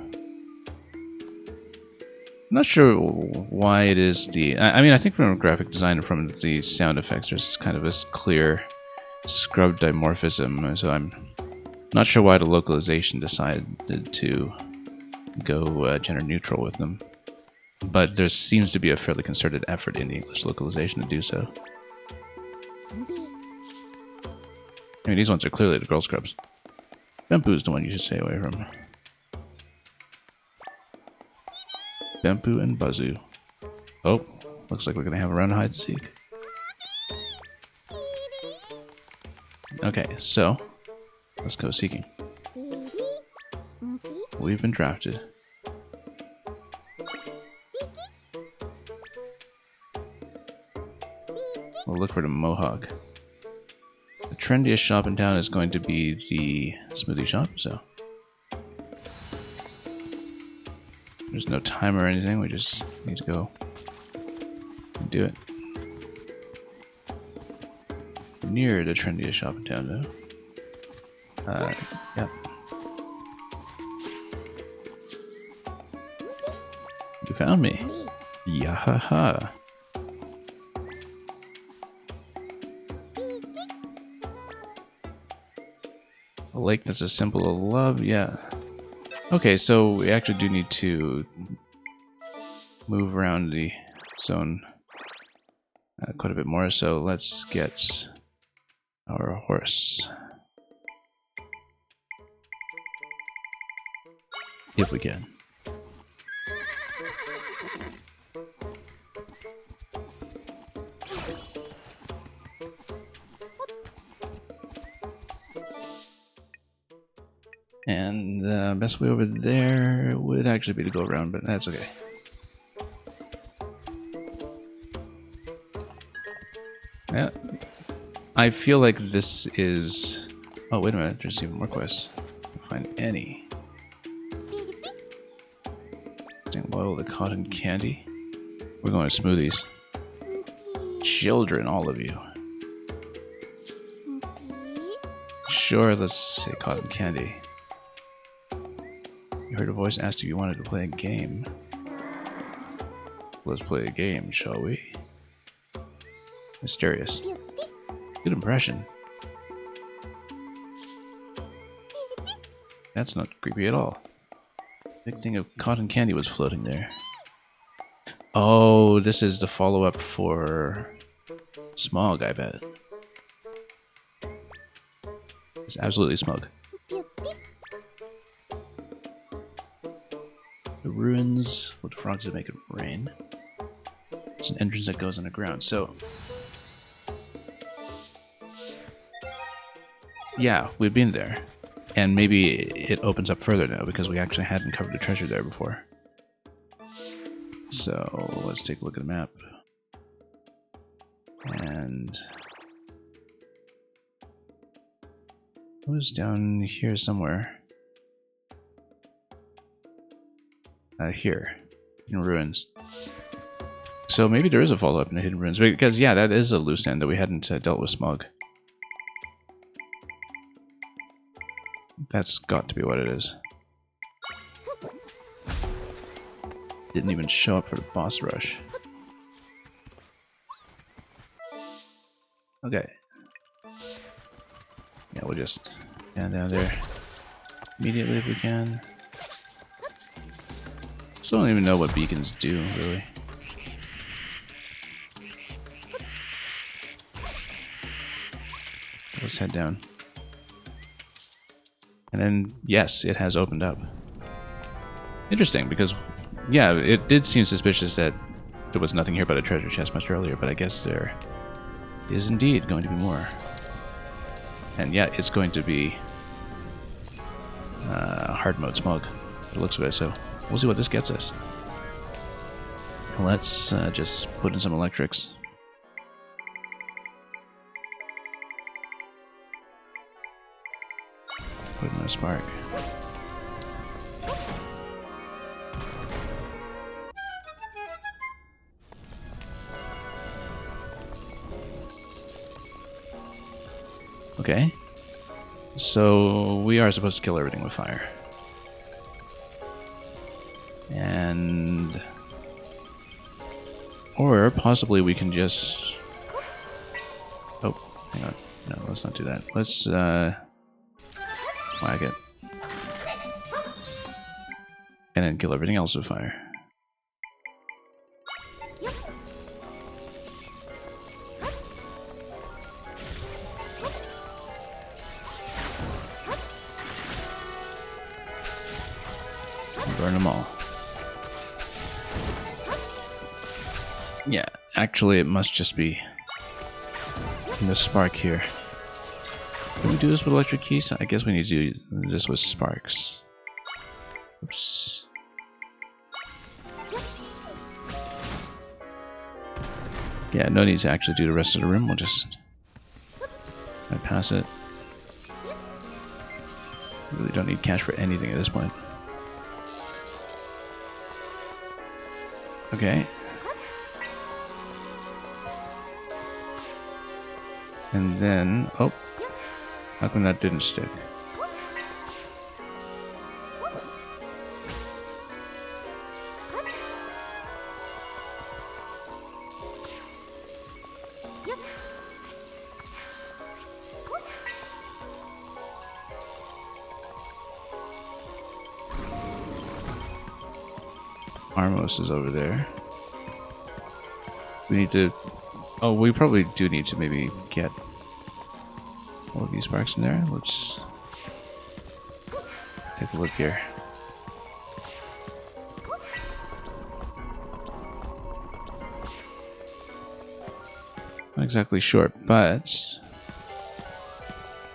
I'm not sure why it is the... I mean, I think from a graphic design and from the sound effects, there's kind of this clear scrub dimorphism, so I'm not sure why the localization decided to go gender neutral with them. But there seems to be a fairly concerted effort in the English localization to do so. I mean, these ones are clearly the girl scrubs. Bempoo's the one you should stay away from. Bempoo and Buzzoo. Oh, looks like we're going to have a round of hide and seek. Okay, so let's go seeking. We've been drafted. We'll look for the Mohawk. The trendiest shop in town is going to be the smoothie shop, so there's no timer or anything, we just need to go and do it. Near the trendiest shop in town, though. Yep. You found me. Yahaha. A lake that's a symbol of love, yeah. Okay, so we actually do need to move around the zone quite a bit more, so let's get our horse. If we can. And the best way over there would actually be to go around, but that's okay. Yeah, I feel like this is... Oh, wait a minute, there's even more quests. Can't find any. Staying loyal to cotton candy. We're going to smoothies. Children, all of you. Sure, let's say cotton candy. You heard a voice asked if you wanted to play a game. Let's play a game, shall we? Mysterious. Good impression. That's not creepy at all. Big thing of cotton candy was floating there. Oh, this is the follow-up for Smog, I bet. It's absolutely Smog. The ruins with the frogs that make it rain. It's an entrance that goes underground, so... Yeah, we've been there. And maybe it opens up further now because we actually hadn't covered the treasure there before. So, let's take a look at the map. And... it was down here somewhere. Here. In ruins. So maybe there is a follow-up in the hidden ruins. Because, yeah, that is a loose end that we hadn't dealt with Smog. That's got to be what it is. Didn't even show up for the boss rush. Okay. Yeah, we'll just stand down there immediately if we can. Still don't even know what beacons do, really. let's head down. And then, yes, it has opened up. Interesting, because, yeah, it did seem suspicious that there was nothing here but a treasure chest much earlier, but I guess there is indeed going to be more. And yeah, it's going to be hard mode smog, it looks of it, so we'll see what this gets us. Let's just put in some electrics. Put in a spark. Okay. So we are supposed to kill everything with fire. And... or possibly we can just... oh, hang on. No, let's not do that. Let's, whack it. And then kill everything else with fire. Burn them all. Yeah, actually it must just be in the spark here. Can we do this with electric keys? I guess we need to do this with sparks. Oops. Yeah, no need to actually do the rest of the room. We'll just bypass it. Really don't need cash for anything at this point. Okay. And then, oh, how come that didn't stick? Armos is over there. We need to... oh, we probably do need to maybe get all of these sparks in there. Let's take a look here. Not exactly sure, but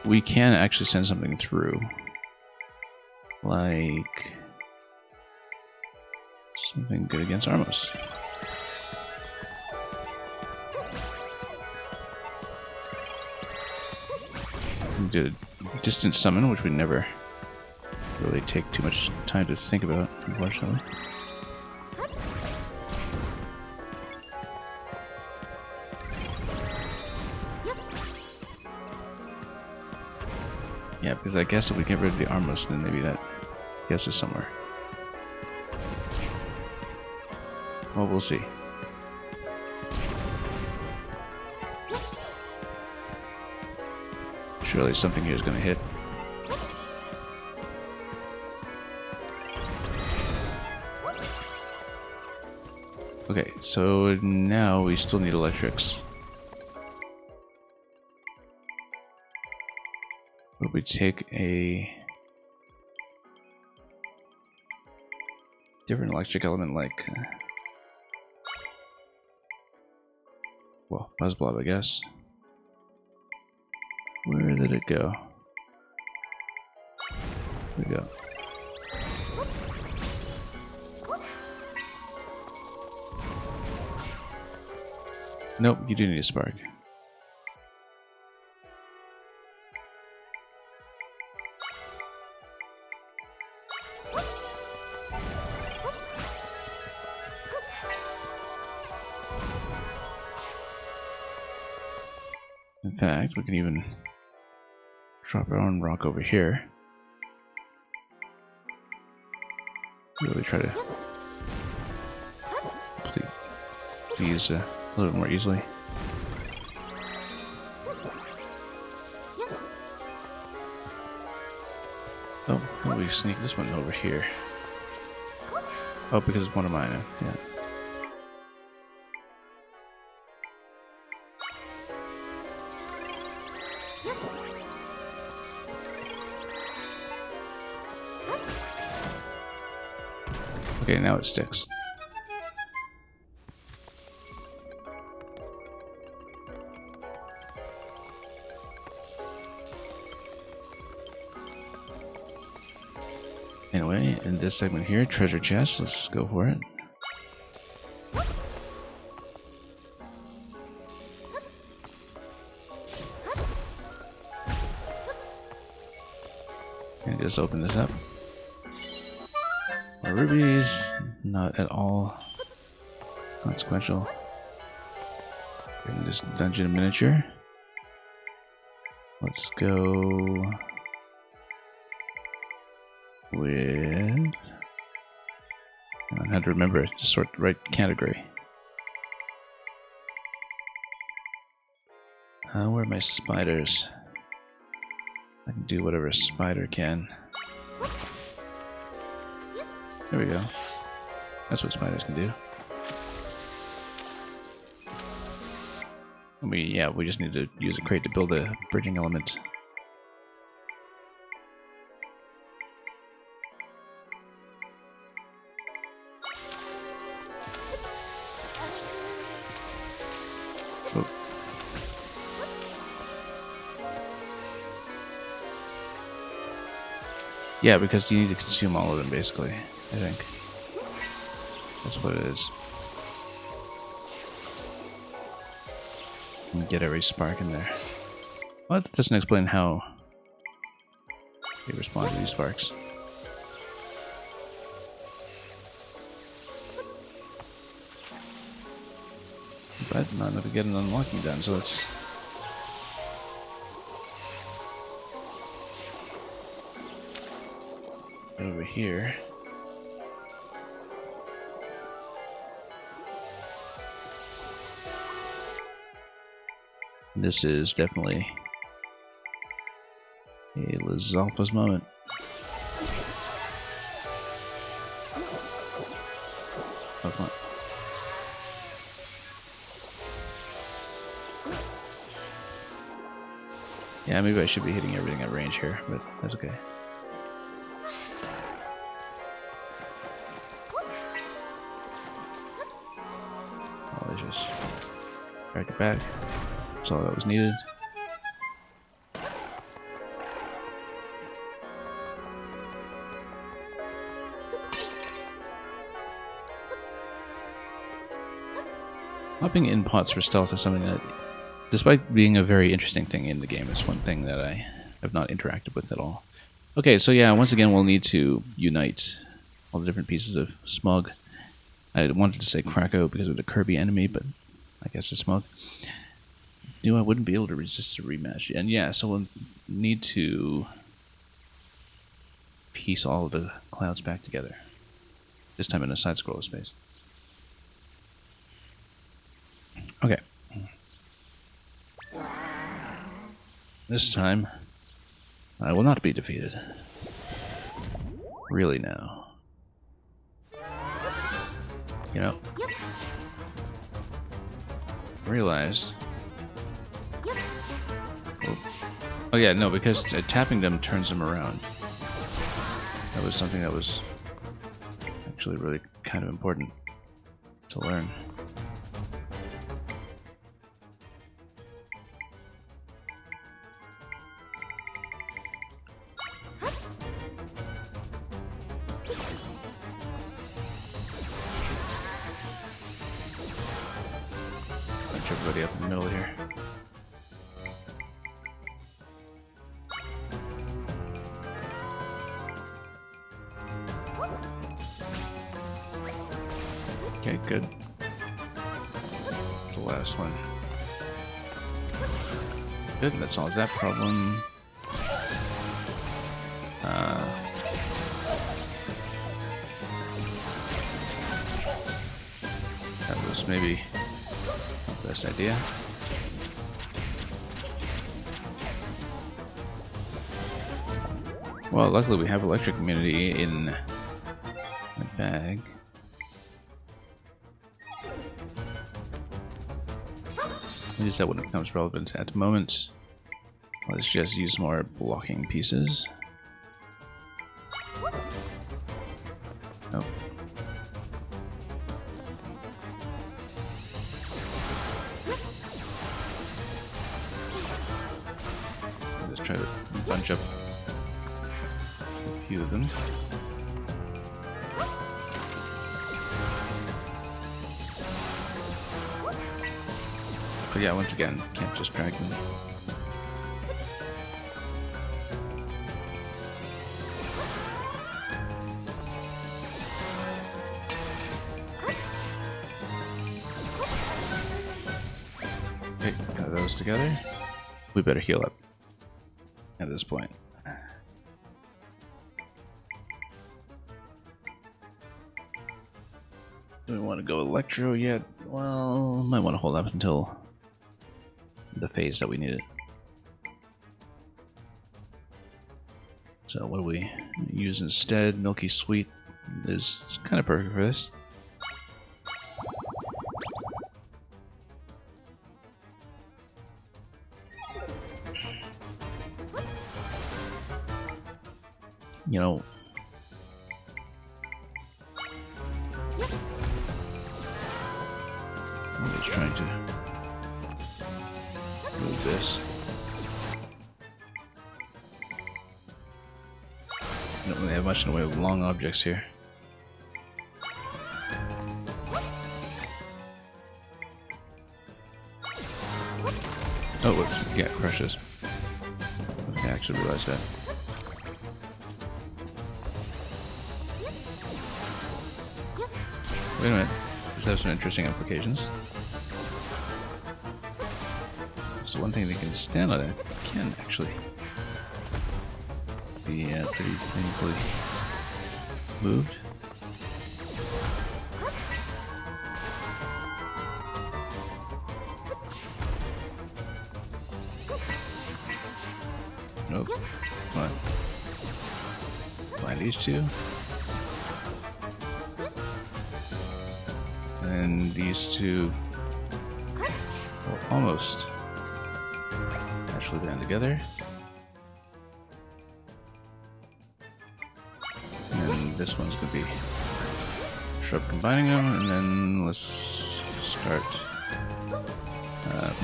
we can actually send something through. Like... something good against Armos. We did a distant summon, which we never really take too much time to think about, unfortunately. Yeah, because I guess if we get rid of the Armos, then maybe that gets us somewhere. Well, we'll see. Surely something here is going to hit. Okay, so now we still need electrics. But we take a different electric element like... well, Buzzblob, I guess. Where did it go? There we go. Nope, you do need a spark. In fact, we can even drop our own rock over here. Really try to complete these a little bit more easily. Oh, how do we sneak this one over here? Oh, because it's one of mine, yeah. Okay, now it sticks. Anyway, in this segment here, treasure chest, let's go for it. And just open this up. More rubies, not at all consequential. In this dungeon miniature. Let's go with... I had to remember to sort the right category. Where are my spiders? I can do whatever a spider can. There we go. That's what spiders can do. We just need to use a crate to build a bridging element. Oh. Yeah, because you need to consume all of them, basically, I think. That's what it is. And get every spark in there. Well, that doesn't explain how they respond to these sparks. But not enough to get an unlocking done, so let's... over here. This is definitely a Lizalfa's moment. Oh, come on. Yeah, maybe I should be hitting everything at range here, but that's okay. Oh, let's just drag it back. That's all that was needed. Hopping in pots for stealth is something that, despite being a very interesting thing in the game, is one thing that I have not interacted with at all. Okay, so yeah, once again we'll need to unite all the different pieces of Smug. I wanted to say Krakow because of the Kirby enemy, but I guess it's Smug. Knew I wouldn't be able to resist a rematch. And yeah, so we'll need to piece all of the clouds back together. This time in a side-scroller space. Okay. This time, I will not be defeated. Really now. You know, realized... Oh yeah, no, because tapping them turns them around. That was something that was actually really kind of important to learn. Bunch everybody up in the middle here. Okay, good. The last one. Good, that solves that problem. That was maybe not the best idea. Well, luckily we have electric immunity in the bag. At least that wouldn't become relevant at the moment. Let's just use more blocking pieces. Nope. I'll just try to bunch up a few of them. But yeah, once again, can't just drag them. Okay, got those together. We better heal up at this point. Do we want to go Electro yet? Well, might want to hold up until the phase that we needed. So what do we use instead? Milky Sweet is kind of perfect for this. You know, I'm just trying to move this. Don't really have much in the way of long objects here. Oh, whoops. Yeah, crushes. Okay, I actually realized that. Wait a minute. This has some interesting implications. So one thing that can stand on it can actually be pretty painfully moved. Nope. Come on. Find these two. And these two will almost actually band together. And this one's going to be Shrub combining them, and then let's start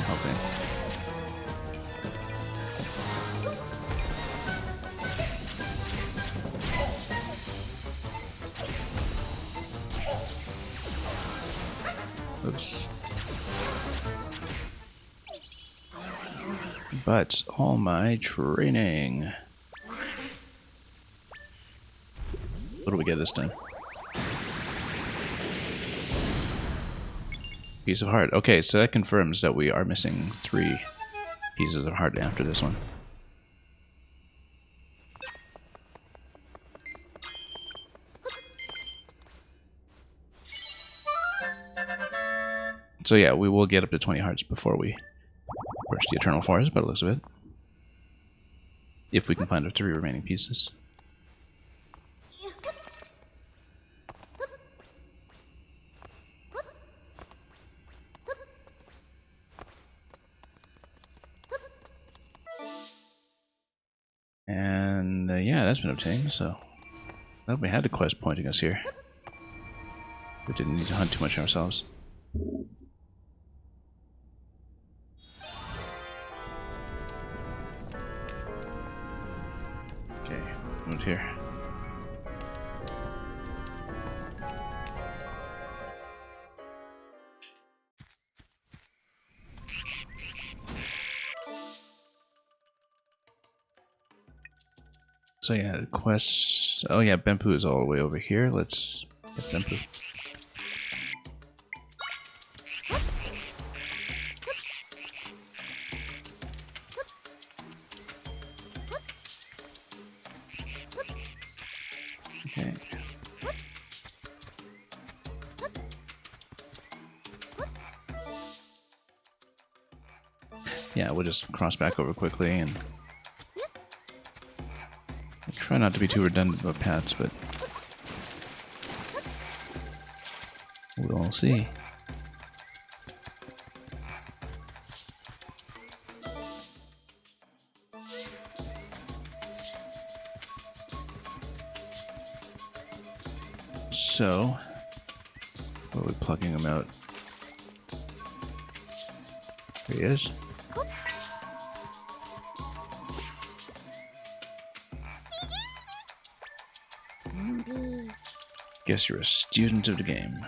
helping. Oops. But all my training. What do we get this time? Piece of heart. Okay, so that confirms that we are missing 3 pieces of heart after this one. So yeah, we will get up to 20 hearts before we approach the Eternal Forest, by the looks of it. If we can find the 3 remaining pieces. And yeah, that's been obtained, so well, we had the quest pointing us here. We didn't need to hunt too much ourselves. Okay, move here. So yeah, the quest. Oh yeah, Benpu is all the way over here. Let's get Benpu. Okay. Yeah, we'll just cross back over quickly and try not to be too redundant about paths, but we'll see. so where are we plugging him out? There he is. Guess you're a student of the game.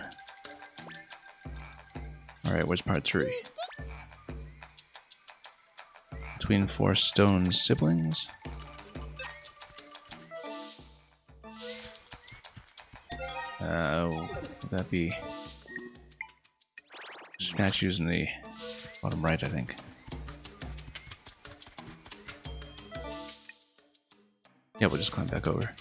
Alright, where's part 3? Between 4 stone siblings? Would that be statues in the bottom right, I think. Yeah, we'll just climb back over.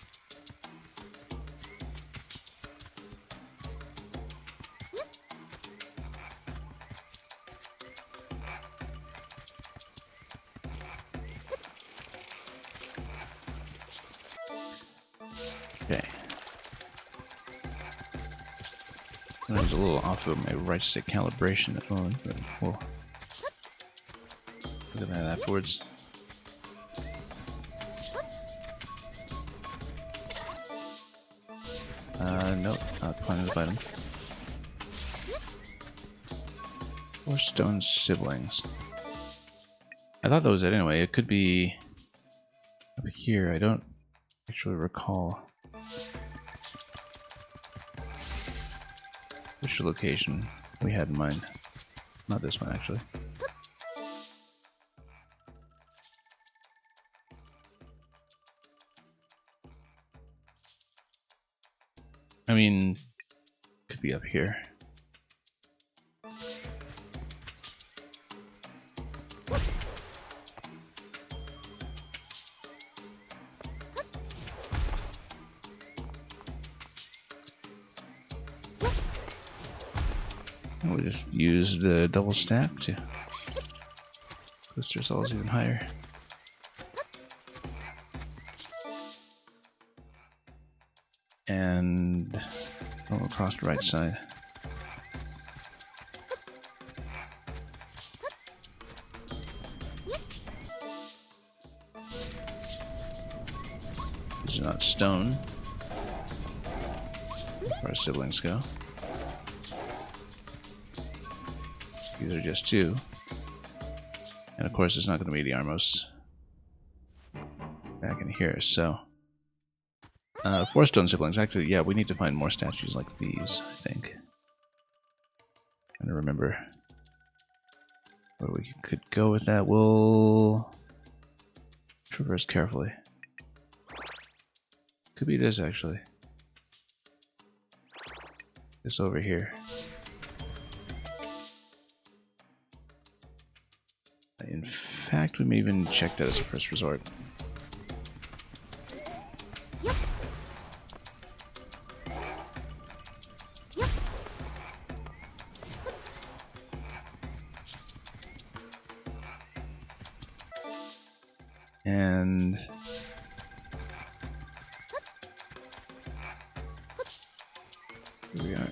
Okay. I was a little off of my right stick calibration at the moment, but we'll look at that afterwards. Nope, not climbing the item. 4 stone siblings. I thought that was it anyway. It could be up here. I don't actually recall which location we had in mind. Not this one, actually. I mean, could be up here. We'll just use the double stack to boost ourselves even higher. And go across the right side. These are not stone, as far as siblings go. These are just 2. And of course, it's not going to be the Armos back in here, so. 4 stone siblings. Actually, yeah, we need to find more statues like these, I think. I don't remember where we could go with that. We'll traverse carefully. Could be this, actually. This over here. In fact, we may even check that as a first resort. And here we are.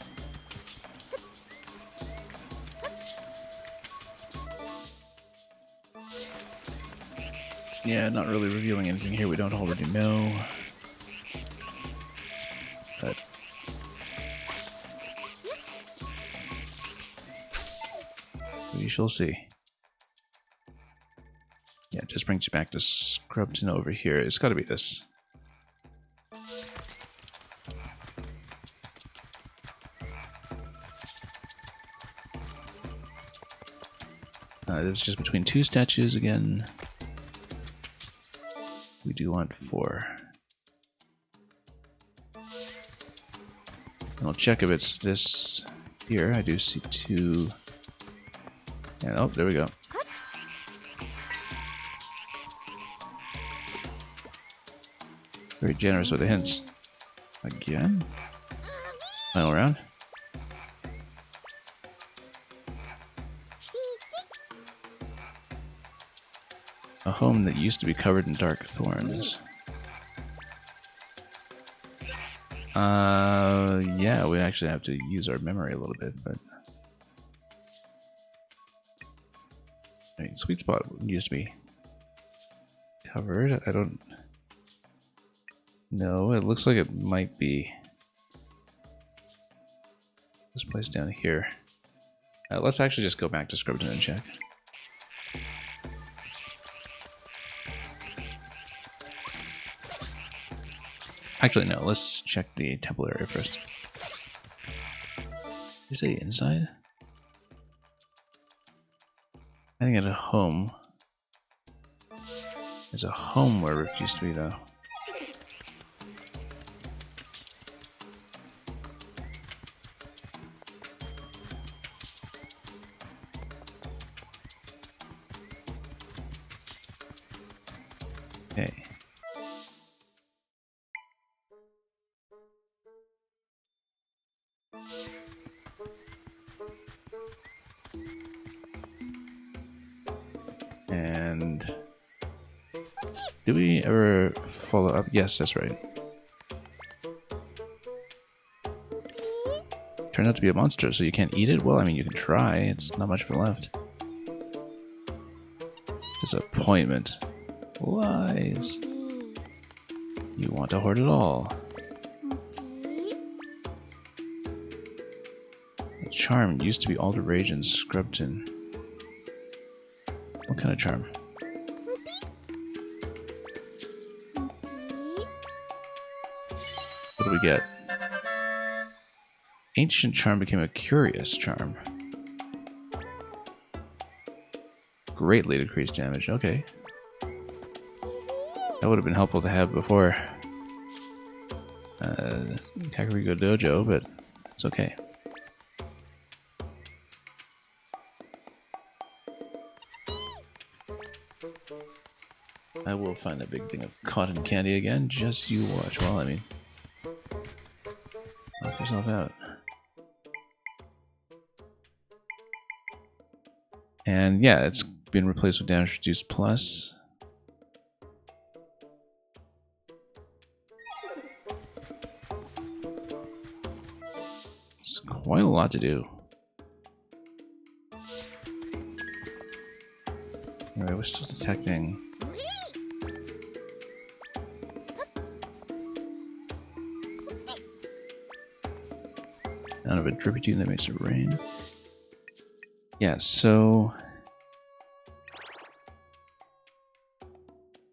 Yeah, not really revealing anything here we don't already know. But we shall see. Yeah, it just brings you back to Scrubton over here. It's got to be this. This is just between 2 statues again. We do want 4. And I'll check if it's this here. I do see 2. And oh, there we go. Very generous with the hints. Again. Final round. A home that used to be covered in dark thorns. Yeah, we actually have to use our memory a little bit, but I mean, Sweet Spot used to be covered. I don't know. It looks like it might be this place down here. Let's actually just go back to Scrubton and check. Actually, no, let's check the temple area first. Is it inside? I think at a home. There's a home where Rift used to be, though. Okay. And did we ever follow up? Yes, that's right. Turned out to be a monster, so you can't eat it? Well, I mean, you can try. It's not much of it left. Disappointment. Lies. You want to hoard it all. The charm used to be Alder Rage and Scrubton. What kind of charm? What do we get? Ancient charm became a curious charm. Greatly decreased damage. Okay. That would have been helpful to have before Kakariko Dojo, but it's okay. I will find a big thing of cotton candy again. Just you watch. Well, I mean, knock yourself out. And yeah, it's been replaced with Damage Reduced Plus. It's quite a lot to do. Anyway, we're still detecting. Out of a drippy tune that makes it rain. Yeah, so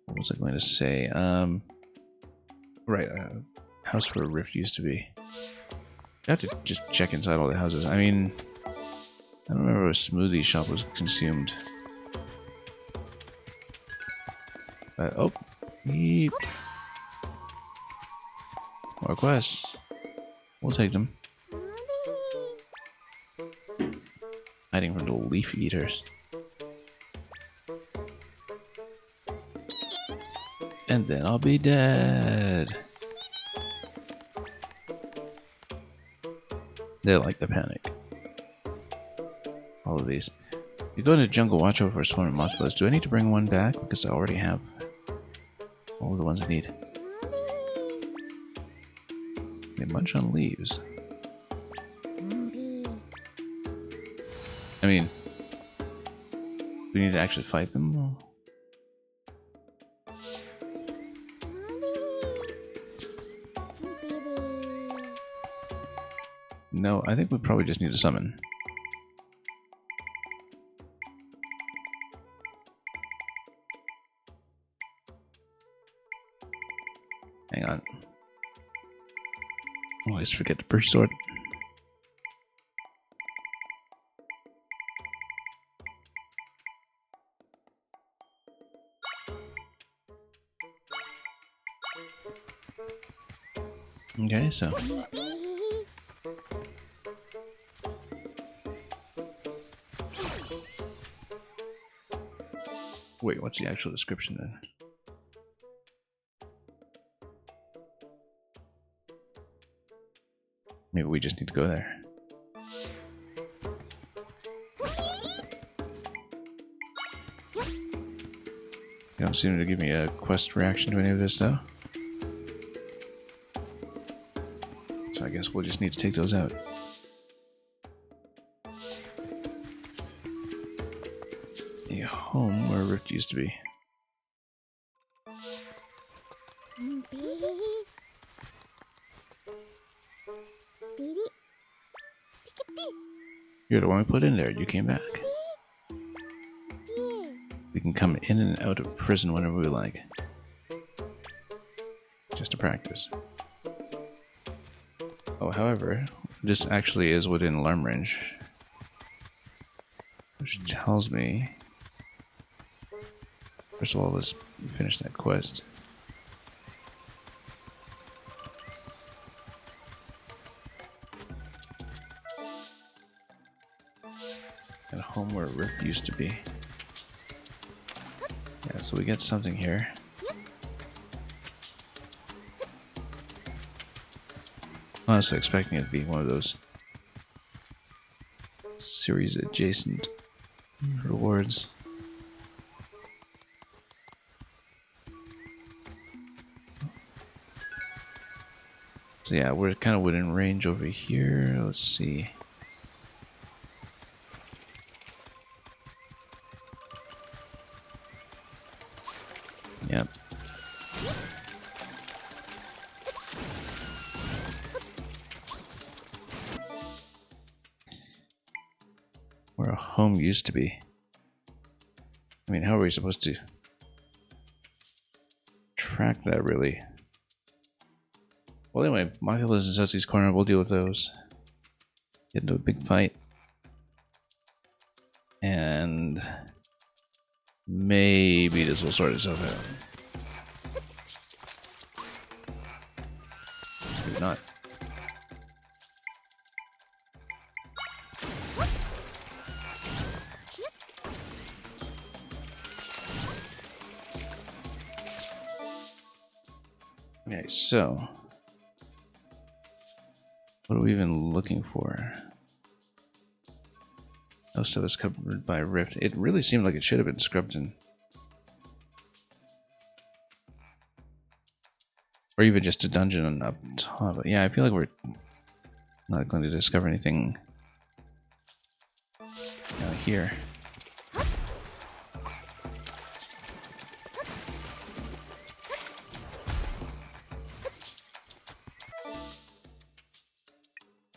what was I going to say? Right, house where Rift used to be. I have to just check inside all the houses. I mean, I don't remember if a smoothie shop was consumed. But, oh, yeep. More quests. We'll take them. Hiding from the leaf eaters. And then I'll be dead. They like the panic. All of these. You go into Jungle Watch over for a swarm of Mothfellas. Do I need to bring one back? Because I already have all of the ones I need. They munch on leaves. I mean, we need to actually fight them? No, I think we probably just need to summon. Hang on. Always forget to Birch Sword. Okay, so wait, what's the actual description then? Maybe we just need to go there. You don't seem to give me a quest reaction to any of this though. So I guess we'll just need to take those out. A home where Rift used to be. You're the one we put in there. You came back. We can come in and out of prison whenever we like. Just to practice. Oh, however, this actually is within alarm range. Which tells me... First of all, let's finish that quest. At home where Rift used to be. Yeah, so we get something here. Honestly expecting it to be one of those series adjacent rewards. So yeah, we're kind of within range over here. Let's see. Yep. Where a home used to be. I mean, how are we supposed to track that, really? Well, anyway, Mafia lives in Southeast Corner. We'll deal with those. Get into a big fight. And maybe this will sort itself out. Maybe not. Okay, so what are we even looking for? Most of it's covered by Rift. It really seemed like it should have been scrubbed in. Or even just a dungeon up top. But yeah, I feel like we're not going to discover anything down here.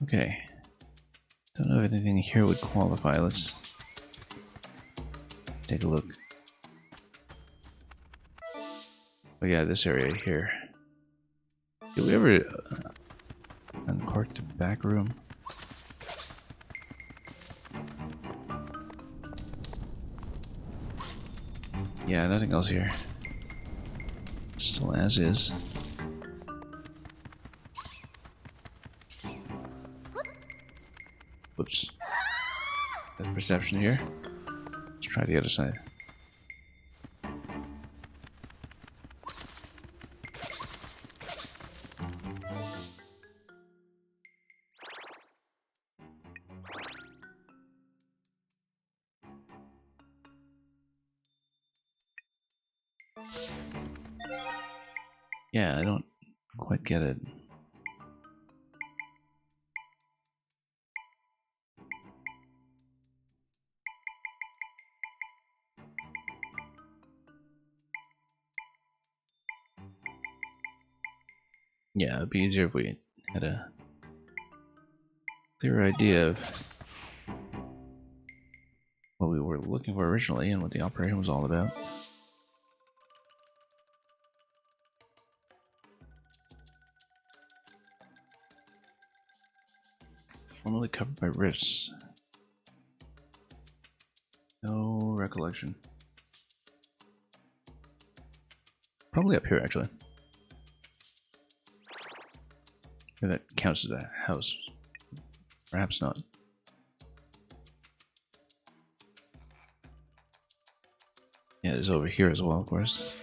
Okay. Don't know if anything here would qualify. Let's take a look. Oh yeah, this area here. Did we ever uncork the back room? Yeah, nothing else here. Still as is. Whoops. That perception here. Let's try the other side. Yeah, I don't quite get it. Yeah, it'd be easier if we had a clear idea of what we were looking for originally and what the operation was all about. Formerly covered by rifts. No recollection. Probably up here, actually. If that counts as a house. Perhaps not. Yeah, it is over here as well, of course.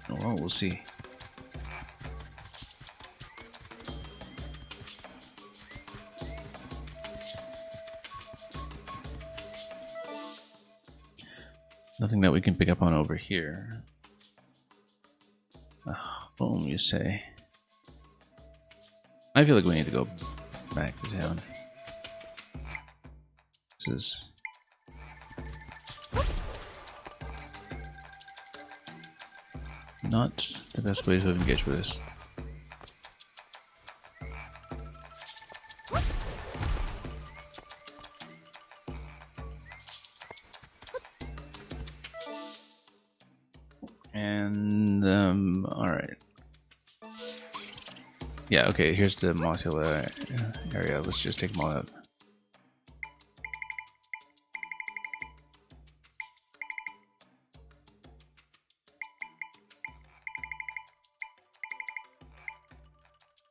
Well, we'll see. Nothing that we can pick up on over here. Boom, you say. I feel like we need to go back to town. This is... not the best way to engage with this. And, alright. Yeah, okay, here's the Mothula area. Let's just take them all out.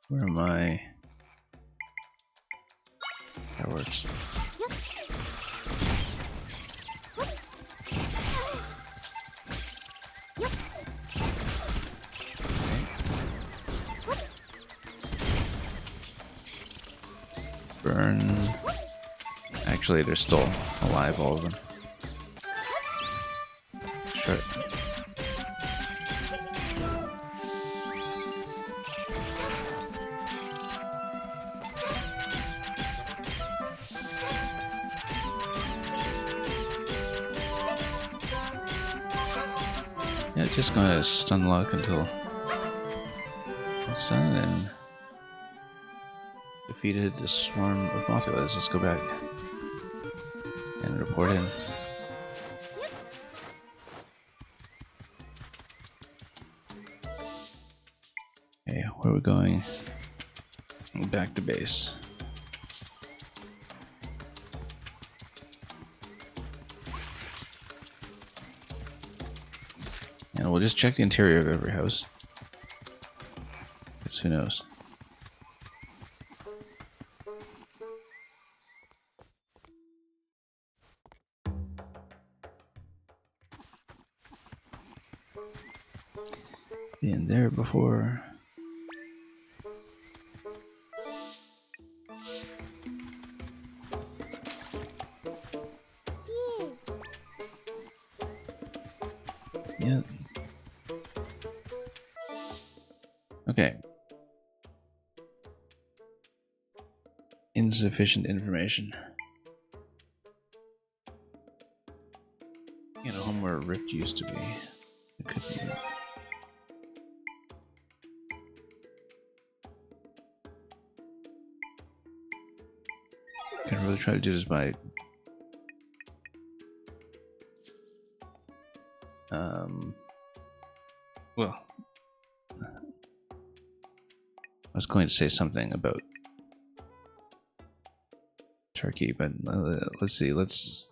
Where am I? That works. Burn. Actually, they're still alive, all of them. Sure. Yeah, just gonna stun lock until it's done and defeated the swarm of Mothulas. Let's go back and report in. Okay, where are we going? Back to base. And we'll just check the interior of every house. Because who knows? Been there before. Yep. Okay. Insufficient information. You know, home where Rift used to be. It could be. I really try to do this by well, I was going to say something about Turkey, but let's see, let's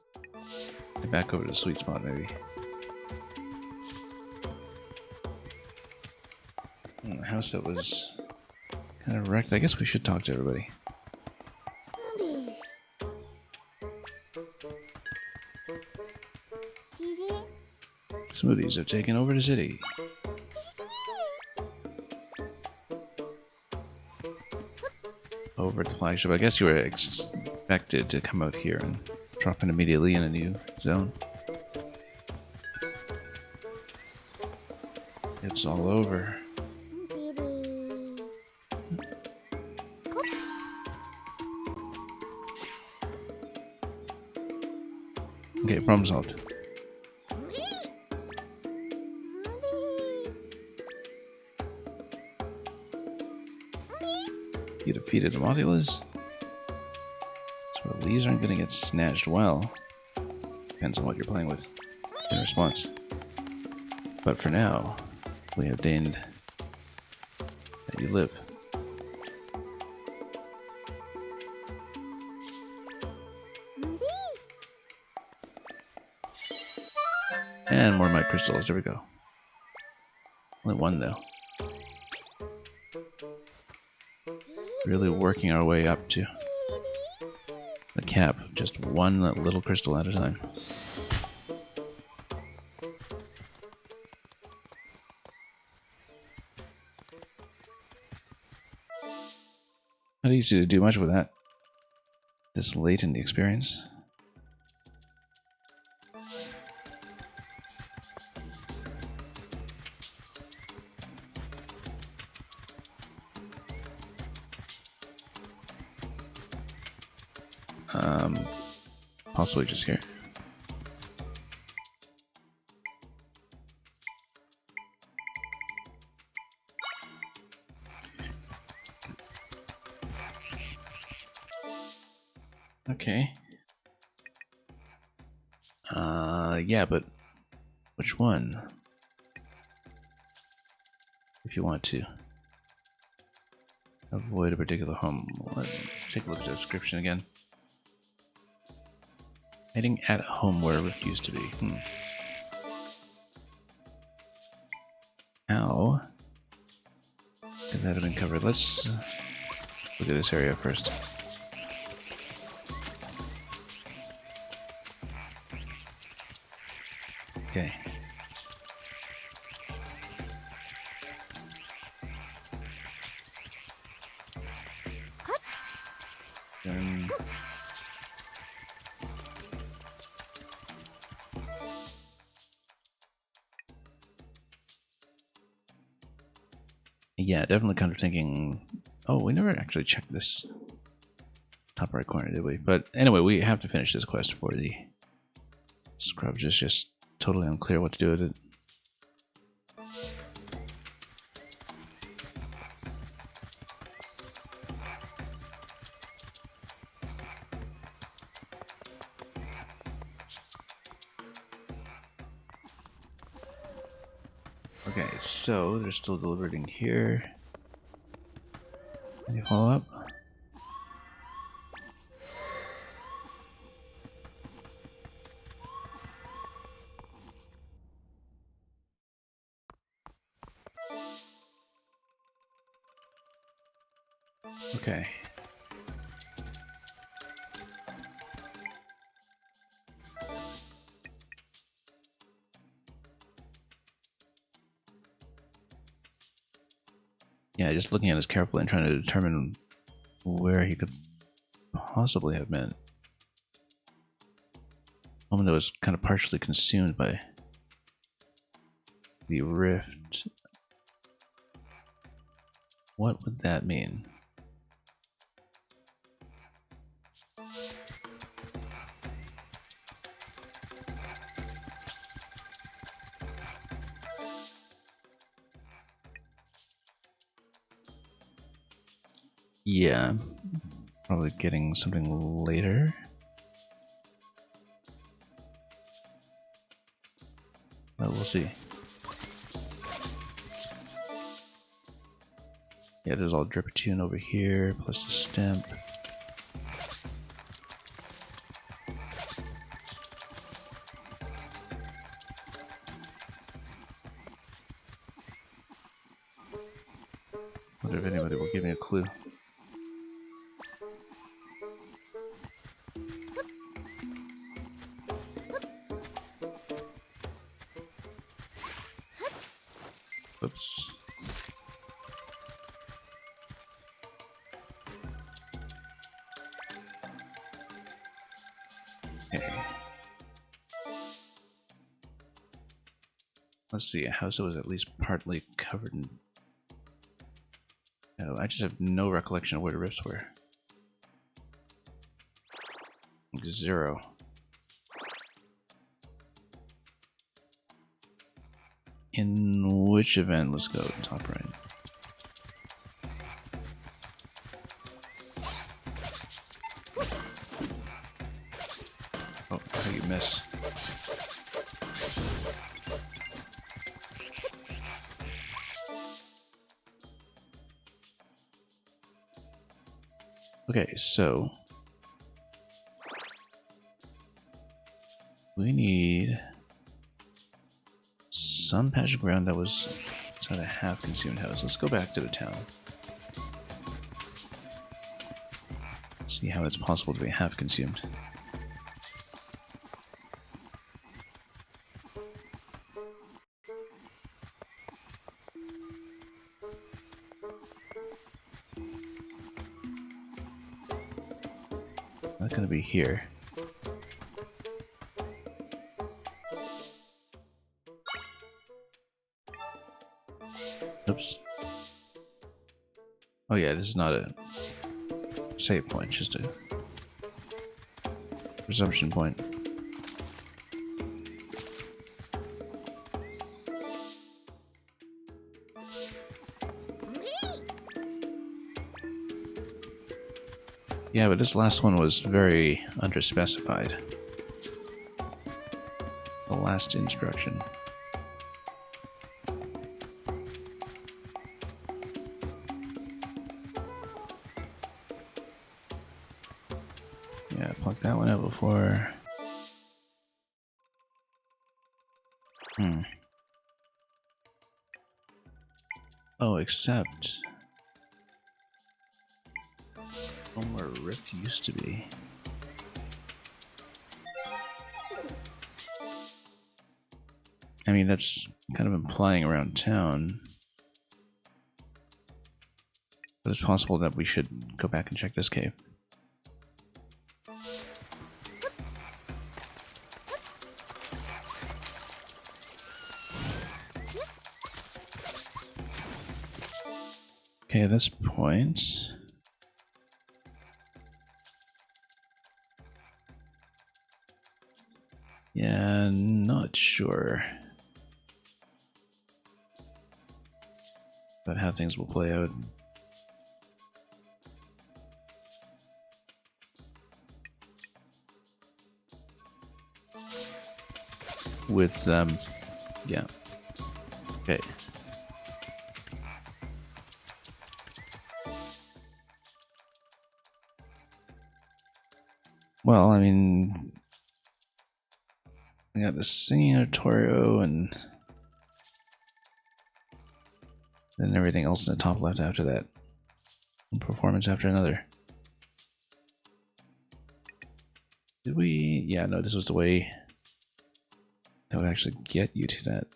get back over to the sweet spot maybe. The house that was kind of wrecked. I guess we should talk to everybody. Smoothies have taken over the city. Over at the flagship. I guess you were expected to come out here and drop in immediately in a new zone. It's all over. Okay, problem solved. You defeated the Mothulas. So these aren't going to get snatched well. Depends on what you're playing with in response. But for now, we have deigned that you live. And more might crystals. There we go. Only one though. Really working our way up to the cap, just one little crystal at a time. Not easy to do much with that this late in the experience. Possibly just here. Okay. Yeah, but which one? If you want to. Avoid a particular home. Let's take a look at the description again. Heading at home where a rift used to be. How could that have been covered? Let's look at this area first. Okay. Yeah, definitely kind of thinking, oh, we never actually checked this top right corner, did we? But anyway, we have to finish this quest for the scrubs. It's just totally unclear what to do with it. Okay, so they're still deliberating here. Any follow up? Okay. Yeah, just looking at this carefully and trying to determine where he could possibly have been. Home that was kind of partially consumed by the rift. What would that mean? Yeah, probably getting something later. But we'll see. Yeah, there's all Dripatune over here, plus the stamp. Wonder if anybody will give me a clue. Oops. Okay. Let's see, a house that was at least partly covered in... No, I just have no recollection of where the rifts were. Zero. In which event? Let's go top right. Oh, I think you miss. Okay, so we need some patch of ground that was inside a half-consumed house. Let's go back to the town. See how it's possible to be half-consumed. Not gonna be here. Oops. Oh yeah, this is not a save point, just a resumption point. Yeah, but this last one was very underspecified. The last instruction. Yeah, plucked that one out before. Oh, except where Rift used to be. I mean, that's kind of implying around town. But it's possible that we should go back and check this cave. Okay, at this point... Yeah, not sure about how things will play out. With, yeah. Okay. Well, I mean... We got the singing auditorium and then everything else in the top left after that. One performance after another. Did we? Yeah, no, this was the way that would actually get you to that.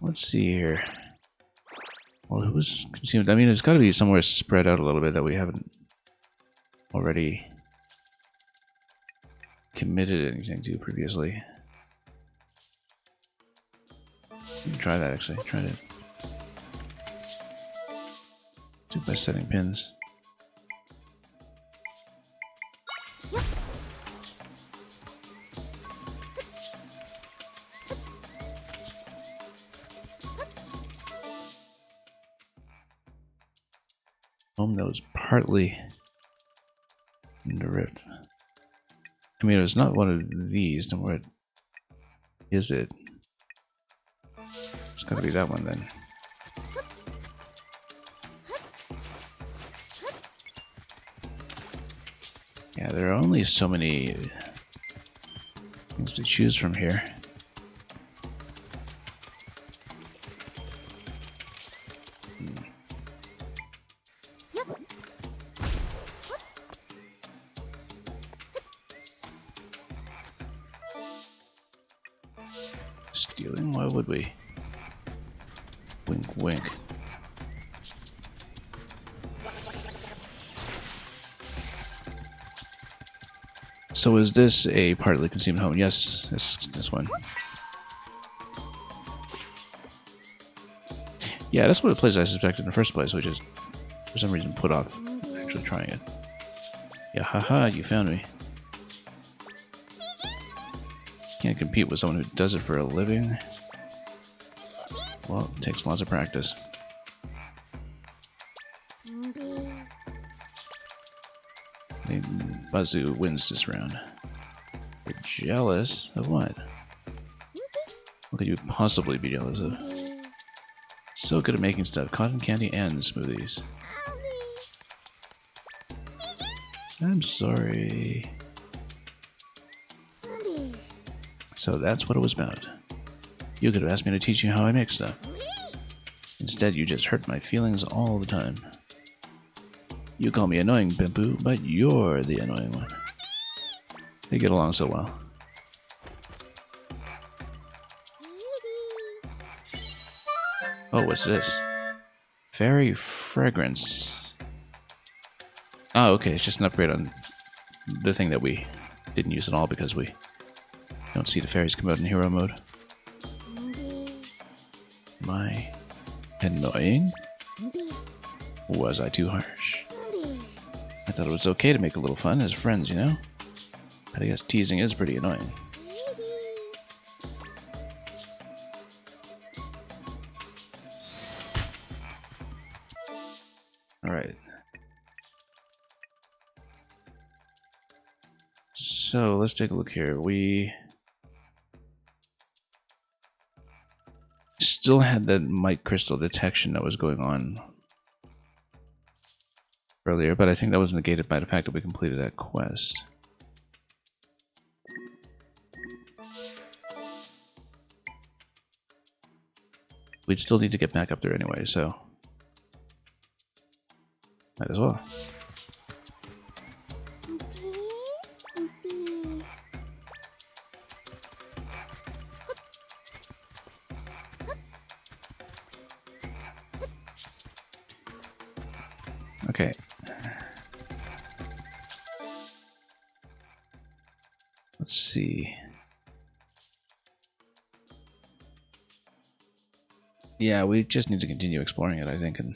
Let's see here. Well, it was consumed. I mean, it's got to be somewhere spread out a little bit that we haven't already committed anything to previously. You can try that actually. Try it. Do it by setting pins. That was partly in the rift. I mean, it was not one of these. Then what is it? It's gotta be that one then. Yeah, there are only so many things to choose from here. Stealing? Why would we? Wink, wink. So is this a partly consumed home? Yes, this one. Yeah, that's what the place I suspected in the first place, which is for some reason put off actually trying it. Yeah, haha, you found me. Can't compete with someone who does it for a living. Well, it takes lots of practice. Maybe Bazoo wins this round. You're jealous of what? What could you possibly be jealous of? So good at making stuff, cotton candy and smoothies. I'm sorry. So that's what it was about. You could have asked me to teach you how I make stuff. Instead, you just hurt my feelings all the time. You call me annoying, Bimpu, but you're the annoying one. They get along so well. Oh, what's this? Fairy Fragrance. Oh, okay, it's just an upgrade on the thing that we didn't use at all because we don't see the fairies come out in hero mode. Am I annoying? Was I too harsh? I thought it was okay to make a little fun as friends, you know? But I guess teasing is pretty annoying. Alright. So, let's take a look here. We still had that mite crystal detection that was going on earlier, but I think that was negated by the fact that we completed that quest. We'd still need to get back up there anyway, so might as well. Okay. Let's see. Yeah, we just need to continue exploring it, I think, and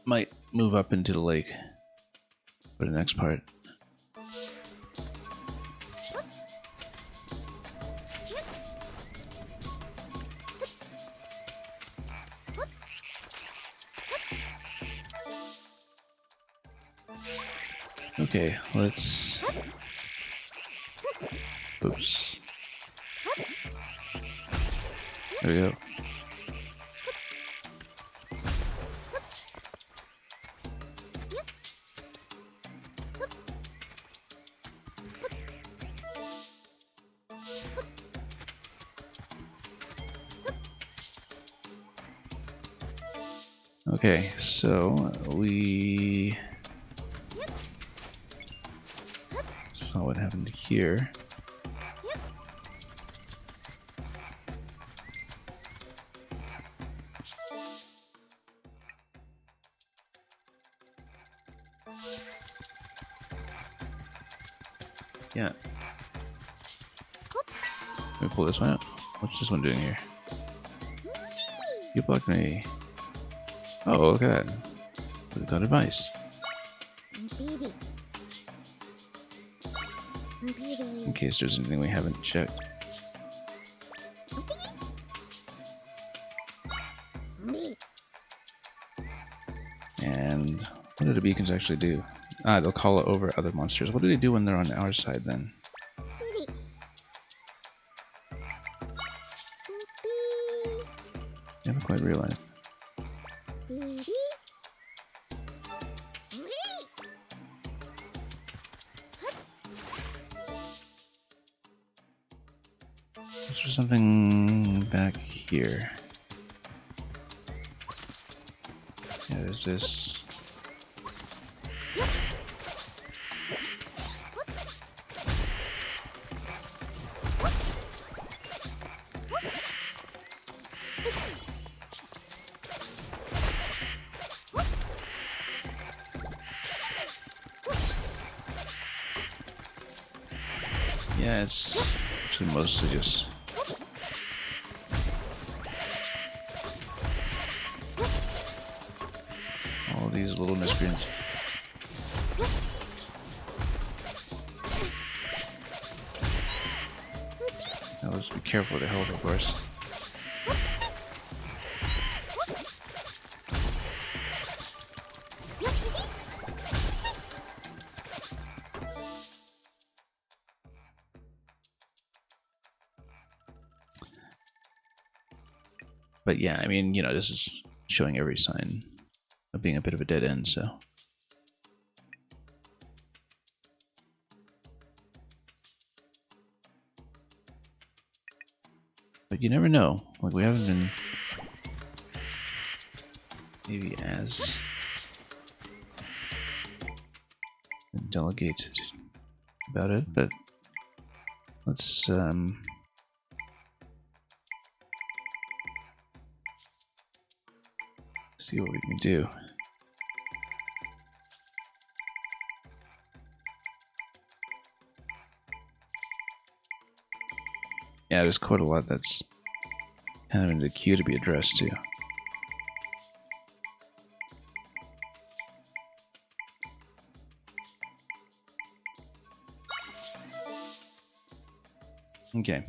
might move up into the lake for the next part. Okay, let's... Oops. There we go. Okay, so we saw what happened here. Yeah. Let me pull this one out. What's this one doing here? You blocked me. Oh, look at that. We've got advice. In case there's anything we haven't checked. And what do the beacons actually do? Ah, they'll call over other monsters. What do they do when they're on our side then? Never quite realized. Is there something back here? Yeah, there's this. Yeah, it's actually mostly just all these little miscreants. Now let's be careful with the health, of course. But yeah, I mean, you know, this is showing every sign of being a bit of a dead end, so. But you never know. Like, we haven't been maybe as delicate about it, but let's see what we can do. Yeah, there's quite a lot that's kind of in the queue to be addressed too. Okay.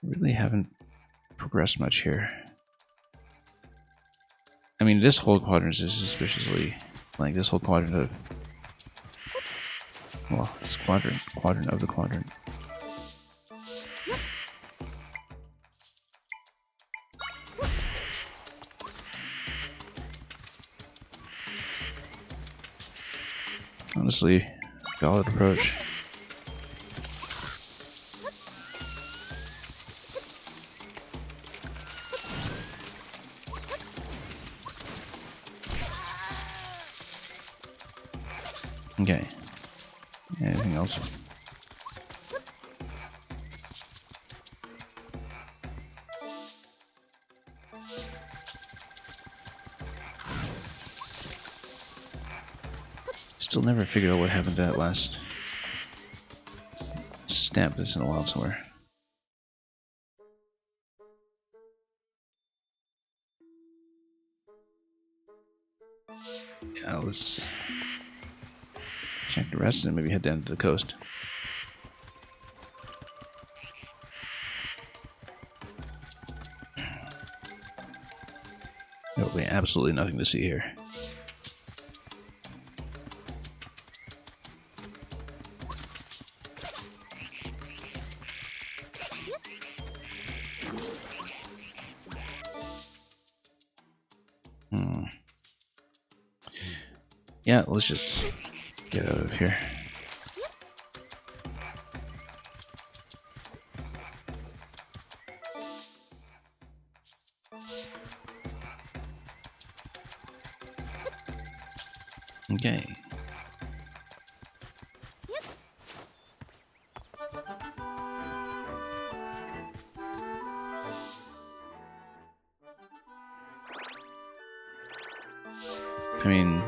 Really haven't progressed much here. I mean, this whole quadrant is suspiciously like this whole quadrant of. Well, this quadrant of the quadrant. Honestly, valid approach. Okay. Anything else? Still never figured out what happened to that last stamp that's in the wild somewhere. Yeah, let's check the rest and maybe head down to the coast. There'll be absolutely nothing to see here. Yeah, let's just get out of here. Okay. I mean,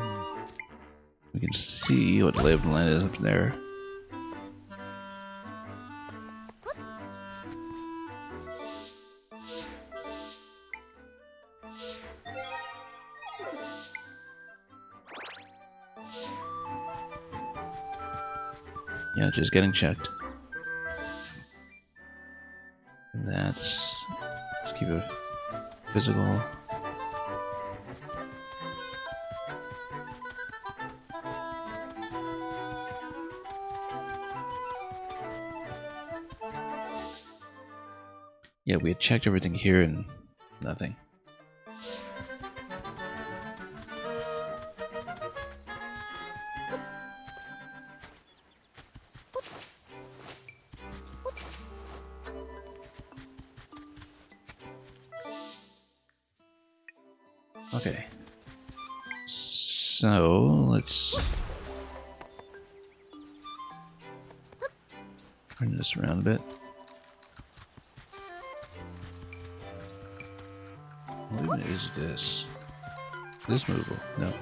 we can see what the lay of the land is up there. Yeah, just getting checked. Let's keep it physical. Yeah, we had checked everything here and nothing. Okay. So, let's turn this around a bit. What even is this? Is this movable? No.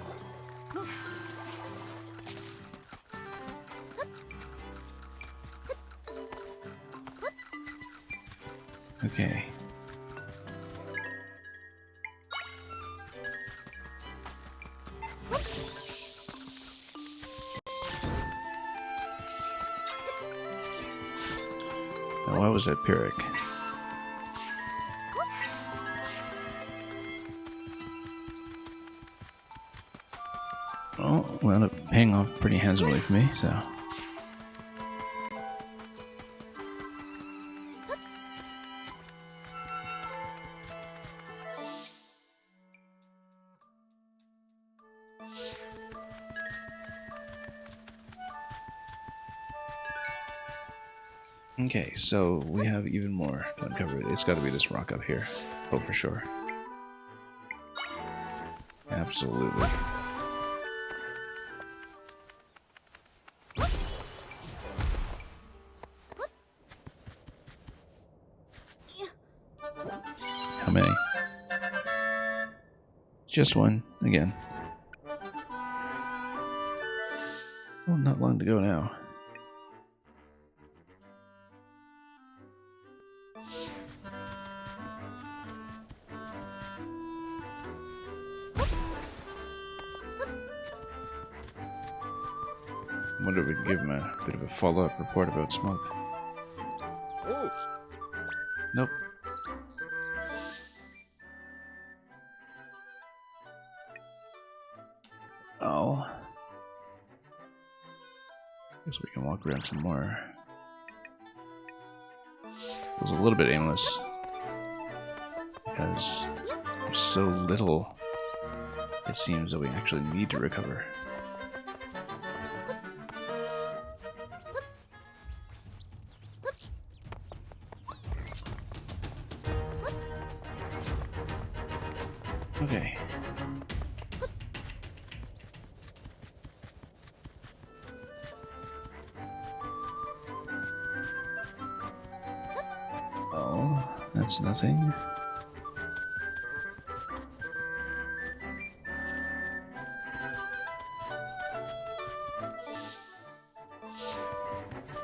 Okay. Now, why was that Pyrrhic? Well, wound up paying off pretty handsomely for me, so. Okay, so we have even more to uncover. It's got to be this rock up here. Oh, for sure. Absolutely. How many? Just one, again. Oh, not long to go now. I wonder if we can give him a bit of a follow-up report about Smoke. Oh. Nope. Oh. Guess we can walk around some more. It was a little bit aimless. Because there's so little, it seems, that we actually need to recover. Okay. Oh, that's nothing.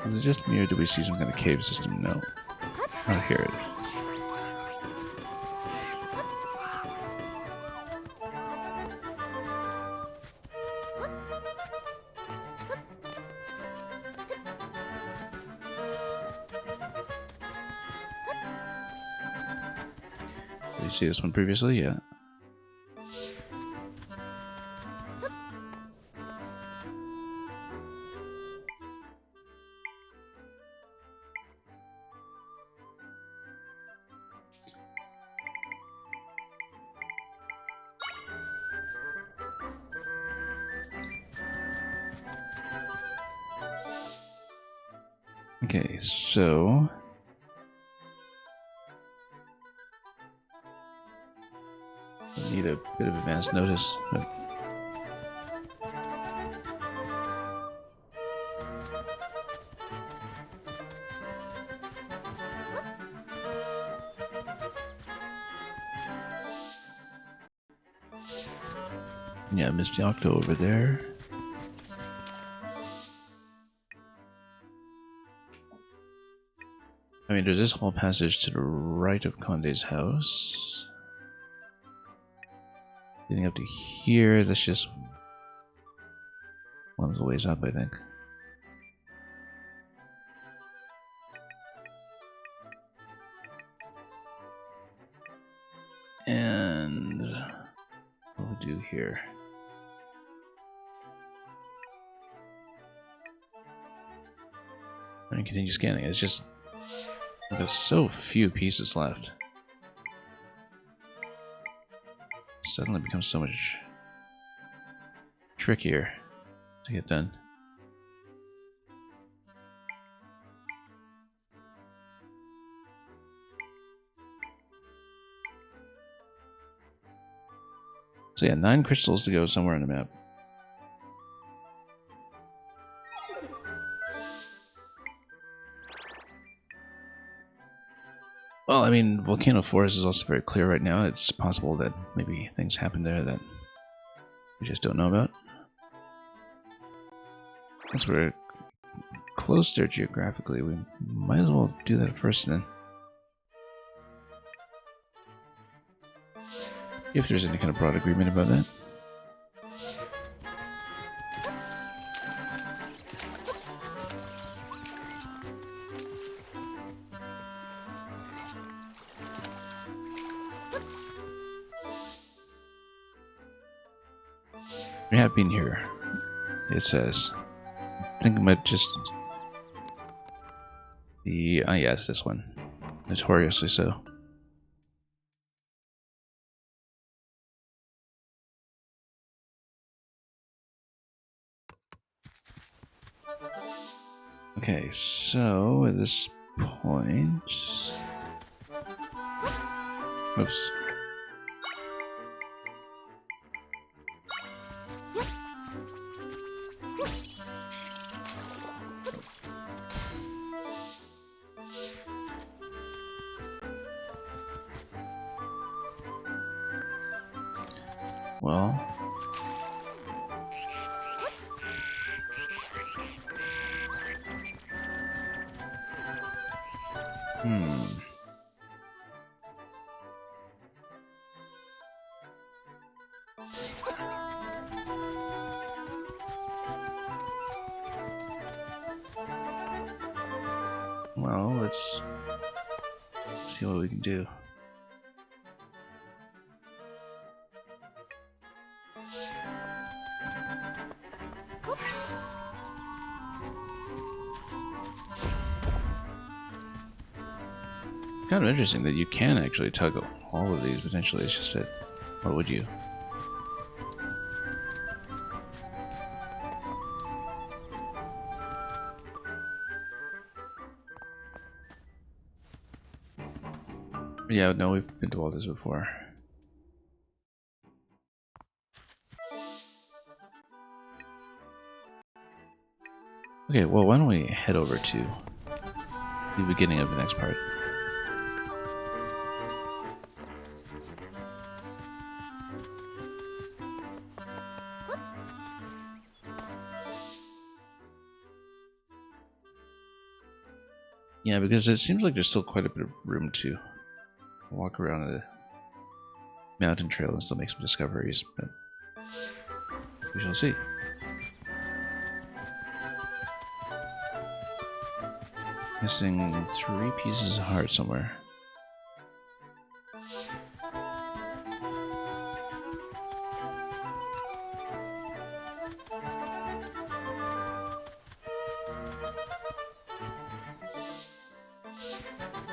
Is it just me or do we see some kind of cave system? No. Oh, here it is. Did you see this one previously? Yeah. Okay, so I need a bit of advance notice. But yeah, Misty Octo over there. I mean, there's this whole passage to the right of Conde's house. Getting up to here, that's just one of the ways up, I think. And what do we do here? I'm gonna continue scanning. It's just there's so few pieces left. Suddenly becomes so much trickier to get done. So yeah, 9 crystals to go somewhere on the map. Well, I mean, Volcano Forest is also very clear right now. It's possible that maybe things happen there that we just don't know about. Since we're close there geographically, we might as well do that first then. If there's any kind of broad agreement about that. We have been here, it says. I think I might just... Ah yes, this one. Notoriously so. Okay, so at this point... Oops. Well... Well, let's see what we can do. Kind of interesting that you can actually tug all of these potentially. It's just that, what would you? Yeah, no, we've been to all this before. Okay, well, why don't we head over to the beginning of the next part. Yeah, because it seems like there's still quite a bit of room to walk around a mountain trail and still make some discoveries, but we shall see. Missing 3 pieces of heart somewhere.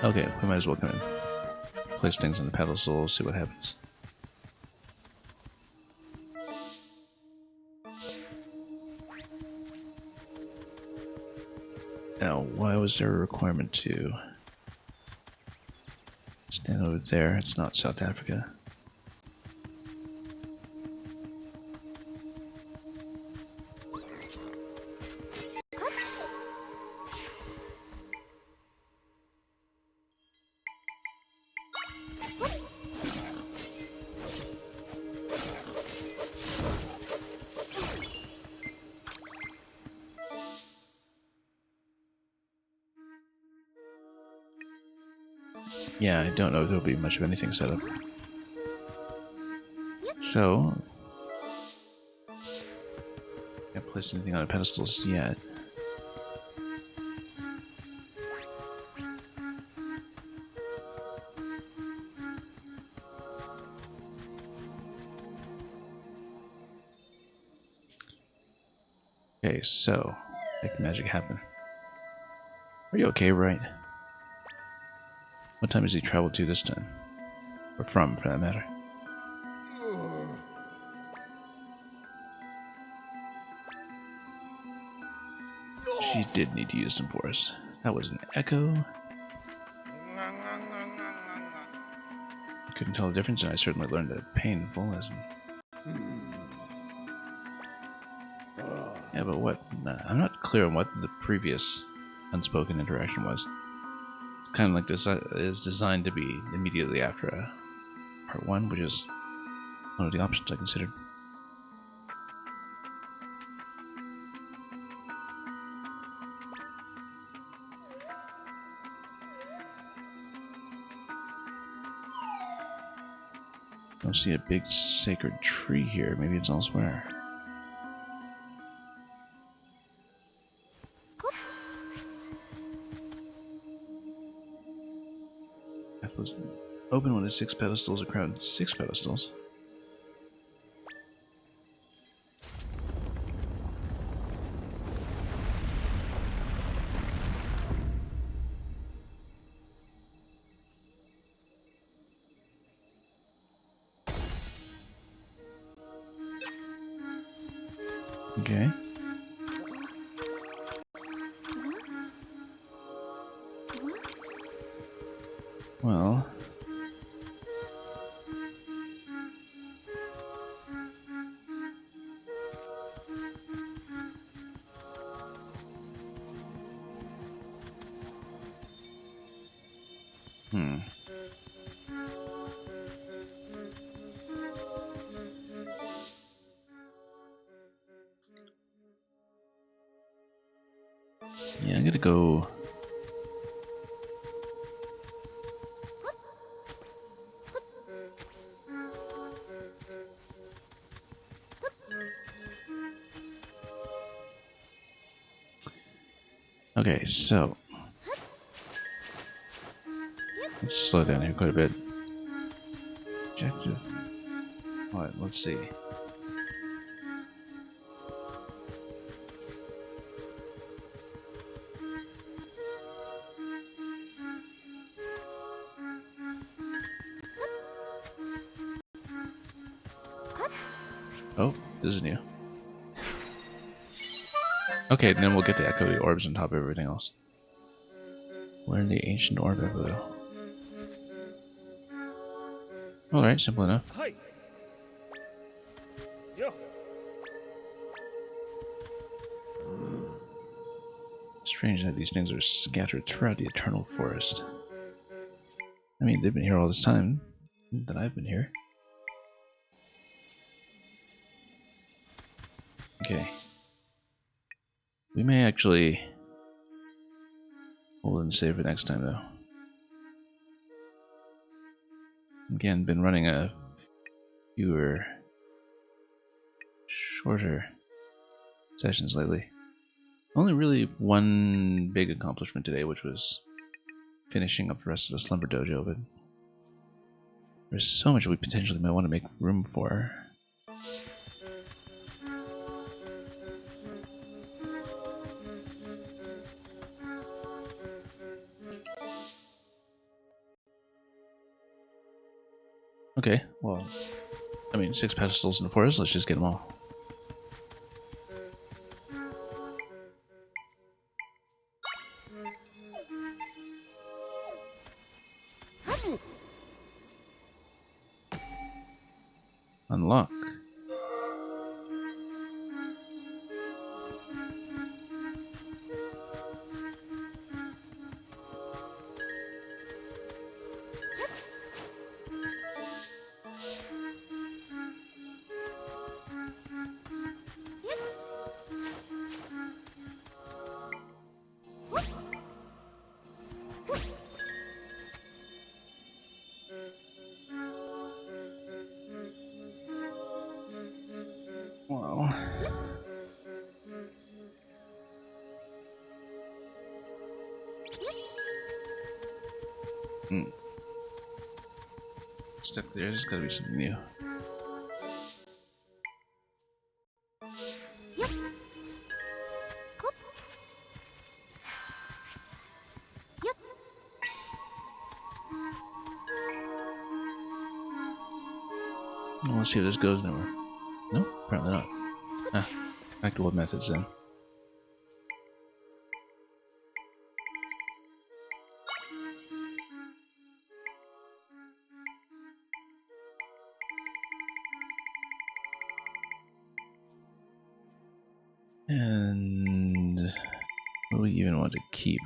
Okay, we might as well come in. Place things on the pedestal, see what happens. Now, why was there a requirement to stand over there? It's not South Africa. Yeah, I don't know if there'll be much of anything set up. So, can't place anything on the pedestals yet. Okay, so make magic happen. Are you okay, right? What time has he traveled to this time? Or from, for that matter? She did need to use them for us. That was an echo. I couldn't tell the difference, and I certainly learned a painful lesson. Yeah, but what? I'm not clear on what the previous unspoken interaction was. It's kind of like this is designed to be immediately after part 1, which is one of the options I considered. Don't see a big sacred tree here. Maybe it's elsewhere. That was open one of 6 pedestals, a crown 6 pedestals. Okay. Well, yeah, I'm gonna go. Okay, so Let's slow down here quite a bit. Objective. Alright, let's see. Oh, this is new. Okay, then we'll get the echoey orbs on top of everything else. Where in the ancient orb echo? Alright, simple enough. Hi. Yo. Strange that these things are scattered throughout the eternal forest. I mean, they've been here all this time that I've been here. Okay. We may actually hold and save for next time, though. Again, been running a fewer, shorter sessions lately. Only really one big accomplishment today, which was finishing up the rest of the Slumber Dojo, but there's so much we potentially might want to make room for. Okay, well, I mean, 6 pedestals in the forest, let's just get them all. Unlock. Wow. Stuck there, there's gotta be something new. Well, let's see if this goes nowhere. No, apparently not. Ah, back to old methods then. And what do we even want to keep?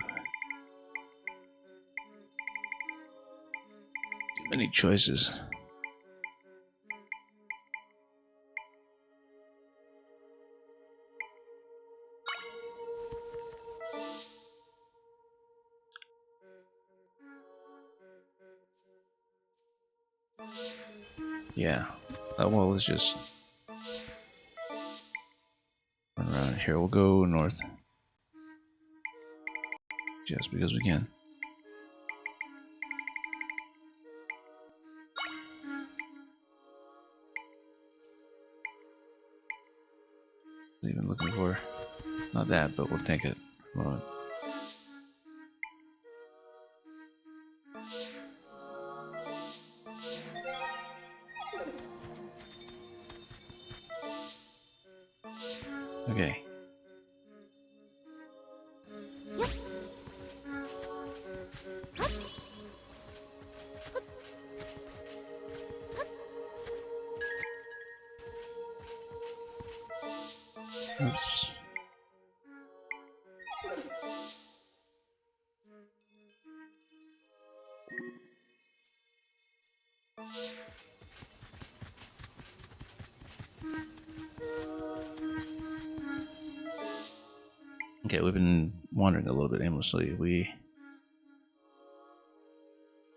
Too many choices. Yeah. Well, let's just run around here. We'll go north. Just because we can. Even looking for not that, but we'll take it for a moment. Okay. Oops. Okay, we've been wandering a little bit aimlessly. We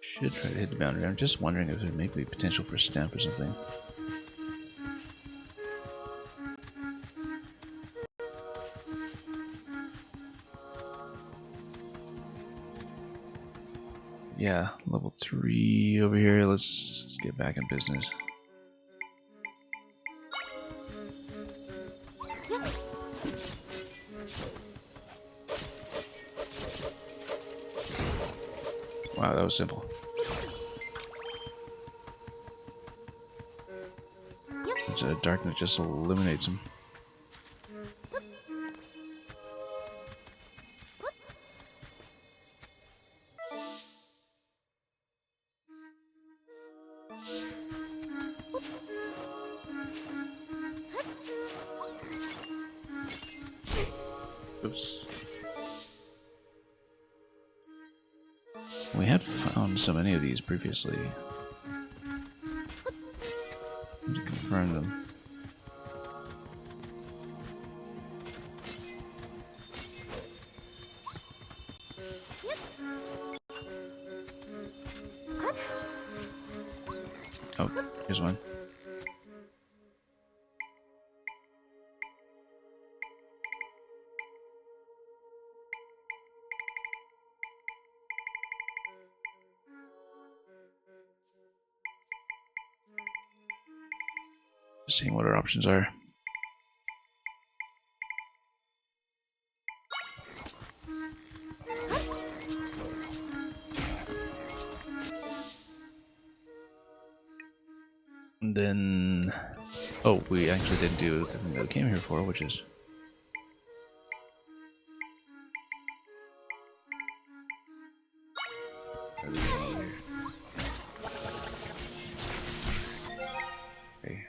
should try to hit the boundary. I'm just wondering if there may be potential for a stamp or something. yeah, level 3 over here. Let's get back in business. Wow, that was simple. It's darkness just eliminates them. Oops. We had found so many of these previously. Need to confirm them. Oh, here's one. Just seeing what our options are. And then, oh, we actually didn't do the thing that we came here for, which is okay.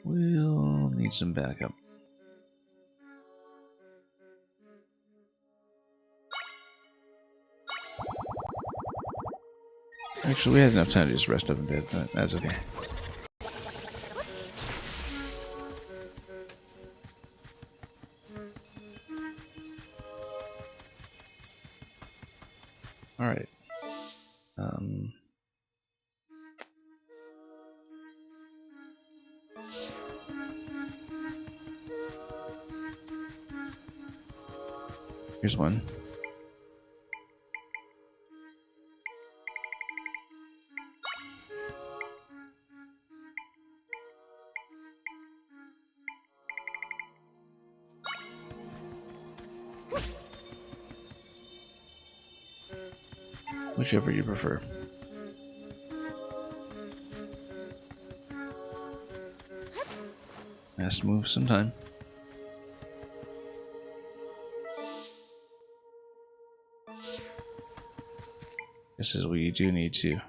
We'll need some backup. Actually, we had enough time to just rest up in bed, but that's okay. Alright. Here's one. Whichever you prefer. Has to move sometime. This is we do need to.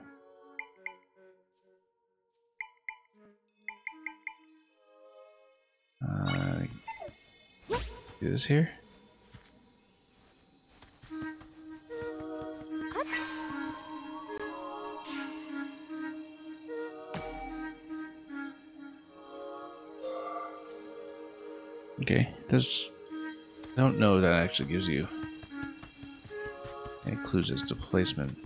Do this here. Okay, does I don't know if that actually gives you any clues as to placement.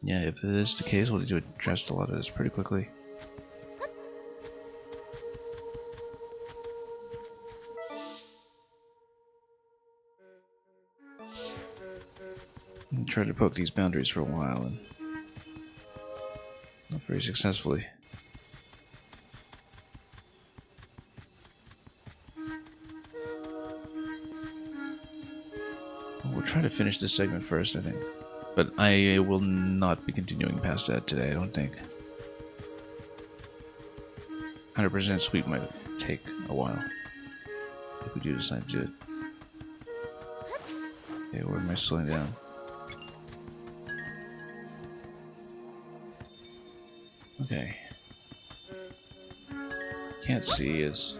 Yeah, if it is the case, we'll need to address a lot of this pretty quickly. I tried to poke these boundaries for a while and not very successfully. We'll try to finish this segment first, I think. But I will not be continuing past that today, I don't think. 100% sweep might take a while. If we do decide to do it. Okay, where am I slowing down? Okay. Can't see is...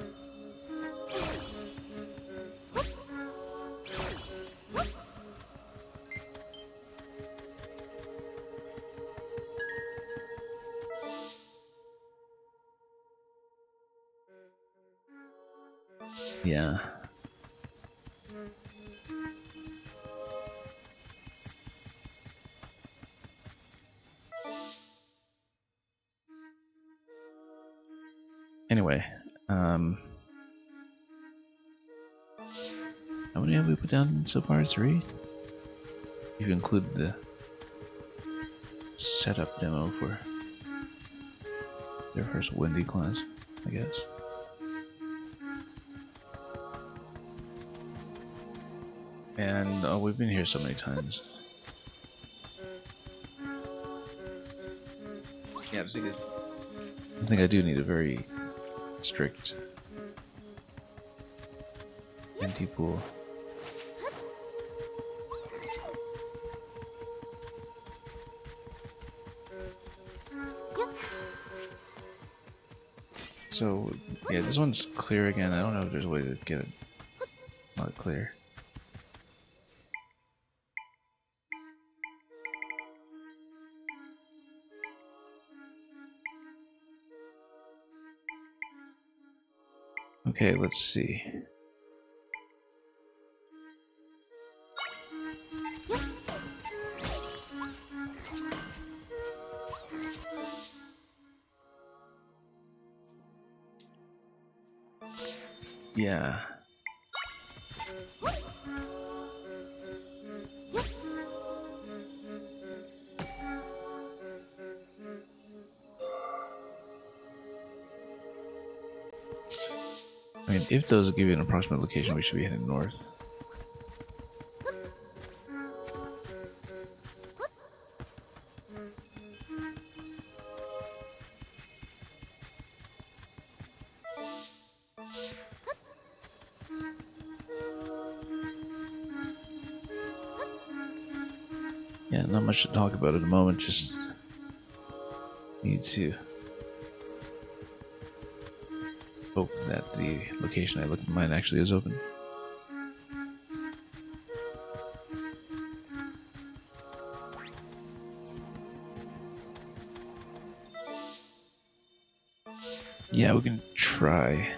Yeah. Anyway, how many have we put down so far? 3? You include the setup demo for their first Wendy class, I guess. And oh, we've been here so many times. Yeah, I think I do need a very strict anti-pool. So, yeah, this one's clear again. I don't know if there's a way to get it not clear. Okay, let's see. Yeah. I mean, if those give you an approximate location, we should be heading north. Yeah, not much to talk about at the moment, just need to hope that the location I looked at mine actually is open. Yeah, we can try.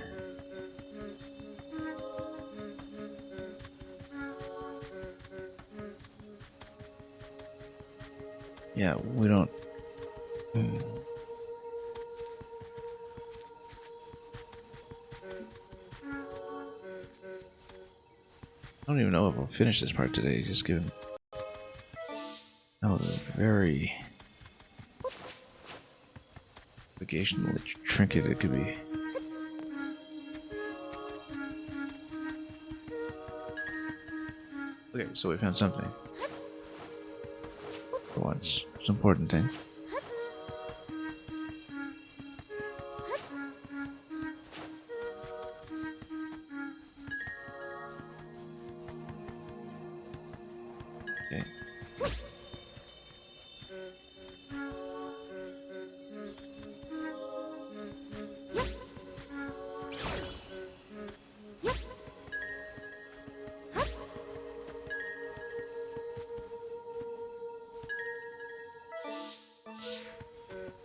Yeah, we don't... I don't even know if I'll finish this part today, just given how very navigationally trinket it could be. Okay, so we found something. For once, it's an important thing. Okay.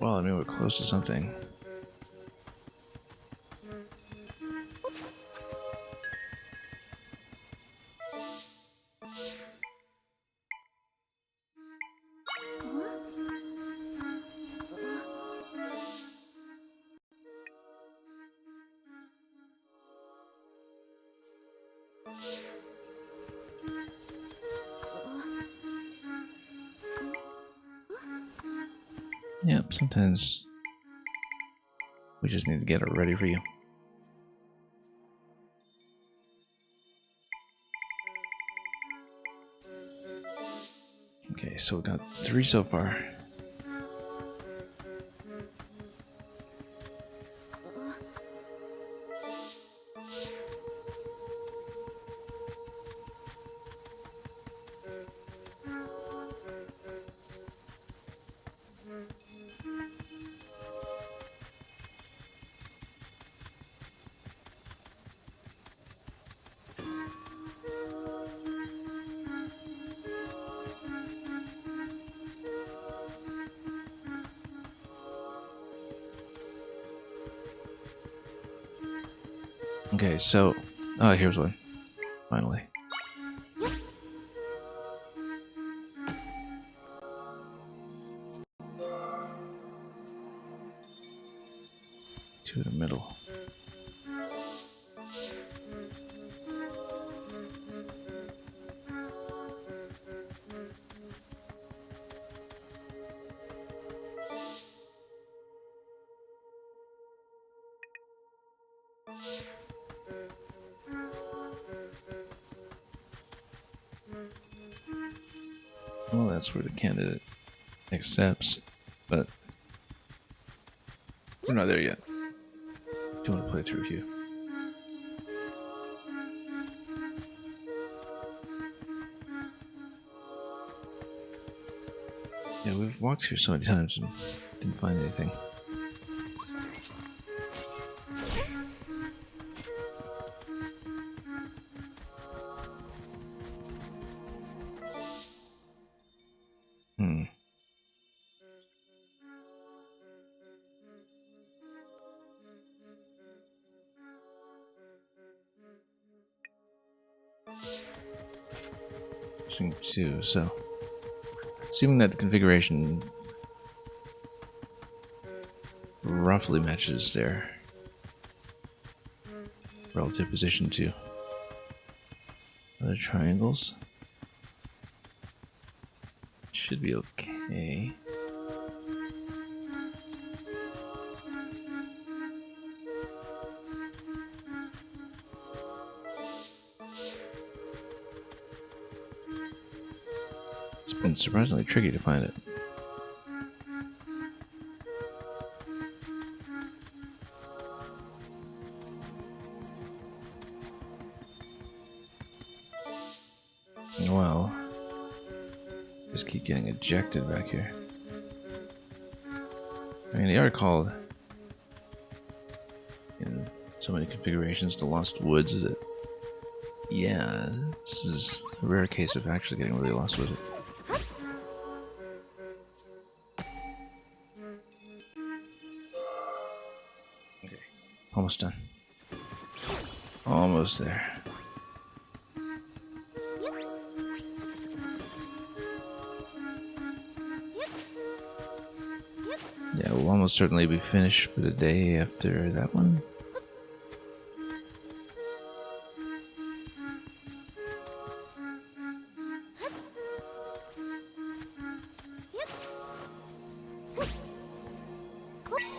Well, I mean, we're close to something. Yep, sometimes we just need to get it ready for you. Okay, so we got 3 so far. Okay, so... Oh, here's one. Finally. two in the middle. Well, that's where the candidate accepts, but we're not there yet. Do you want to play through here? Yeah, we've walked here so many times and didn't find anything. Missing two, so assuming that the configuration roughly matches their relative position to other triangles, should be okay. It's been surprisingly tricky to find it. Well, just keep getting ejected back here. I mean, they are called in so many configurations the Lost Woods, is it? Yeah, this is a rare case of actually getting really lost with it. Okay, almost done. Almost there. Yeah, we'll almost certainly be finished for the day after that one.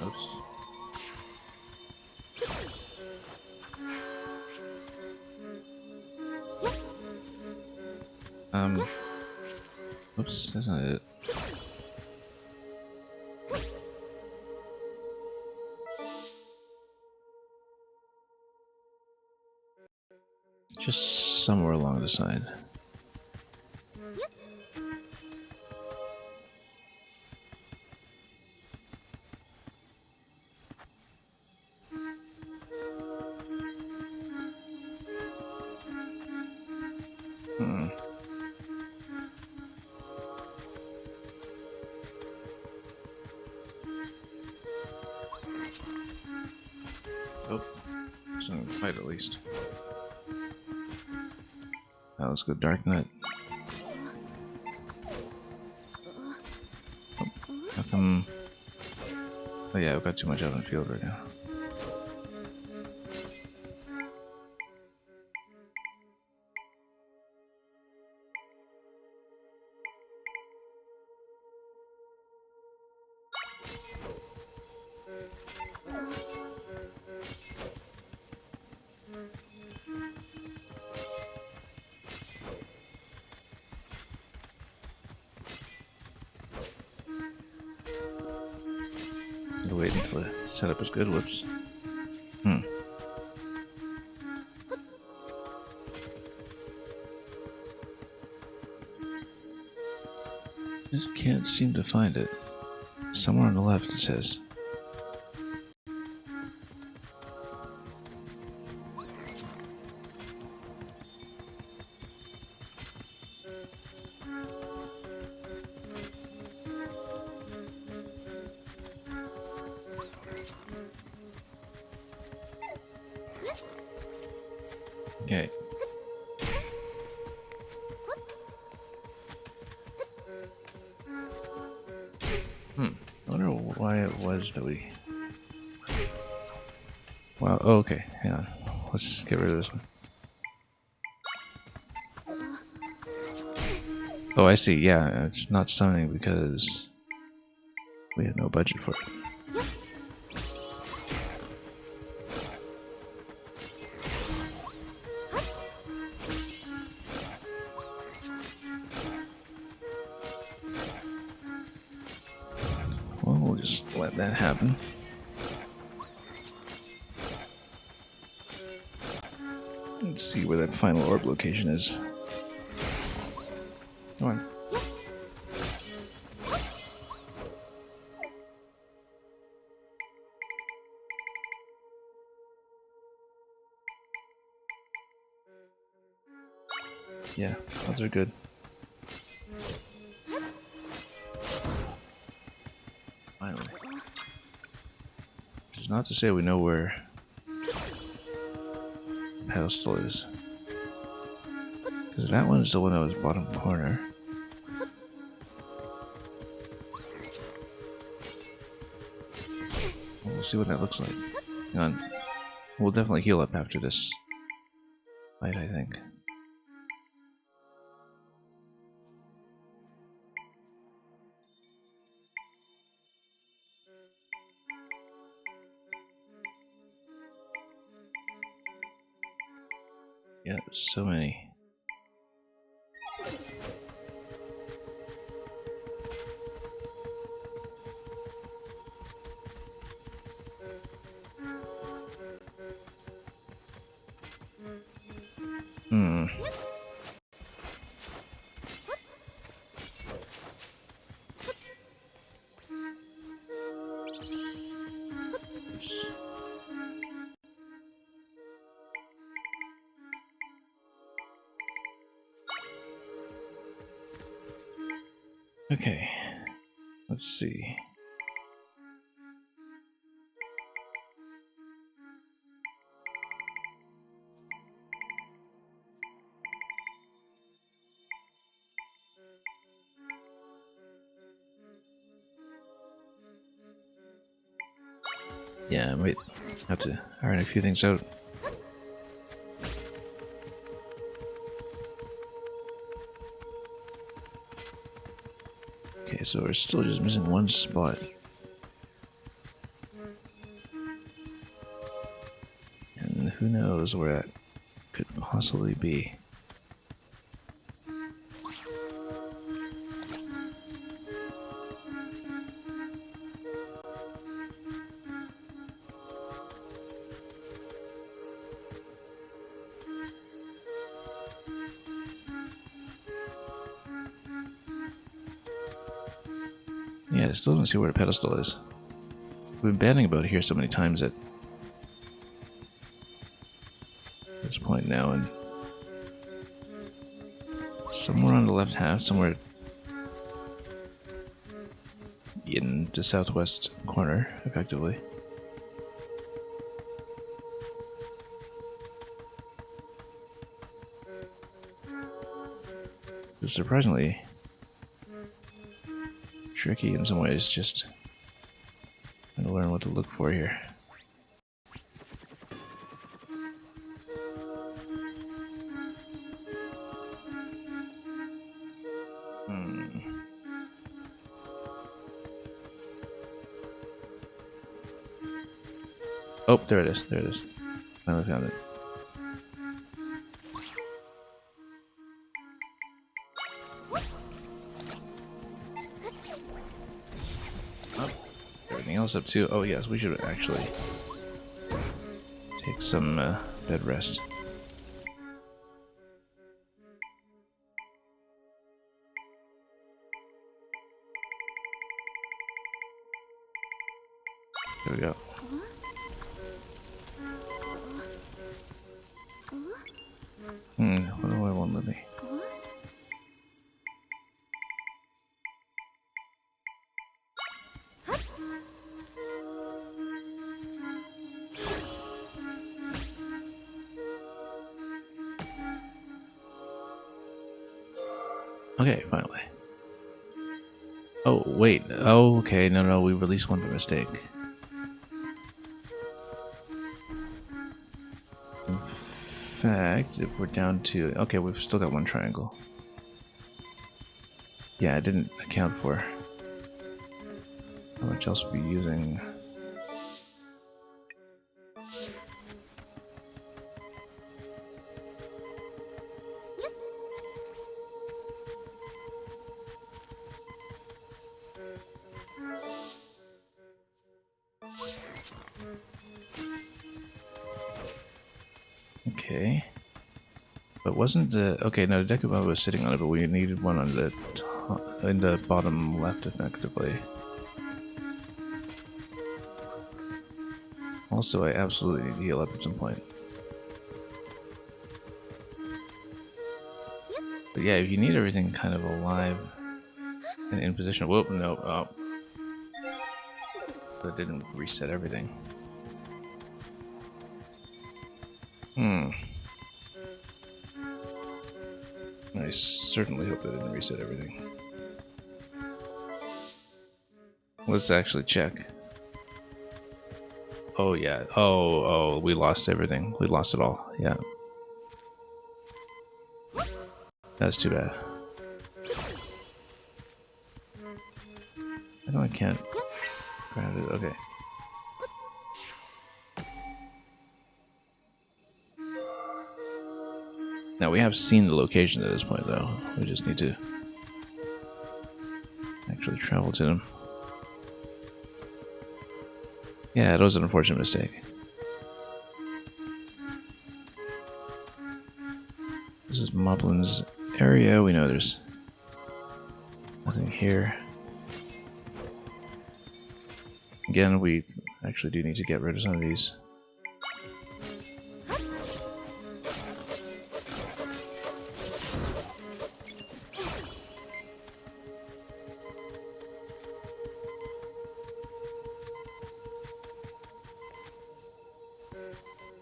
Oops. Oops, that's not it. Just somewhere along the side. Oh, something to fight at least. Now let's go Dark Knight. Oh, how come? Oh yeah, I've got too much out in the field right now. Wait until the setup is good. Whoops. Just can't seem to find it. Somewhere on the left it says. Okay. I wonder why it was that we Wow, oh, okay, hang on. Let's get rid of this one. Oh, I see, yeah, it's not summoning because we have no budget for it. Well, we'll just let that happen. Let's see where that final orb location is. Come on. Yeah, those are good. Finally. Which is not to say we know where pedestal is. Because that one is the one that was bottom corner. We'll see what that looks like. Hang on. We'll definitely heal up after this fight, I think. Yeah, so many. Hmm. Oops. Okay. Let's see. Yeah, I might have to iron a few things out. Okay, so we're still just missing one spot. And who knows where that could possibly be. Yeah, I still don't see where the pedestal is. We've been banning about here so many times at this point now, and somewhere on the left half, somewhere in the southwest corner, effectively. It's surprisingly tricky in some ways, just trying to learn what to look for here. Oh, there it is. There it is. Finally found it. Oh, everything else up too. Oh yes, we should actually take some bed rest. There we go. What do I want with me? Okay, finally. Oh, wait. Oh, okay. No, we released one by mistake. In fact, if we're down to... Okay, we've still got one triangle. Yeah, I didn't account for how much else we'll be using. Okay. But wasn't the... Okay, no, the Dekubaba was sitting on it, but we needed one on the top, in the bottom left, effectively. Also, I absolutely need to heal up at some point. But yeah, if you need everything kind of alive and in position... Whoop, no, oh. That didn't reset everything. I certainly hope that didn't reset everything. Let's actually check. Oh yeah. Oh, we lost everything. We lost it all. Yeah. That's too bad. I know I can't grab it. Okay. Now we have seen the location at this point, though. We just need to actually travel to them. Yeah, it was an unfortunate mistake. This is Moplin's area. We know there's nothing here. Again, we actually do need to get rid of some of these.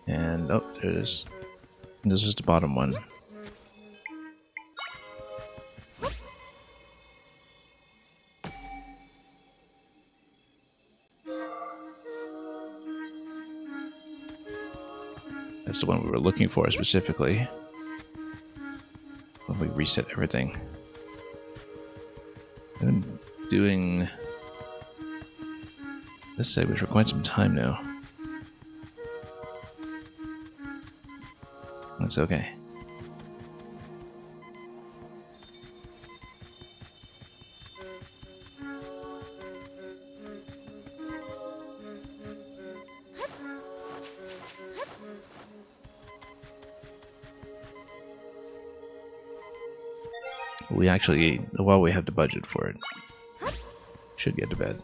And, oh, there it is. This is the bottom one. That's the one we were looking for specifically. When we reset everything. I've been doing this segment for quite some time now. That's okay. We actually, well, we have the budget for it. Should get to bed.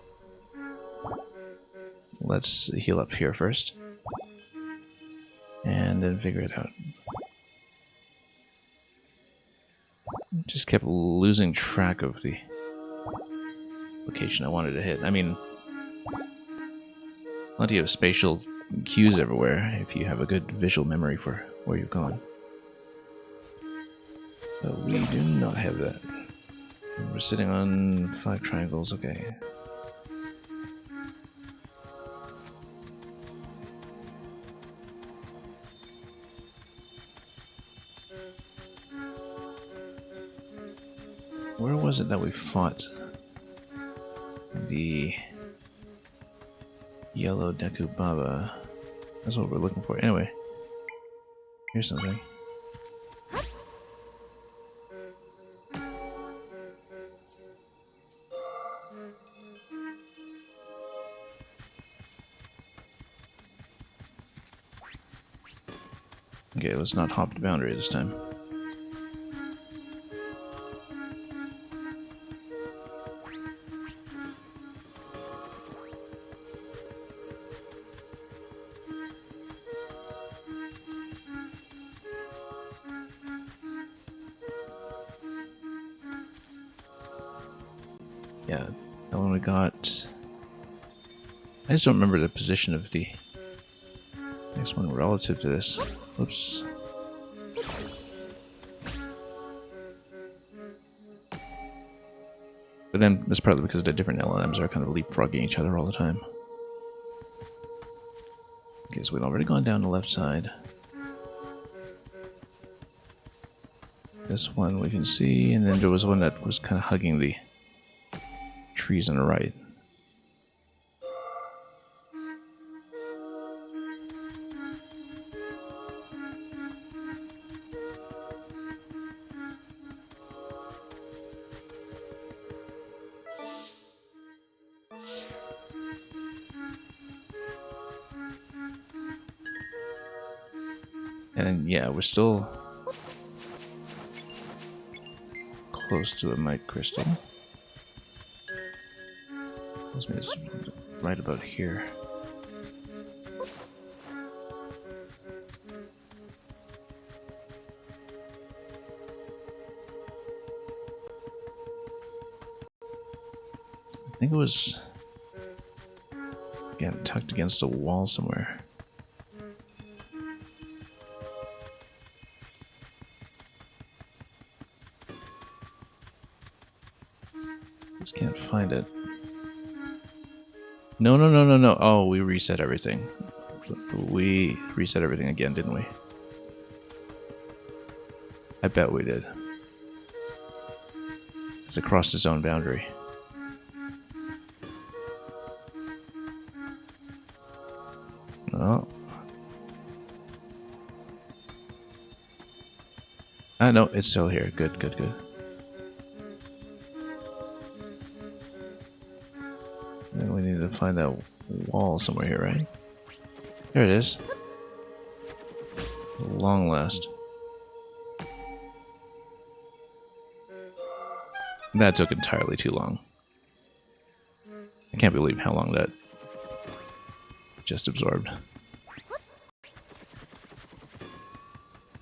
Let's heal up here first. And then figure it out. Just kept losing track of the location I wanted to hit. I mean, plenty of spatial cues everywhere if you have a good visual memory for where you've gone. But we do not have that. We're sitting on 5 triangles, okay. Where was it that we fought the yellow Dekubaba? That's what we're looking for. Anyway, here's something. Okay, let's not hop the boundary this time. Yeah, that one we got. I just don't remember the position of the next one relative to this. Oops. But then that's partly because the different LNMs are kind of leapfrogging each other all the time. Okay, so we've already gone down the left side. This one we can see, and then there was one that was kind of hugging the trees on the right. And yeah, we're still close to a might crystal. This means right about here. I think it was again tucked against a wall somewhere. Just can't find it. No. Oh, we reset everything. We reset everything again, didn't we? I bet we did. It's across its own boundary. Oh. Ah, no, it's still here. Good. Then we need to find that wall somewhere here, right? There it is. Long last. That took entirely too long. I can't believe how long that just absorbed.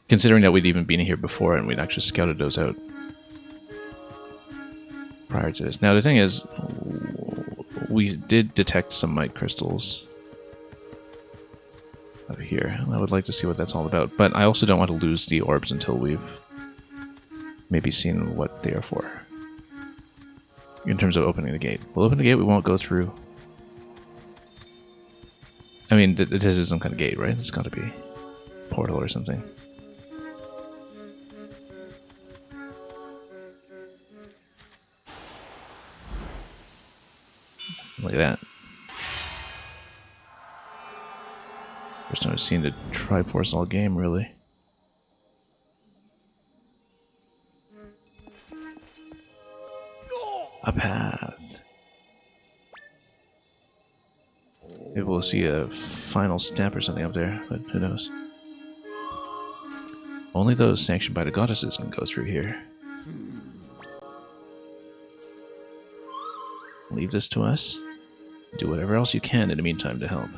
Considering that we'd even been here before and we'd actually scouted those out prior to this. Now the thing is, we did detect some might crystals up here. I would like to see what that's all about, but I also don't want to lose the orbs until we've maybe seen what they are for. In terms of opening the gate. We'll open the gate, we won't go through. I mean, this is some kind of gate, right? It's got to be a portal or something. Look at that. First time I've seen the Triforce all game, really. A path. Maybe we'll see a final stamp or something up there, but who knows. Only those sanctioned by the goddesses can go through here. Leave this to us. Do whatever else you can in the meantime to help.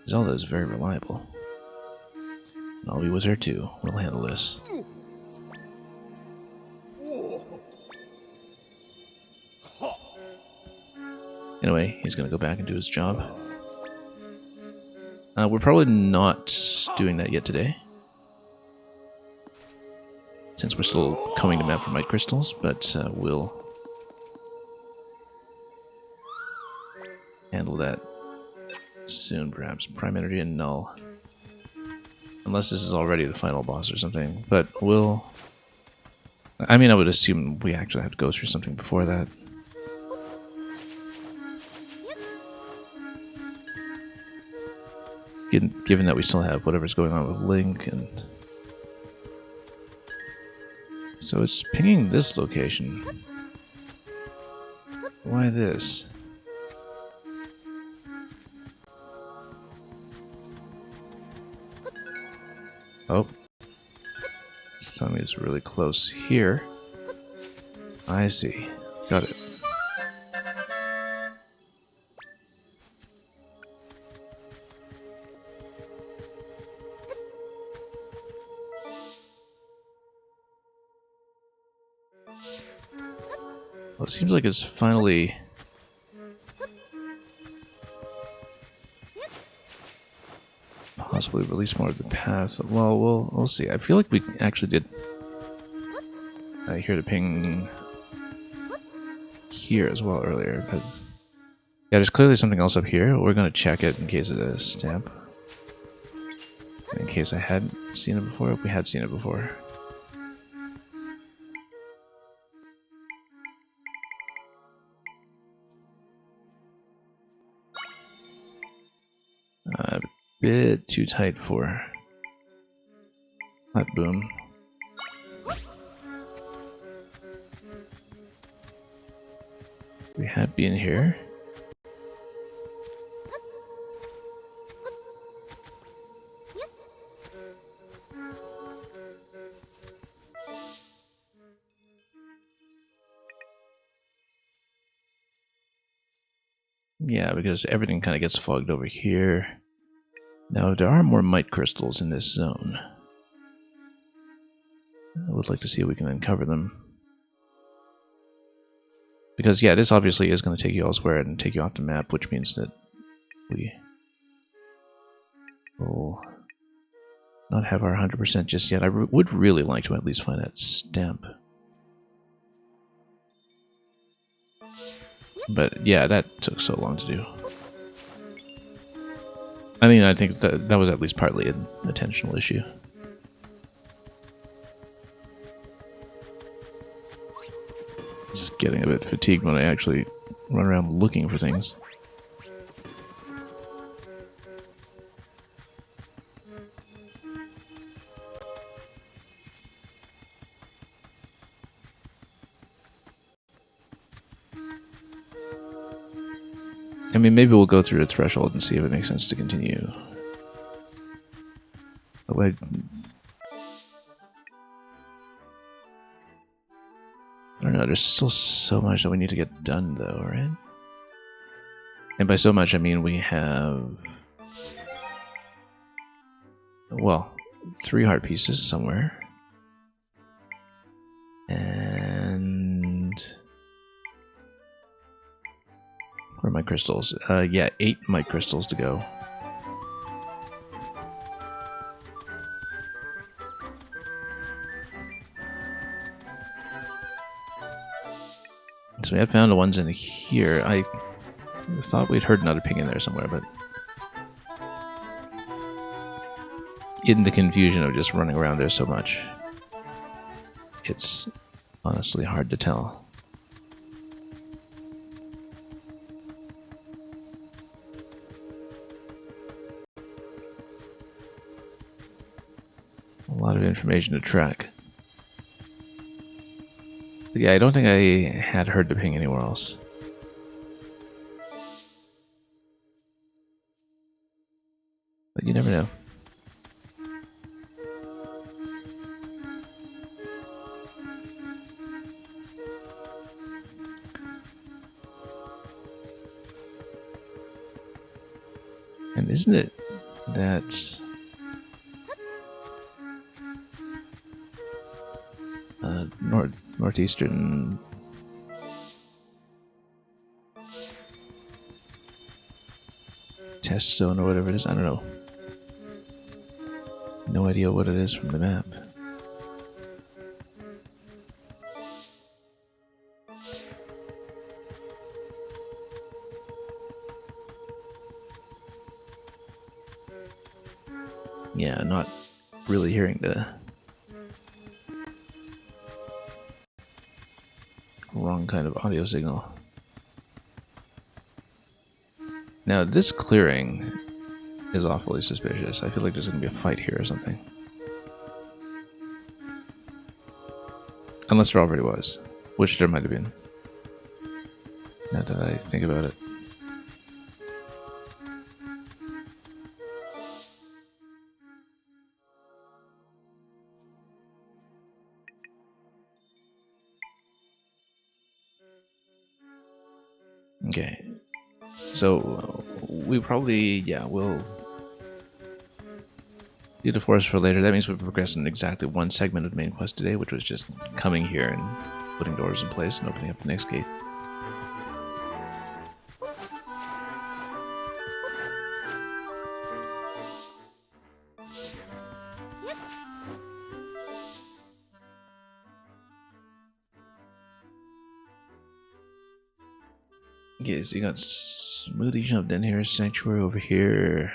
Zelda is very reliable. And I'll be with her too. We'll handle this. Anyway, he's going to go back and do his job. We're probably not doing that yet today, since we're still coming to map for might crystals, but we'll handle that soon, perhaps. Prime Energy and Null. Unless this is already the final boss or something, but we'll... I mean, I would assume we actually have to go through something before that. Given that we still have whatever's going on with Link, and so it's pinging this location. Why this? Oh, it's telling me it's really close here. I see. Got it. Well, it seems like it's finally possibly release more of the path. Well, we'll see. I feel like we actually did hear the ping here as well earlier, but yeah, there's clearly something else up here. We're gonna check it in case of the stamp. In case I hadn't seen it before, if we had seen it before. bit too tight for that boom. We have been here. Yeah, because everything kind of gets fogged over here. Now, there are more mite crystals in this zone. I would like to see if we can uncover them. Because, yeah, this obviously is going to take you elsewhere and take you off the map, which means that we will not have our 100% just yet. I would really like to at least find that stamp. But, yeah, that took so long to do. I mean, I think that was at least partly an attentional issue. Just getting a bit fatigued when I actually run around looking for things. I mean, maybe we'll go through the threshold and see if it makes sense to continue. But I don't know, there's still so much that we need to get done, though, right? And by so much, I mean we have... well, 3 heart pieces somewhere. And... where are my crystals? Yeah, 8 mite crystals to go. So we have found the ones in here. I thought we'd heard another ping in there somewhere, but in the confusion of just running around there so much, it's honestly hard to tell. A lot of information to track. But yeah, I don't think I had heard the ping anywhere else. But you never know. And isn't it that... northeastern test zone or whatever it is? I don't know. No idea what it is from the map. Yeah, not really hearing the wrong kind of audio signal. Now, this clearing is awfully suspicious. I feel like there's going to be a fight here or something. Unless there already was, which there might have been. Now that I think about it. Okay, so we probably, yeah, we'll do the forest for later. That means we've progressed in exactly 1 segment of the main quest today, which was just coming here and putting doors in place and opening up the next gate. Okay, so you got Smoothie jumped in here, Sanctuary over here.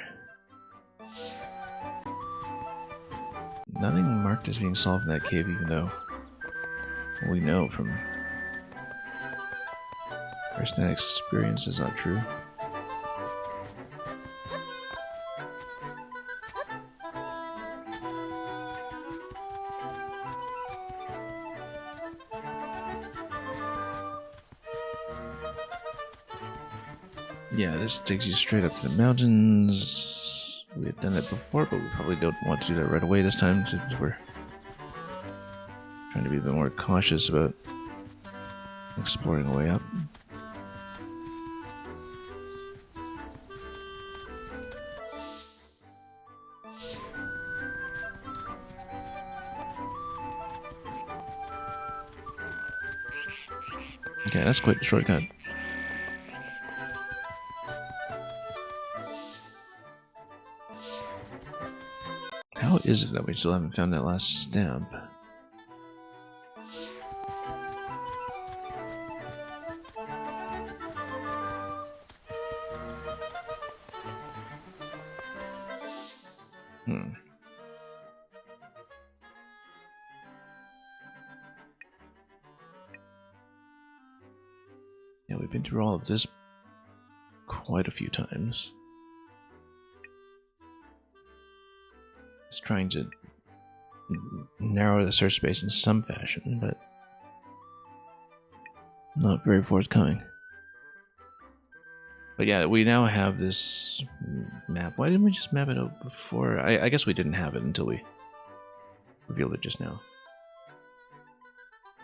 Nothing marked as being solved in that cave, even though we know from first-hand experience is not true. Yeah, this takes you straight up to the mountains. We had done it before, but we probably don't want to do that right away this time since we're trying to be a bit more cautious about exploring the way up. Okay, that's quite the shortcut. How is it that we still haven't found that last stamp? Yeah, we've been through all of this quite a few times. It's trying to narrow the search space in some fashion, but not very forthcoming. But yeah, we now have this map. Why didn't we just map it out before? I guess we didn't have it until we revealed it just now.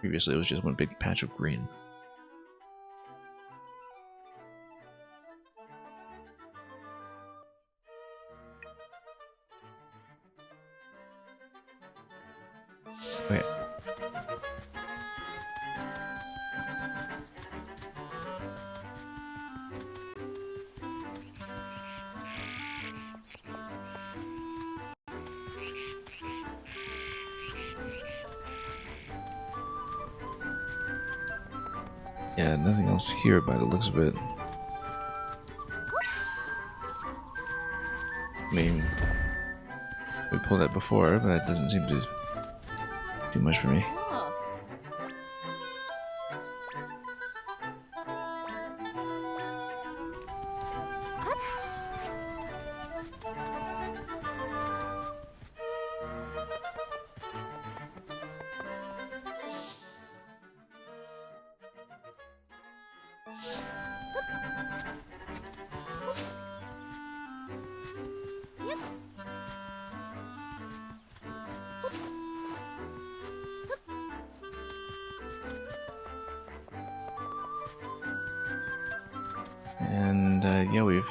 Previously, it was just one big patch of green. Okay. Yeah, nothing else here by the looks of it. I mean, we pulled that before, but that doesn't seem to do much for me. And yeah, we've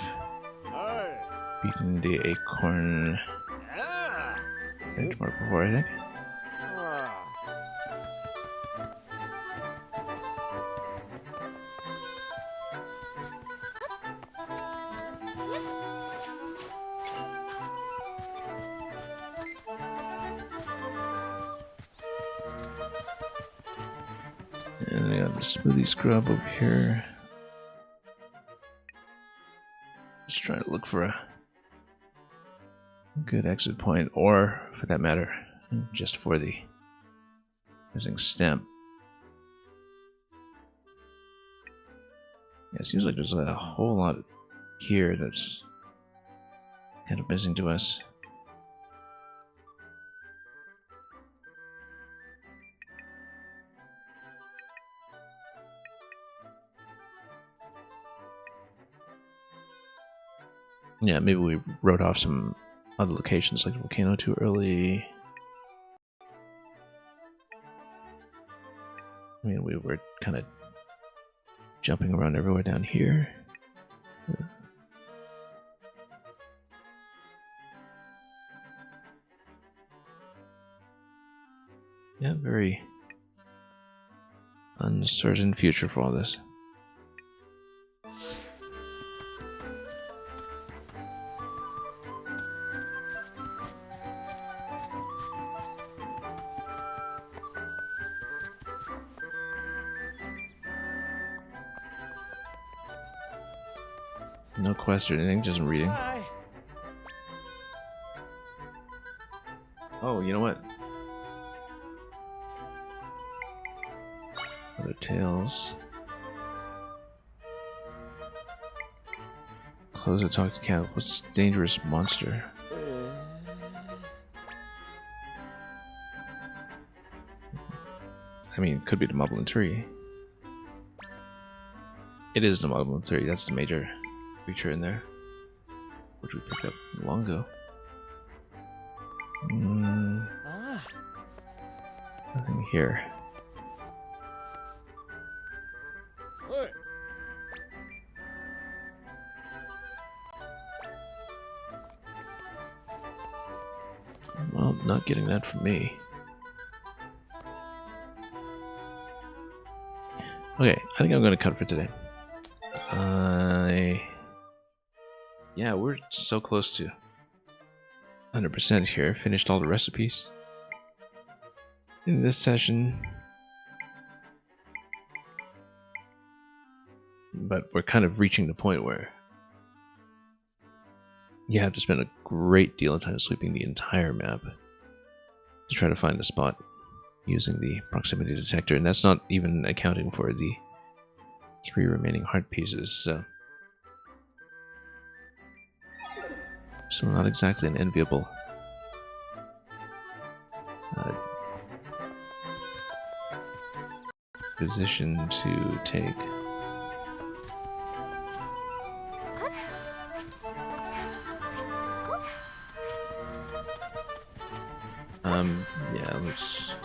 beaten the acorn benchmark before, I think. And we got the smoothie scrub over here. Let's try to look for a good exit point, or for that matter, just for the missing stamp. Yeah, it seems like there's a whole lot here that's kind of missing to us. Yeah, maybe we wrote off some other locations like the volcano too early. I mean, we were kind of jumping around everywhere down here. Yeah, very uncertain future for all this. No quest or anything, just reading. Oh, you know what? Other tales. Close it, talk to cat. What's dangerous monster? I mean, it could be the Moblin Tree. It is the Moblin Tree, that's the major creature in there, which we picked up long ago. Ah. Nothing here. Hey. Well, not getting that from me. Okay, I think I'm going to cut for today. Yeah, we're so close to 100% here. Finished all the recipes in this session. But we're kind of reaching the point where you have to spend a great deal of time sweeping the entire map to try to find a spot using the proximity detector, and that's not even accounting for the 3 remaining heart pieces, so not exactly an enviable position to take. Yeah, let's...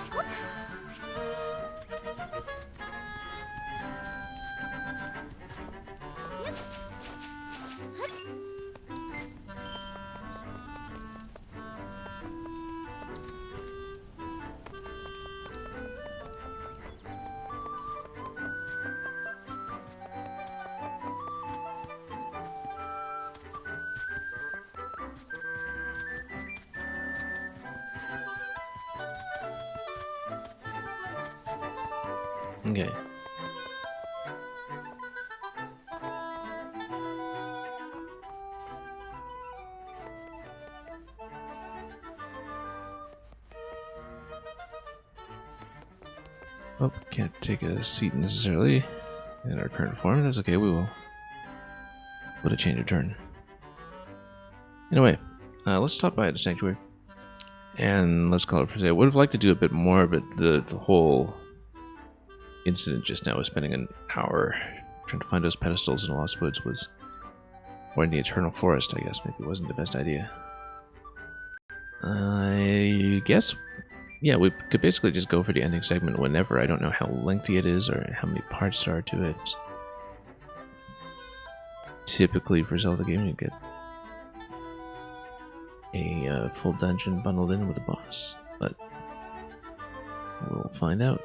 Okay. Oh, can't take a seat necessarily in our current form. That's okay, we will put a change of turn. Anyway, let's stop by the sanctuary and let's call it for today. I would have liked to do a bit more, but the whole incident just now was spending an hour trying to find those pedestals in the Lost Woods or in the Eternal Forest, I guess. Maybe it wasn't the best idea. I guess, yeah, we could basically just go for the ending segment whenever. I don't know how lengthy it is or how many parts there are to it. Typically for Zelda games, you get a full dungeon bundled in with a boss, but we'll find out.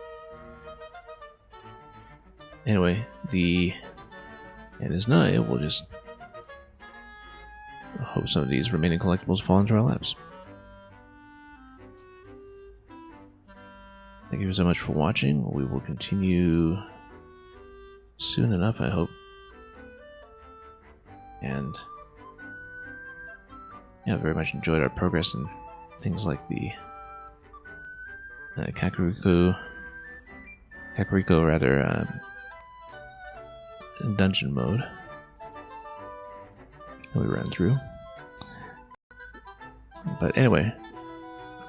Anyway, the end is nigh. We'll just hope some of these remaining collectibles fall into our laps. Thank you so much for watching. We will continue soon enough, I hope. And yeah, very much enjoyed our progress in things like the Kakariko dungeon mode that we ran through. But anyway,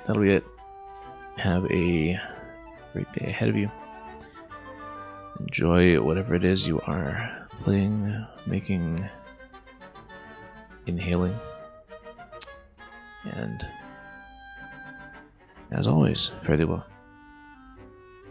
that'll be it. Have a great day ahead of you. Enjoy whatever it is you are playing, making, inhaling. And as always, fare thee well.